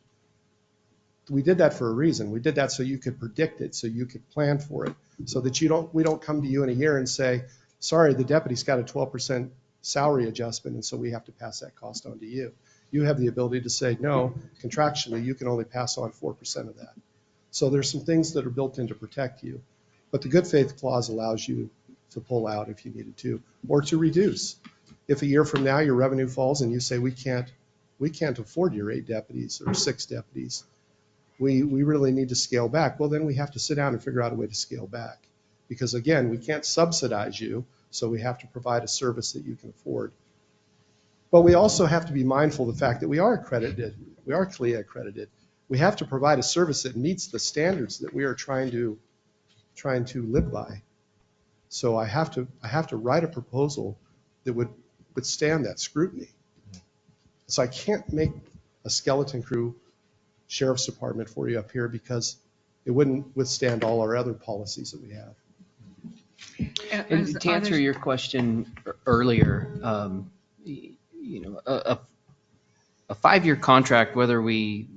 Speaker 15: We did that for a reason. We did that so you could predict it, so you could plan for it, so that we don't come to you in a year and say, sorry, the deputy's got a 12% salary adjustment, and so we have to pass that cost on to you. You have the ability to say, no, contractually, you can only pass on 4% of that. So there's some things that are built in to protect you. But the good faith clause allows you to pull out if you needed to, or to reduce. If a year from now your revenue falls and you say we can't afford your 8 deputies or 6 deputies, we really need to scale back. Well, then we have to sit down and figure out a way to scale back. Because again, we can't subsidize you, so we have to provide a service that you can afford. But we also have to be mindful of the fact that we are accredited, we are CLIA accredited. We have to provide a service that meets the standards that we are trying to live by. So I have to write a proposal that would withstand that scrutiny. So I can't make a skeleton crew sheriff's department for you up here because it wouldn't withstand all our other policies that we have.
Speaker 9: And to answer your question earlier, a 5-year contract, whether we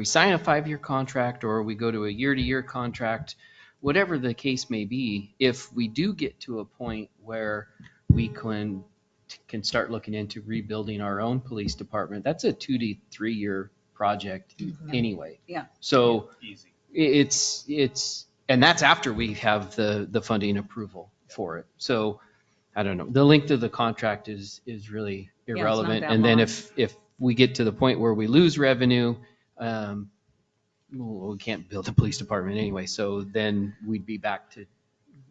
Speaker 9: sign a 5-year contract or we go to a year-to-year contract, whatever the case may be, if we do get to a point where we can start looking into rebuilding our own police department, that's a 2 to 3 year project anyway.
Speaker 5: Yeah.
Speaker 9: So it's and that's after we have the funding approval for it. So I don't know. The length of the contract is really irrelevant.
Speaker 5: that
Speaker 9: And then
Speaker 5: long.
Speaker 9: if we get to the point where we lose revenue, we can't build a police department anyway. So then we'd be back to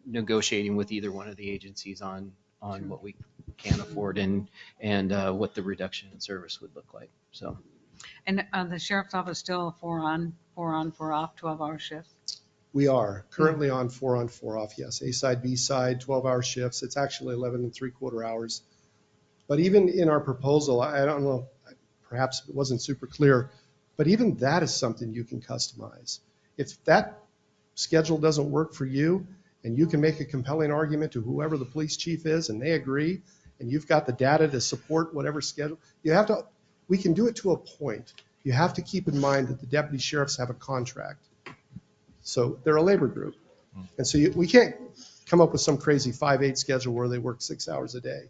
Speaker 9: negotiating with either one of the agencies on what we can afford and what the reduction in service would look like. So.
Speaker 5: And the sheriff's office still 4 on, 4 off, 12-hour shifts?
Speaker 15: We are currently on 4 on 4 off, yes. A side, B side, 12-hour shifts. It's actually 11 3/4 hours. But even in our proposal, I don't know, perhaps it wasn't super clear, but even that is something you can customize. If that schedule doesn't work for you and you can make a compelling argument to whoever the police chief is and they agree and you've got the data to support whatever schedule, we can do it to a point. You have to keep in mind that the deputy sheriffs have a contract. So they're a labor group. And so we can't come up with some crazy 5/8 schedule where they work 6 hours a day.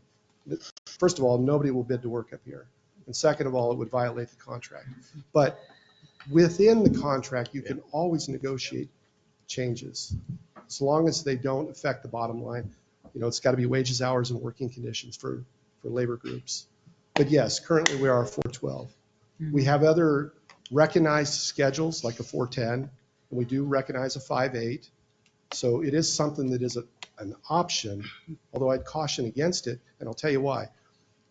Speaker 15: First of all, nobody will bid to work up here. And second of all, it would violate the contract. But within the contract, you can always negotiate changes as long as they don't affect the bottom line. It's got to be wages, hours, and working conditions for labor groups. But yes, currently we are 412. We have other recognized schedules like a 410, and we do recognize a 5/8. So it is something that is an option, although I'd caution against it, and I'll tell you why.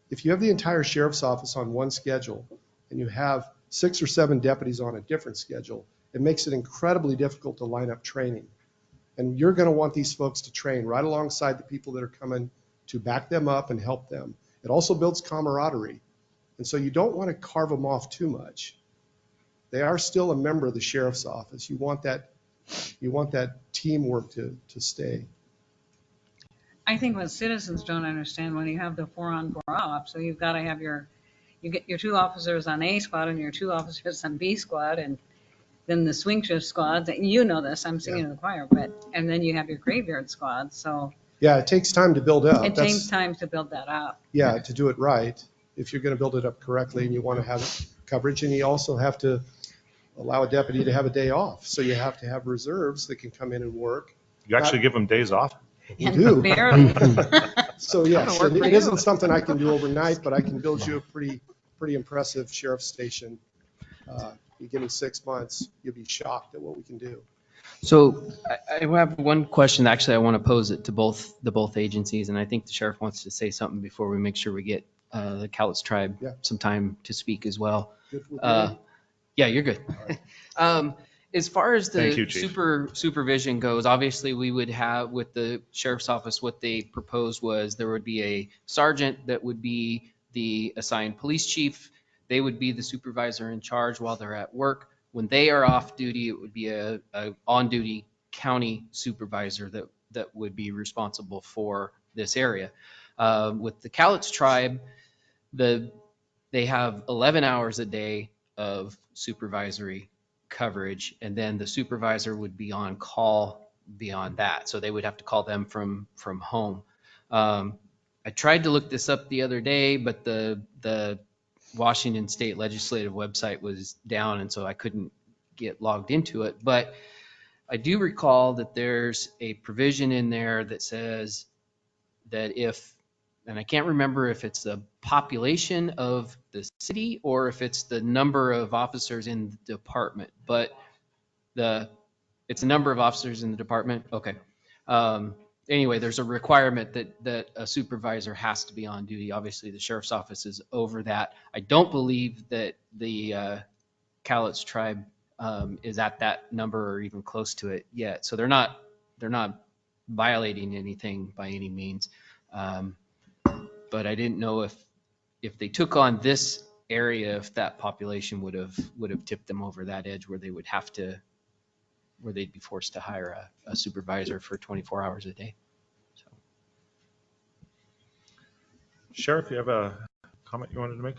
Speaker 15: If you have the entire sheriff's office on one schedule and you have 6 or 7 deputies on a different schedule, it makes it incredibly difficult to line up training. And you're going to want these folks to train right alongside the people that are coming to back them up and help them. It also builds camaraderie. And so you don't want to carve them off too much. They are still a member of the sheriff's office. You want that teamwork to stay.
Speaker 5: I think what citizens don't understand when you have the 4 on, 4 off, so you've got to have you get your 2 officers on A squad and your 2 officers on B squad, and then the swing shift squad. You know this, I'm singing in the choir, and then you have your graveyard squad. So
Speaker 15: yeah, it takes time to build up.
Speaker 5: It takes time to build that up.
Speaker 15: Yeah, to do it right. If you're going to build it up correctly and you want to have coverage, and you also have to allow a deputy to have a day off. So you have to have reserves that can come in and work.
Speaker 2: You actually give them days off?
Speaker 15: We do.
Speaker 5: Barely.
Speaker 15: So yes, it isn't something I can do overnight, but I can build you a pretty impressive sheriff's station. You give me 6 months, you'll be shocked at what we can do.
Speaker 9: So I have one question. Actually, I want to pose it to both agencies, and I think the sheriff wants to say something before we make sure we get the Cowlitz tribe some time to speak as well. Yeah, you're good. As far as the supervision goes, obviously we would have with the sheriff's office, what they proposed was there would be a sergeant that would be the assigned police chief. They would be the supervisor in charge while they're at work. When they are off duty, it would be a on-duty county supervisor that would be responsible for this area. With the Cowlitz tribe, they have 11 hours a day of supervisory coverage, and then the supervisor would be on call beyond that. So they would have to call them from home. I tried to look this up the other day, but the Washington State Legislative website was down, and so I couldn't get logged into it. But I do recall that there's a provision in there that says that and I can't remember if it's the population of the city or if it's the number of officers in the department, but it's a number of officers in the department. Okay. Anyway, there's a requirement that a supervisor has to be on duty. Obviously, the sheriff's office is over that. I don't believe that the Cowlitz tribe is at that number or even close to it yet. So they're not violating anything by any means. But I didn't know if they took on this area, if that population would have tipped them over that edge where they'd be forced to hire a supervisor for 24 hours a day. So.
Speaker 2: Sheriff, you have a comment you wanted to make?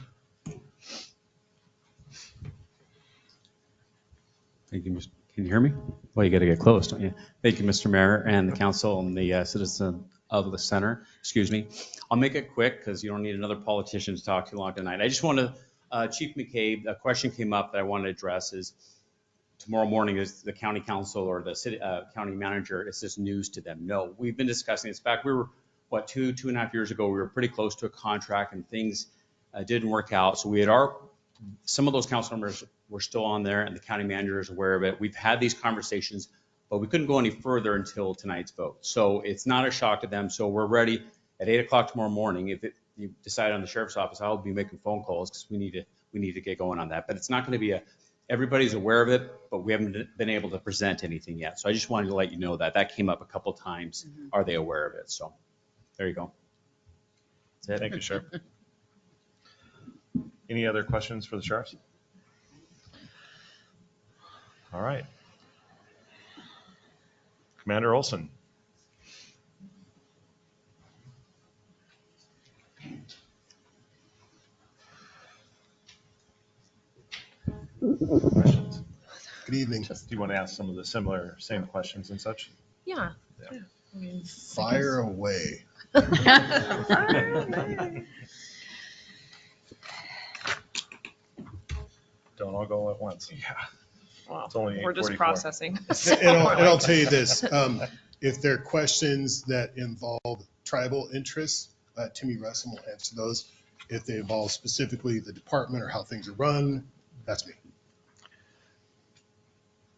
Speaker 16: Thank you, Mr. Can you hear me? Well, you got to get close, don't you? Thank you, Mr. Mayor and the council and the citizen of the center. Excuse me. I'll make it quick because you don't need another politician to talk too long tonight. I just want to, Chief McCabe, a question came up that I want to address is tomorrow morning is the county council or the city county manager. Is this news to them? No, we've been discussing this. In fact, we were, what, two and a half years ago, we were pretty close to a contract and things didn't work out. So we had some of those council members were still on there and the county manager is aware of it. We've had these conversations, but we couldn't go any further until tonight's vote. So it's not a shock to them. So we're ready at 8 o'clock tomorrow morning. If you decide on the sheriff's office, I'll be making phone calls because we need to get going on that. But it's not going to be everybody's aware of it, but we haven't been able to present anything yet. So I just wanted to let you know that came up a couple times. Mm-hmm. Are they aware of it? So there you go.
Speaker 2: That's it. Thank you, Sheriff. Any other questions for the sheriffs? All right. Commander Olson. Questions?
Speaker 17: Good evening.
Speaker 2: Do you want to ask some of the same questions and such?
Speaker 1: Yeah.
Speaker 2: Yeah.
Speaker 1: I mean,
Speaker 17: Fire away.
Speaker 2: Don't all go at once.
Speaker 1: Yeah. Well,
Speaker 2: it's only
Speaker 1: we're just
Speaker 2: 8:44.
Speaker 1: processing.
Speaker 17: And I'll tell you this, if there are questions that involve tribal interests, Timmy Russell will answer those. If they involve specifically the department or how things are run, that's me.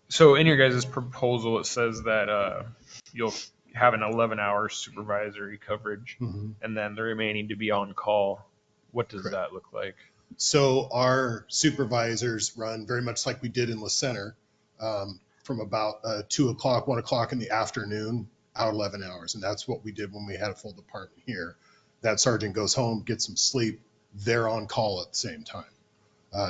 Speaker 12: So in your guys' proposal, it says that you'll have an 11-hour supervisory coverage,
Speaker 17: Mm-hmm.
Speaker 12: and then the remaining to be on call. What does
Speaker 17: Correct.
Speaker 12: that look like?
Speaker 17: So our supervisors run very much like we did in La Center, from about 2 o'clock, 1 o'clock in the afternoon, out 11 hours. And that's what we did when we had a full department here. That sergeant goes home, gets some sleep. They're on call at the same time.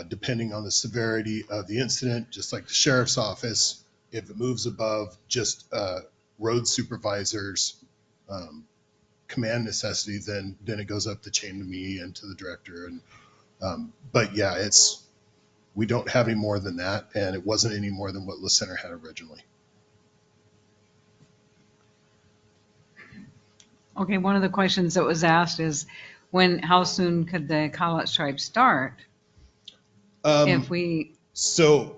Speaker 17: Depending on the severity of the incident, just like the sheriff's office, if it moves above just road supervisors, command necessity, then it goes up the chain to me and to the director. And but yeah, we don't have any more than that, and it wasn't any more than what La Center had originally.
Speaker 5: Okay, one of the questions that was asked is how soon could the Cowlitz tribe start? If we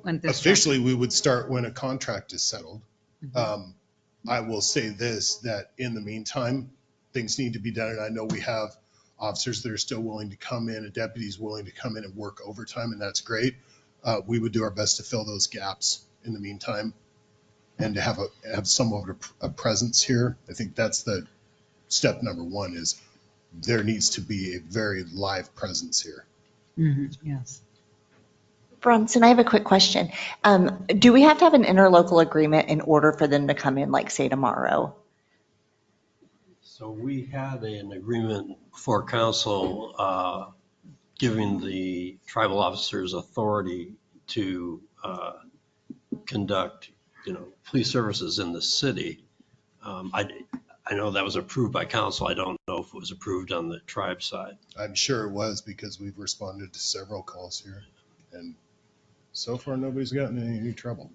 Speaker 5: went this
Speaker 17: Officially, we would start when a contract is settled. Mm-hmm. I will say this, that in the meantime, things need to be done, and I know we have officers that are still willing to come in, and deputies willing to come in and work overtime, and that's great. We would do our best to fill those gaps in the meantime, and to have somewhat of a presence here. I think that's the step number one, is there needs to be a very live presence here.
Speaker 5: Mm-hmm. Yes.
Speaker 10: Bronson, I have a quick question. Do we have to have an interlocal agreement in order for them to come in, like say tomorrow?
Speaker 11: So we had an agreement for council giving the tribal officers authority to conduct, police services in the city. I know that was approved by council. I don't know if it was approved on the tribe side.
Speaker 17: I'm sure it was, because we've responded to several calls here, and so far nobody's gotten in any trouble.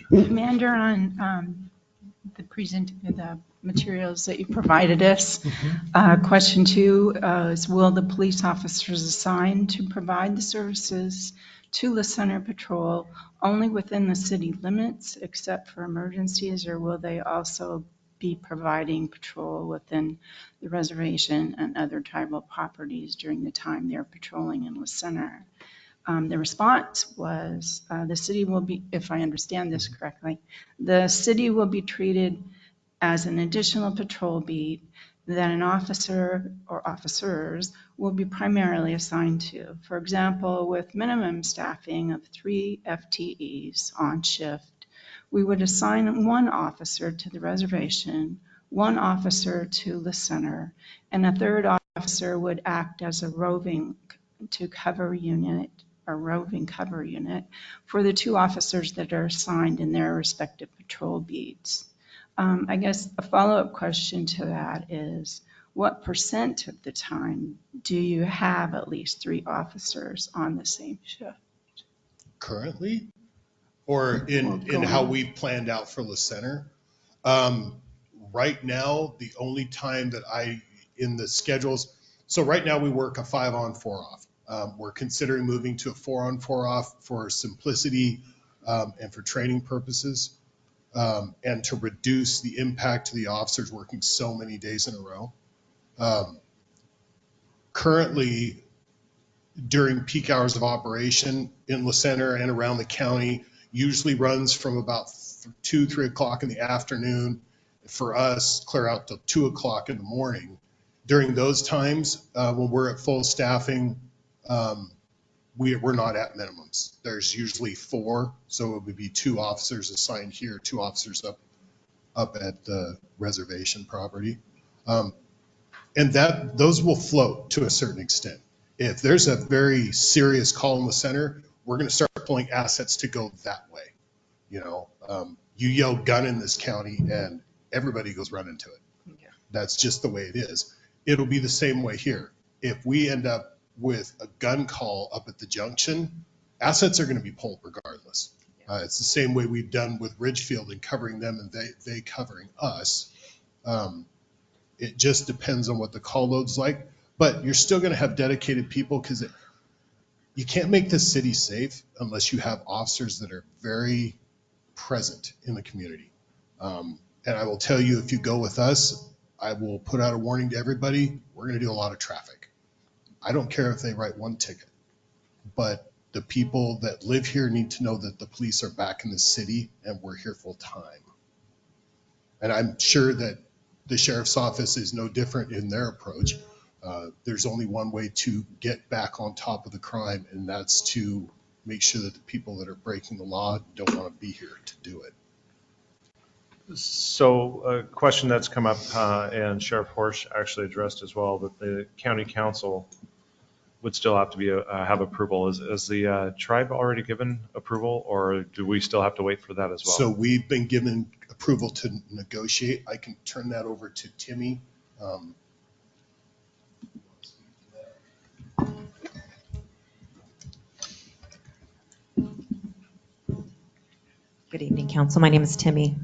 Speaker 18: Commander, on the materials that you provided us, question 2 is, will the police officers assigned to provide the services to the center patrol only within the city limits except for emergencies, or will they also be providing patrol within the reservation and other tribal properties during the time they're patrolling in La Center. The response was the city will be, if I understand this correctly, the city will be treated as an additional patrol beat that an officer or officers will be primarily assigned to. For example, with minimum staffing of 3 FTEs on shift, we would assign 1 officer to the reservation, 1 officer to the center, and a 3rd officer would act as a roving cover unit for the 2 officers that are assigned in their respective patrol beats. I guess a follow-up question to that is, what % of the time do you have at least 3 officers on the same shift?
Speaker 17: Currently, or in how we've planned out for La Center? Right now, the only time that in the schedules, so right now we work a 5 on 4 off. We're considering moving to a 4 on 4 off for simplicity and for training purposes. And to reduce the impact to the officers working so many days in a row. Currently, during peak hours of operation in La Center and around the county, usually runs from about 2, 3 o'clock in the afternoon. For us, clear out till 2 o'clock in the morning. During those times, when we're at full staffing, we're not at minimums. There's usually 4, so it would be 2 officers assigned here, 2 officers up at the reservation property. And those will float to a certain extent. If there's a very serious call in the center, we're going to start pulling assets to go that way. You know, you yell gun in this county and everybody goes running to it. Yeah. That's just the way it is. It'll be the same way here. If we end up with a gun call up at the junction, assets are going to be pulled regardless. It's the same way we've done with Ridgefield and covering them and they covering us. It just depends on what the call load's like, but you're still going to have dedicated people because you can't make the city safe unless you have officers that are very present in the community. And I will tell you, if you go with us, I will put out a warning to everybody. We're going to do a lot of traffic. I don't care if they write 1 ticket, but the people that live here need to know that the police are back in the city and we're here full time. And I'm sure that the sheriff's office is no different in their approach. There's only one way to get back on top of the crime, and that's to make sure that the people that are breaking the law don't want to be here to do it.
Speaker 2: So a question that's come up, and Sheriff Horsch actually addressed as well, that the county council would still have to be have approval. Is the tribe already given approval, or do we still have to wait for that as well?
Speaker 17: So we've been given approval to negotiate. I can turn that over to Timmy.
Speaker 3: Good evening, Council. My name is Timmy.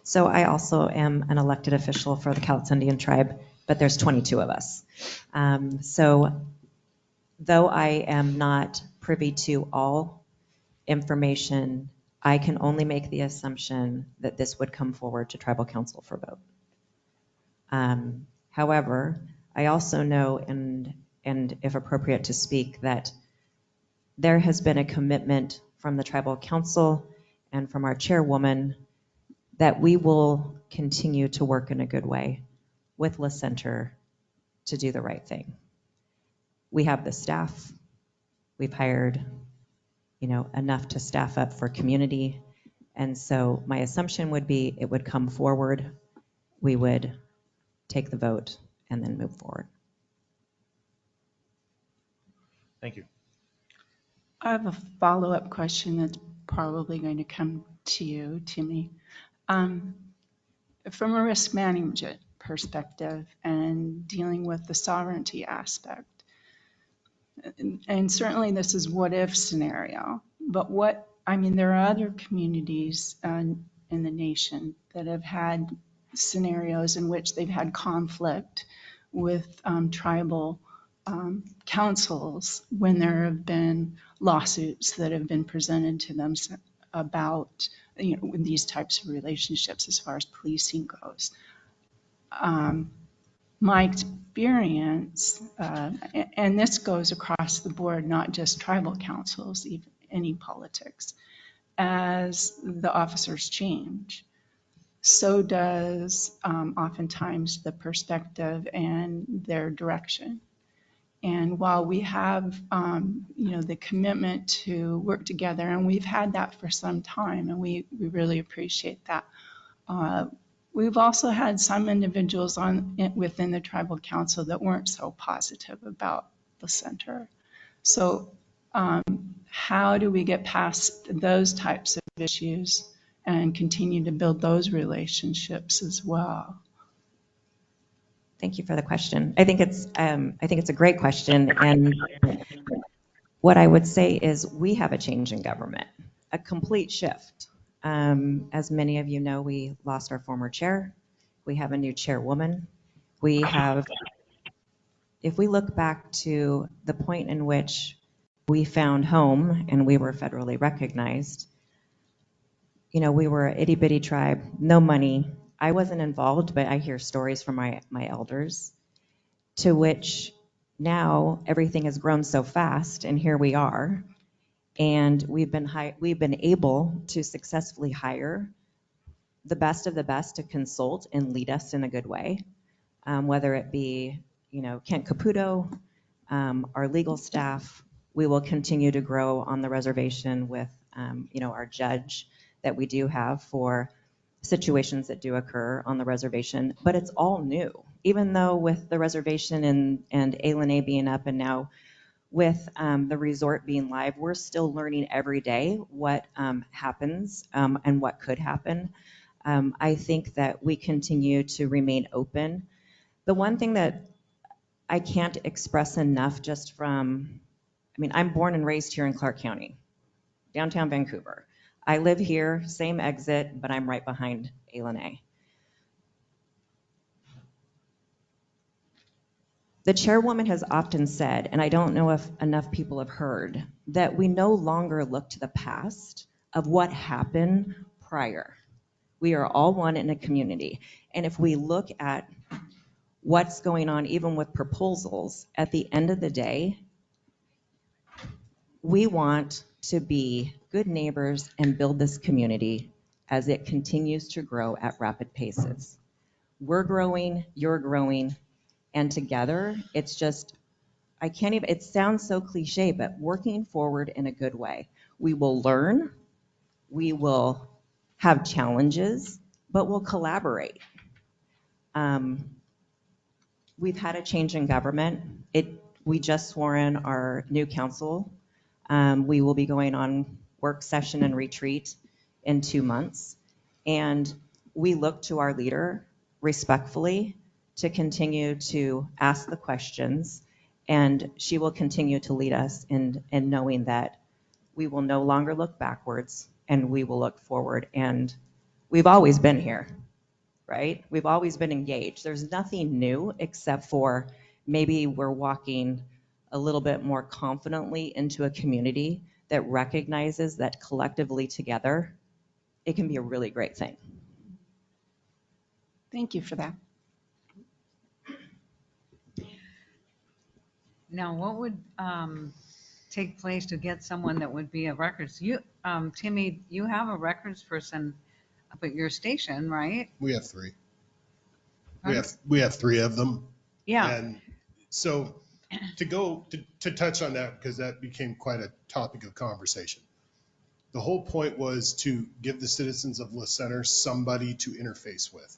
Speaker 3: So I also am an elected official for the Cowlitz Indian Tribe, but there's 22 of us. So though I am not privy to all information, I can only make the assumption that this would come forward to Tribal Council for vote. However, I also know, and if appropriate to speak, that there has been a commitment from the Tribal Council and from our chairwoman that we will continue to work in a good way with La Center to do the right thing. We have the staff. We've hired, enough to staff up for community. And so my assumption would be it would come forward, we would take the vote and then move forward.
Speaker 2: Thank you.
Speaker 18: I have a follow-up question that's probably going to come to you, Timmy. From a risk management perspective and dealing with the sovereignty aspect, and certainly this is what if scenario, but there are other communities in the nation that have had scenarios in which they've had conflict with tribal councils when there have been lawsuits that have been presented to them about, with these types of relationships as far as policing goes. My experience, and this goes across the board, not just tribal councils, even any politics, as the officers change, so does oftentimes the perspective and their direction. And while we have, the commitment to work together, and we've had that for some time, and we really appreciate that. We've also had some individuals within the tribal council that weren't so positive about the center. So how do we get past those types of issues and continue to build those relationships as well?
Speaker 3: Thank you for the question. I think it's a great question. And what I would say is we have a change in government, a complete shift. As many of you know, we lost our former chair. We have a new chairwoman. We have, if we look back to the point in which we found home and we were federally recognized, we were an itty bitty tribe, no money. I wasn't involved, but I hear stories from my elders, to which now everything has grown so fast, and here we are. And we've been able to successfully hire the best of the best to consult and lead us in a good way, whether it be, Kent Caputo, our legal staff. We will continue to grow on the reservation with, our judge that we do have for situations that do occur on the reservation. But it's all new, even though with the reservation and A being up, and now with the resort being live, we're still learning every day what happens and what could happen. I think that we continue to remain open. The one thing that I can't express enough just from, I'm born and raised here in Clark County, downtown Vancouver. I live here, same exit, but I'm right behind A. The chairwoman has often said, and I don't know if enough people have heard, that we no longer look to the past of what happened prior. We are all one in a community. And if we look at what's going on, even with proposals, at the end of the day, we want to be good neighbors and build this community as it continues to grow at rapid paces. We're growing, you're growing, and together, it's just, it sounds so cliche, but working forward in a good way. We will learn, we will have challenges, but we'll collaborate. We've had a change in government. We just swore in our new council. We will be going on work session and retreat in 2 months. And we look to our leader respectfully to continue to ask the questions, and she will continue to lead us in knowing that we will no longer look backwards and we will look forward. And we've always been here, right? We've always been engaged. There's nothing new except for maybe we're walking a little bit more confidently into a community that recognizes that collectively together, it can be a really great thing.
Speaker 18: Thank you for that.
Speaker 5: Now, what would take place to get someone that would be a records? You, Timmy, you have a records person up at your station, right?
Speaker 17: We have 3. We have 3 of them.
Speaker 5: Yeah.
Speaker 17: And so to touch on that, because that became quite a topic of conversation. The whole point was to give the citizens of La Center somebody to interface with.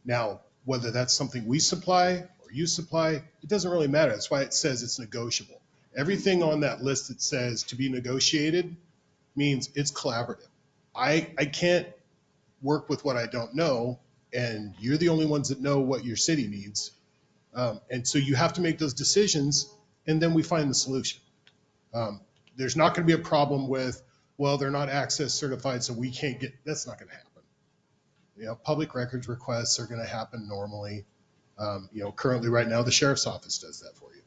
Speaker 17: Now, whether that's something we supply or you supply, it doesn't really matter. That's why it says it's negotiable. Everything on that list that says to be negotiated means it's collaborative. I can't work with what I don't know, and you're the only ones that know what your city needs. And so you have to make those decisions, and then we find the solution. There's not going to be a problem with, well, they're not access certified, so we can't get, that's not going to happen. Public records requests are going to happen normally. Currently right now, the sheriff's office does that for you.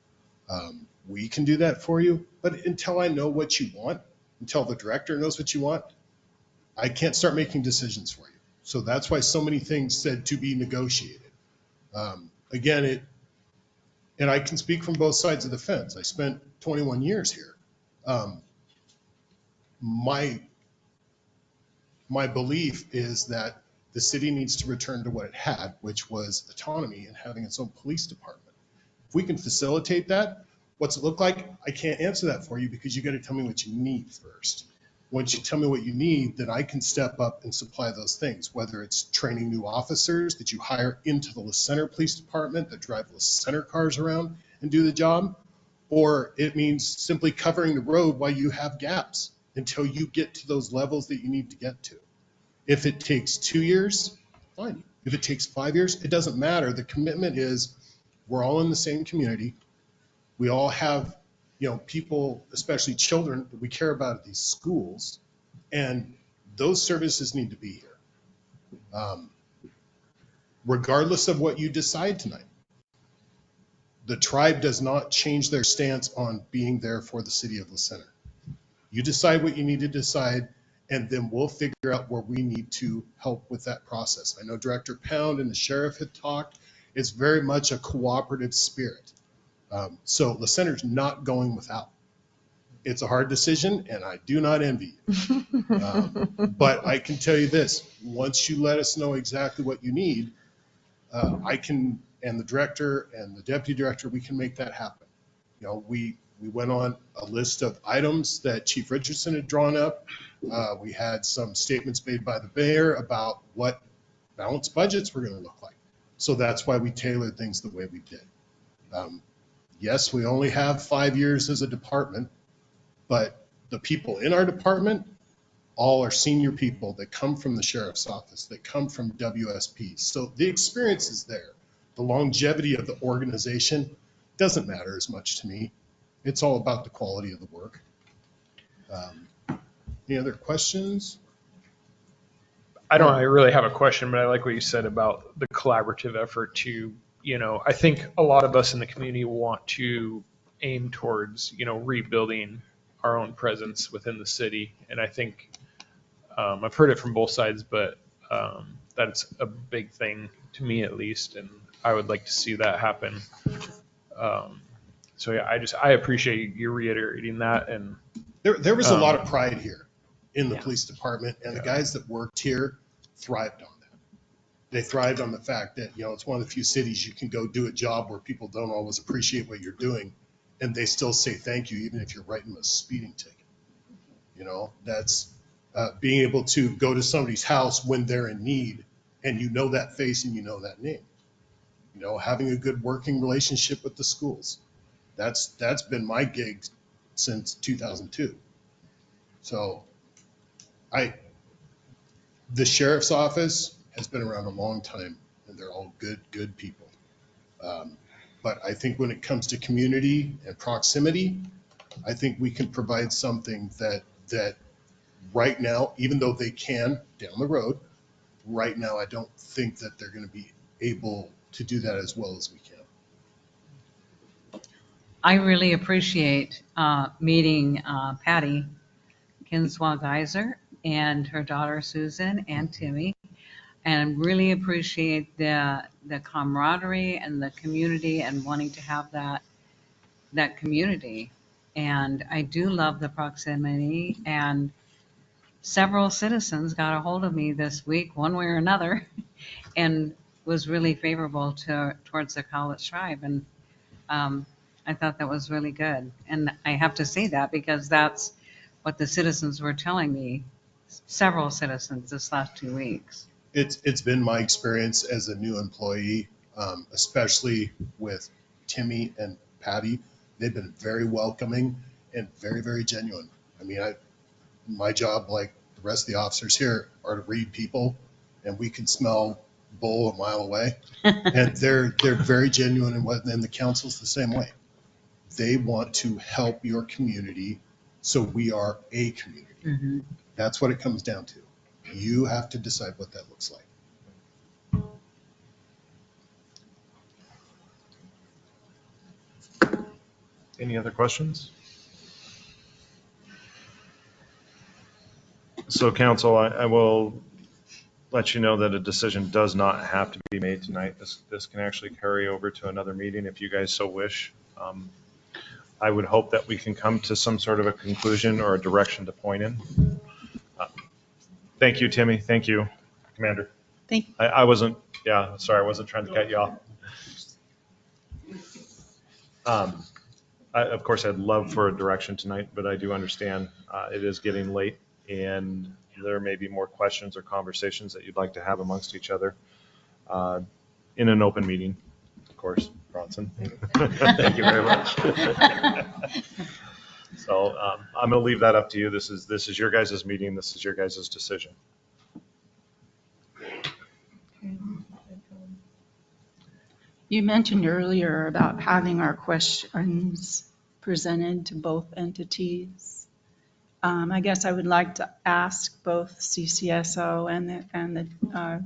Speaker 17: We can do that for you, but until I know what you want, until the director knows what you want, I can't start making decisions for you. So that's why so many things said to be negotiated. Again, and I can speak from both sides of the fence. I spent 21 years here. My belief is that the city needs to return to what it had, which was autonomy and having its own police department. If we can facilitate that, what's it look like? I can't answer that for you because you got to tell me what you need first. Once you tell me what you need, then I can step up and supply those things, whether it's training new officers that you hire into the La Center Police Department that drive La Center cars around and do the job, or it means simply covering the road while you have gaps until you get to those levels that you need to get to. If it takes 2 years, fine. If it takes 5 years, it doesn't matter. The commitment is we're all in the same community. We all have, people, especially children, that we care about at these schools, and those services need to be here. Regardless of what you decide tonight, the tribe does not change their stance on being there for the city of La Center. You decide what you need to decide, and then we'll figure out where we need to help with that process. I know Director Pound and the sheriff had talked. It's very much a cooperative spirit. So La Center's not going without. It's a hard decision, and I do not envy you. But I can tell you this, once you let us know exactly what you need, I can, and the director and the deputy director, we can make that happen. We went on a list of items that Chief Richardson had drawn up. We had some statements made by the mayor about what balanced budgets were going to look like. So that's why we tailored things the way we did. Yes, we only have 5 years as a department, but the people in our department all are senior people that come from the sheriff's office, that come from WSP. So the experience is there. The longevity of the organization doesn't matter as much to me. It's all about the quality of the work. Any other questions?
Speaker 12: I don't really have a question, but I like what you said about the collaborative effort to, I think a lot of us in the community want to aim towards, rebuilding our own presence within the city. And I think I've heard it from both sides, but that's a big thing to me at least. And I would like to see that happen. So yeah, I appreciate you reiterating that. And
Speaker 17: there was a lot of pride here in the police department, and the guys that worked here thrived on that. They thrived on the fact that, it's one of the few cities you can go do a job where people don't always appreciate what you're doing, and they still say thank you, even if you're writing them a speeding ticket. That's being able to go to somebody's house when they're in need, and you know that face and you know that name. Having a good working relationship with the schools. That's been my gig since 2002. So the sheriff's office has been around a long time, and they're all good people. But I think when it comes to community and proximity, I think we can provide something that right now, even though they can down the road, right now I don't think that they're going to be able to do that as well as we can.
Speaker 5: I really appreciate meeting Patty Kinswa-Geyser and her daughter Susan and Timmy, and really appreciate the camaraderie and the community and wanting to have that community. And I do love the proximity, and several citizens got a hold of me this week, one way or another, and was really favorable towards the Cowlitz tribe. And I thought that was really good. And I have to say that because that's what the citizens were telling me, several citizens this last 2 weeks.
Speaker 17: It's been my experience as a new employee, especially with Timmy and Patty. They've been very welcoming and very, very genuine. I mean, my job, like the rest of the officers here, are to read people, and we can smell bull a mile away. And they're very genuine, and the council's the same way. They want to help your community, so we are a community.
Speaker 5: Mm-hmm.
Speaker 17: That's what it comes down to. You have to decide what that looks like.
Speaker 2: Any other questions? So council, I will let you know that a decision does not have to be made tonight. This can actually carry over to another meeting if you guys so wish. I would hope that we can come to some sort of a conclusion or a direction to point in. Thank you, Timmy. Thank you, Commander.
Speaker 18: Thank you.
Speaker 2: I wasn't, yeah, sorry, I wasn't trying to cut you off. Of course, I'd love for a direction tonight, but I do understand it is getting late and there may be more questions or conversations that you'd like to have amongst each other in an open meeting, of course, Bronson. Thank you very much. So I'm going to leave that up to you. This is your guys' meeting. This is your guys' decision.
Speaker 18: You mentioned earlier about having our questions presented to both entities. I guess I would like to ask both CCSO and the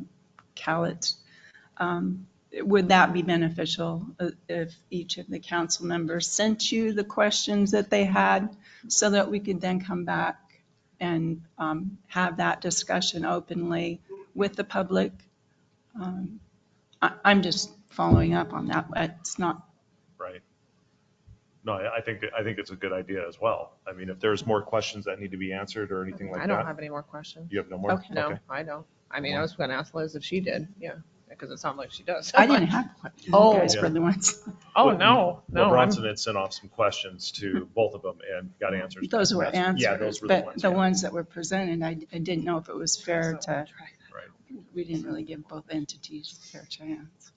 Speaker 18: CALET, would that be beneficial if each of the council members sent you the questions that they had so that we could then come back and have that discussion openly with the public? I'm just following up on that. It's not
Speaker 2: right. No, I think it's a good idea as well. I mean, if there's more questions that need to be answered or anything like that.
Speaker 1: I don't have any more questions.
Speaker 2: You have no more?
Speaker 18: Okay.
Speaker 1: No,
Speaker 2: Okay.
Speaker 1: I don't. I mean, I was going to ask Liz if she did. Yeah, because it sounds like she does.
Speaker 18: I didn't have questions.
Speaker 1: Oh.
Speaker 18: You guys
Speaker 2: Yeah.
Speaker 18: were the ones.
Speaker 1: Oh,
Speaker 2: Well,
Speaker 1: no.
Speaker 2: Well, Bronson had sent off some questions to both of them and got answers.
Speaker 18: Those were
Speaker 2: Yes.
Speaker 18: answers.
Speaker 2: Yeah, those were the
Speaker 18: but
Speaker 2: ones.
Speaker 18: the
Speaker 2: yeah.
Speaker 18: ones that were presented, I didn't know if it was fair to.
Speaker 2: Right.
Speaker 18: We didn't really give both entities a fair chance.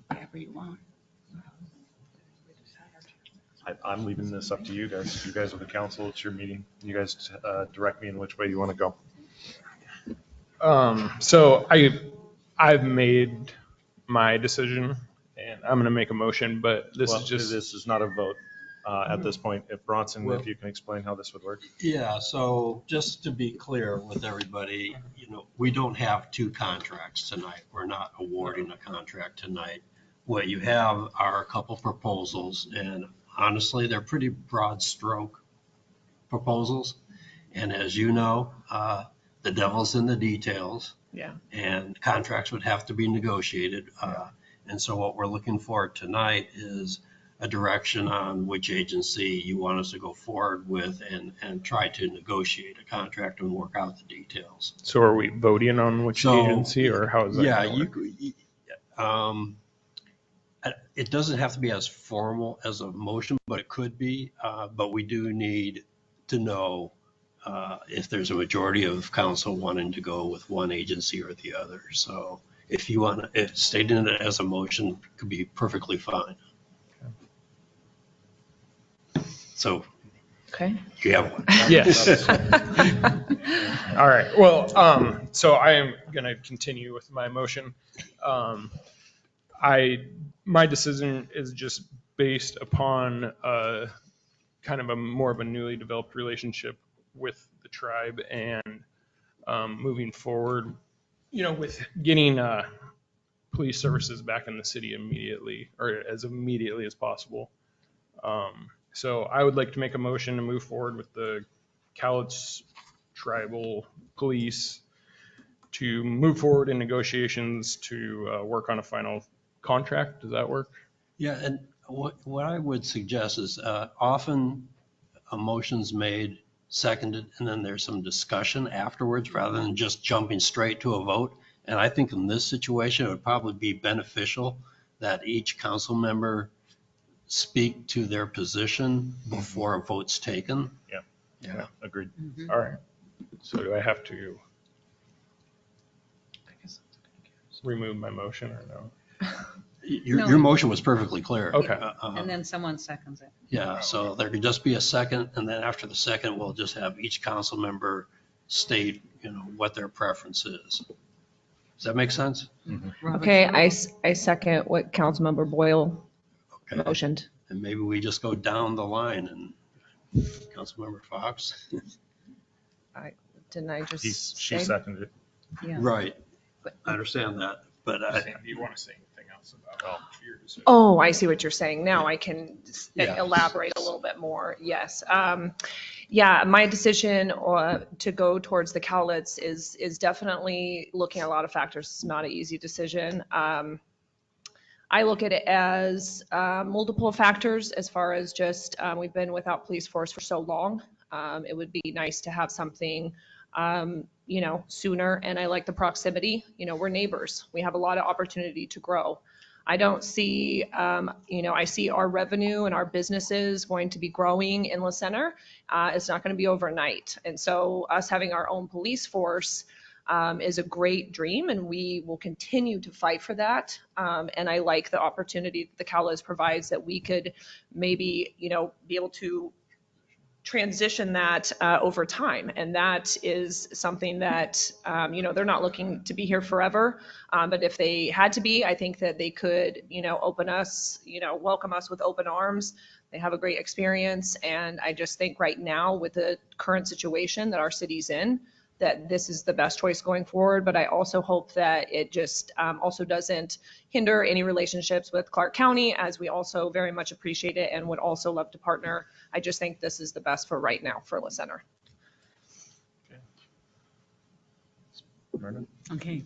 Speaker 18: Whatever you want.
Speaker 2: I'm leaving this up to you guys. You guys are the council. It's your meeting. You guys direct me in which way you want to go.
Speaker 12: So I've made my decision and I'm going to make a motion, but this
Speaker 2: is not a vote at this point. If Bronson, if you can explain how this would work.
Speaker 11: Yeah, so just to be clear with everybody, we don't have two contracts tonight. We're not awarding a contract tonight. What you have are a couple proposals, and honestly, they're pretty broad stroke proposals. And as you know, the devil's in the details.
Speaker 1: Yeah.
Speaker 11: And contracts would have to be negotiated. And so what we're looking for tonight is a direction on which agency you want us to go forward with and try to negotiate a contract and work out the details.
Speaker 12: So are we voting on which agency or how is that?
Speaker 11: Yeah,
Speaker 12: going?
Speaker 11: it doesn't have to be as formal as a motion, but it could be. But we do need to know if there's a majority of council wanting to go with one agency or the other. So if you want, if stating it as a motion could be perfectly fine. So
Speaker 1: Okay.
Speaker 11: you have one.
Speaker 12: Yes. All right. Well, so I am going to continue with my motion. My decision is just based upon kind of a more of a newly developed relationship with the tribe and moving forward, with getting police services back in the city immediately or as immediately as possible. So I would like to make a motion to move forward with the Cowlitz Tribal Police to move forward in negotiations to work on a final contract. Does that work?
Speaker 11: Yeah, and what I would suggest is often a motion's made, seconded, and then there's some discussion afterwards rather than just jumping straight to a vote. And I think in this situation, it would probably be beneficial that each council member speak to their position before a vote's taken.
Speaker 2: Yeah, agreed.
Speaker 12: All right. So do I have to remove my motion or no?
Speaker 11: Your motion was perfectly clear.
Speaker 12: Okay.
Speaker 5: And then someone seconds it.
Speaker 11: Yeah, so there could just be a second, and then after the second, we'll just have each council member state, what their preference is. Does that make sense?
Speaker 1: Okay, I second what Councilmember Boyle motioned.
Speaker 11: And maybe we just go down the line and Councilmember Fox.
Speaker 1: Didn't I just
Speaker 2: She seconded it.
Speaker 1: Yeah.
Speaker 11: Right. I understand that, but
Speaker 12: Do you want to say anything else?
Speaker 1: Oh, I see what you're saying. Now I can
Speaker 11: Yeah.
Speaker 1: elaborate a little bit more. Yes. Yeah, my decision to go towards the Cowlitz is definitely looking at a lot of factors. It's not an easy decision. I look at it as multiple factors as far as just we've been without police force for so long. It would be nice to have something, sooner. And I like the proximity. We're neighbors. We have a lot of opportunity to grow. I don't see, I see our revenue and our businesses going to be growing in La Center. It's not going to be overnight. And so us having our own police force is a great dream, and we will continue to fight for that. And I like the opportunity that the Cowlitz provides that we could maybe, be able to transition that over time. And that is something that, they're not looking to be here forever. But if they had to be, I think that they could, open us, welcome us with open arms. They have a great experience. And I just think right now with the current situation that our city's in, that this is the best choice going forward. But I also hope that it just also doesn't hinder any relationships with Clark County, as we also very much appreciate it and would also love to partner. I just think this is the best for right now for La Center.
Speaker 5: Okay.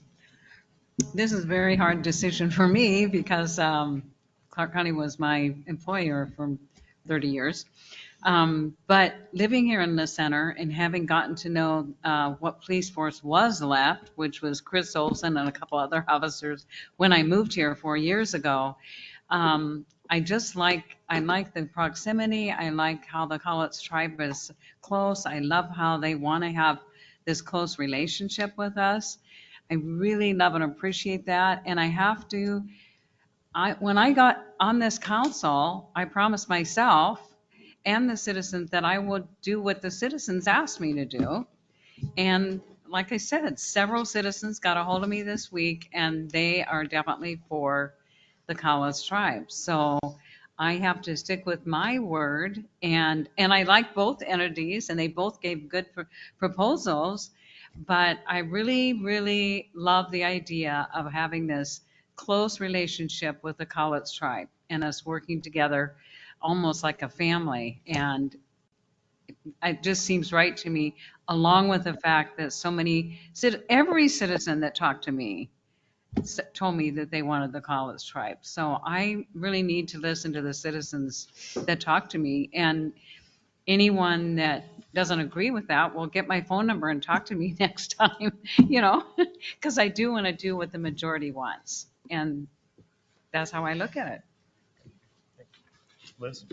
Speaker 5: This is a very hard decision for me because Clark County was my employer for 30 years. But living here in the center and having gotten to know what police force was left, which was Chris Olson and a couple other officers when I moved here 4 years ago, I like the proximity. I like how the Cowlitz tribe is close. I love how they want to have this close relationship with us. I really love and appreciate that. And when I got on this council, I promised myself and the citizens that I would do what the citizens asked me to do. And like I said, several citizens got a hold of me this week, and they are definitely for the Cowlitz tribe. So I have to stick with my word, and I like both entities, and they both gave good proposals. But I really, really love the idea of having this close relationship with the Cowlitz tribe and us working together almost like a family. And it just seems right to me, along with the fact that every citizen that talked to me told me that they wanted the Cowlitz tribe. So I really need to listen to the citizens that talk to me. And anyone that doesn't agree with that will get my phone number and talk to me next time, because I do want to do what the majority wants. And that's how I look at it.
Speaker 2: Liz?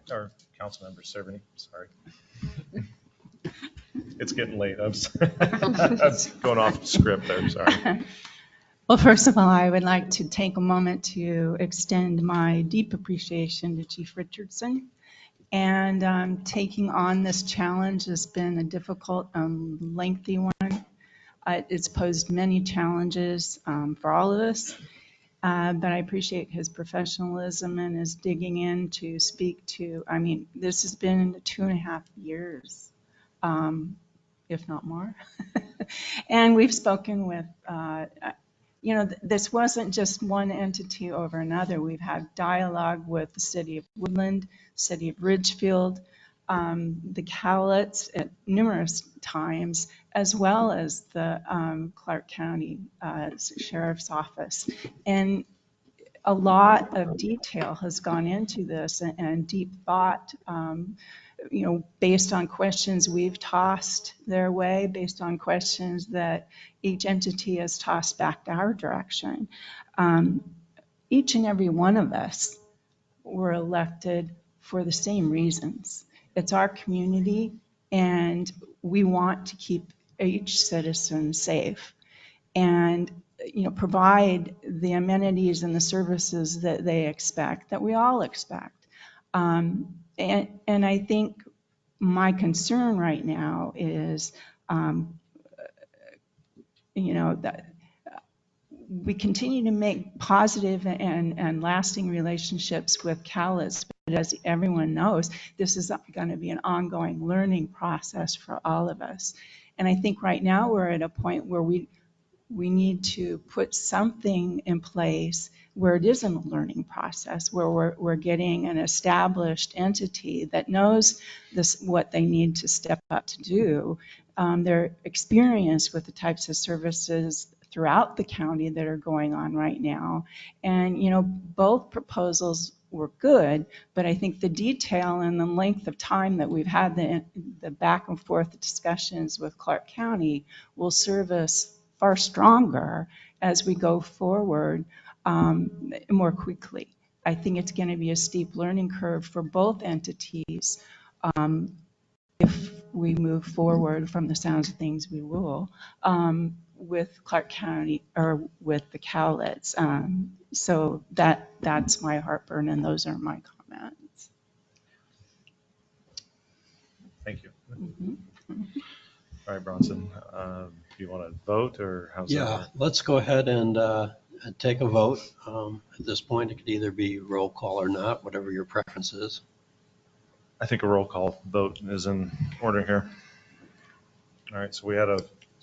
Speaker 2: Or Councilmember Cerveny, sorry. It's getting late. I'm going off script there, sorry.
Speaker 18: Well, first of all, I would like to take a moment to extend my deep appreciation to Chief Richardson. And taking on this challenge has been a difficult, lengthy one. It's posed many challenges for all of us. But I appreciate his professionalism and his digging in to speak to, this has been 2.5 years, if not more. And we've spoken with, this wasn't just one entity over another. We've had dialogue with the City of Woodland, City of Ridgefield, the Cowlitz at numerous times, as well as the Clark County Sheriff's Office. And a lot of detail has gone into this and deep thought, based on questions we've tossed their way, based on questions that each entity has tossed back to our direction. Each and every one of us were elected for the same reasons. It's our community, and we want to keep each citizen safe and provide the amenities and the services that they expect, that we all expect. And I think my concern right now is, that we continue to make positive and lasting relationships with Cowlitz, but as everyone knows, this is going to be an ongoing learning process for all of us. And I think right now we're at a point where we we need to put something in place where it isn't a learning process, where we're getting an established entity that knows this, what they need to step up to do. They're experienced with the types of services throughout the county that are going on right now. And, you know, both proposals were good, but I think the detail and the length of time that we've had the back and forth discussions with Clark County will serve us far stronger as we go forward more quickly. I think it's going to be a steep learning curve for both entities if we move forward. From the sounds of things, we will, with Clark County or with the Cowlitz. So that's my heartburn, and those are my comments.
Speaker 2: Thank you.
Speaker 18: Mhm.
Speaker 2: All right, Bronson, do you want to vote or how's that
Speaker 11: Yeah,
Speaker 2: work?
Speaker 11: let's go ahead and take a vote. At this point, it could either be roll call or not, whatever your preference is.
Speaker 2: I think a roll call vote is in order here. All right, so we had a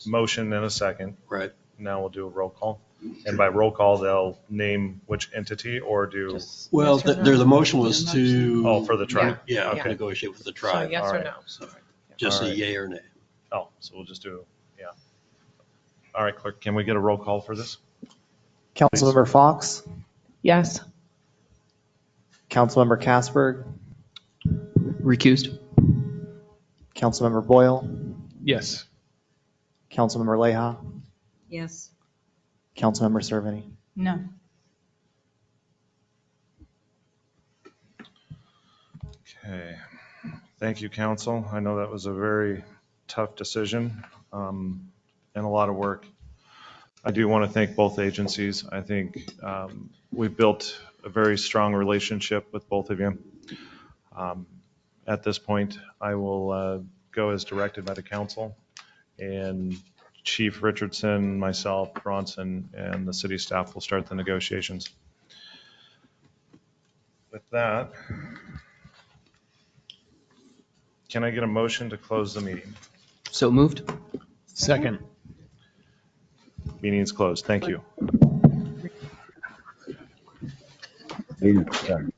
Speaker 2: motion and a second.
Speaker 11: Right.
Speaker 2: Now we'll do a roll call. And by roll call, they'll name which entity or do?
Speaker 11: Well, the motion was to.
Speaker 2: Oh, for the tribe.
Speaker 11: Yeah,
Speaker 2: Okay.
Speaker 11: negotiate with the
Speaker 1: So
Speaker 11: tribe.
Speaker 1: yes
Speaker 2: All
Speaker 1: or
Speaker 2: right.
Speaker 1: no?
Speaker 11: So just
Speaker 2: All
Speaker 11: a
Speaker 2: right.
Speaker 11: yay or nay.
Speaker 2: Oh, so we'll just do, yeah. All right, clerk, can we get a roll call for this?
Speaker 6: Councilmember Fox,
Speaker 1: Yes.
Speaker 6: Councilmember Kasberg,
Speaker 9: Recused?
Speaker 6: Councilmember Boyle,
Speaker 12: Yes.
Speaker 6: Councilmember Leija,
Speaker 5: Yes.
Speaker 6: Councilmember Cerveny.
Speaker 18: No.
Speaker 2: Okay. Thank you, council. I know that was a very tough decision and a lot of work. I do want to thank both agencies. I think we've built a very strong relationship with both of you. At this point, I will go as directed by the council, and Chief Richardson, myself, Bronson, and the city staff will start the negotiations. With that, can I get a motion to close the meeting?
Speaker 9: So moved?
Speaker 12: Second.
Speaker 2: Meeting is closed. Thank you.
Speaker 7: Meeting is done.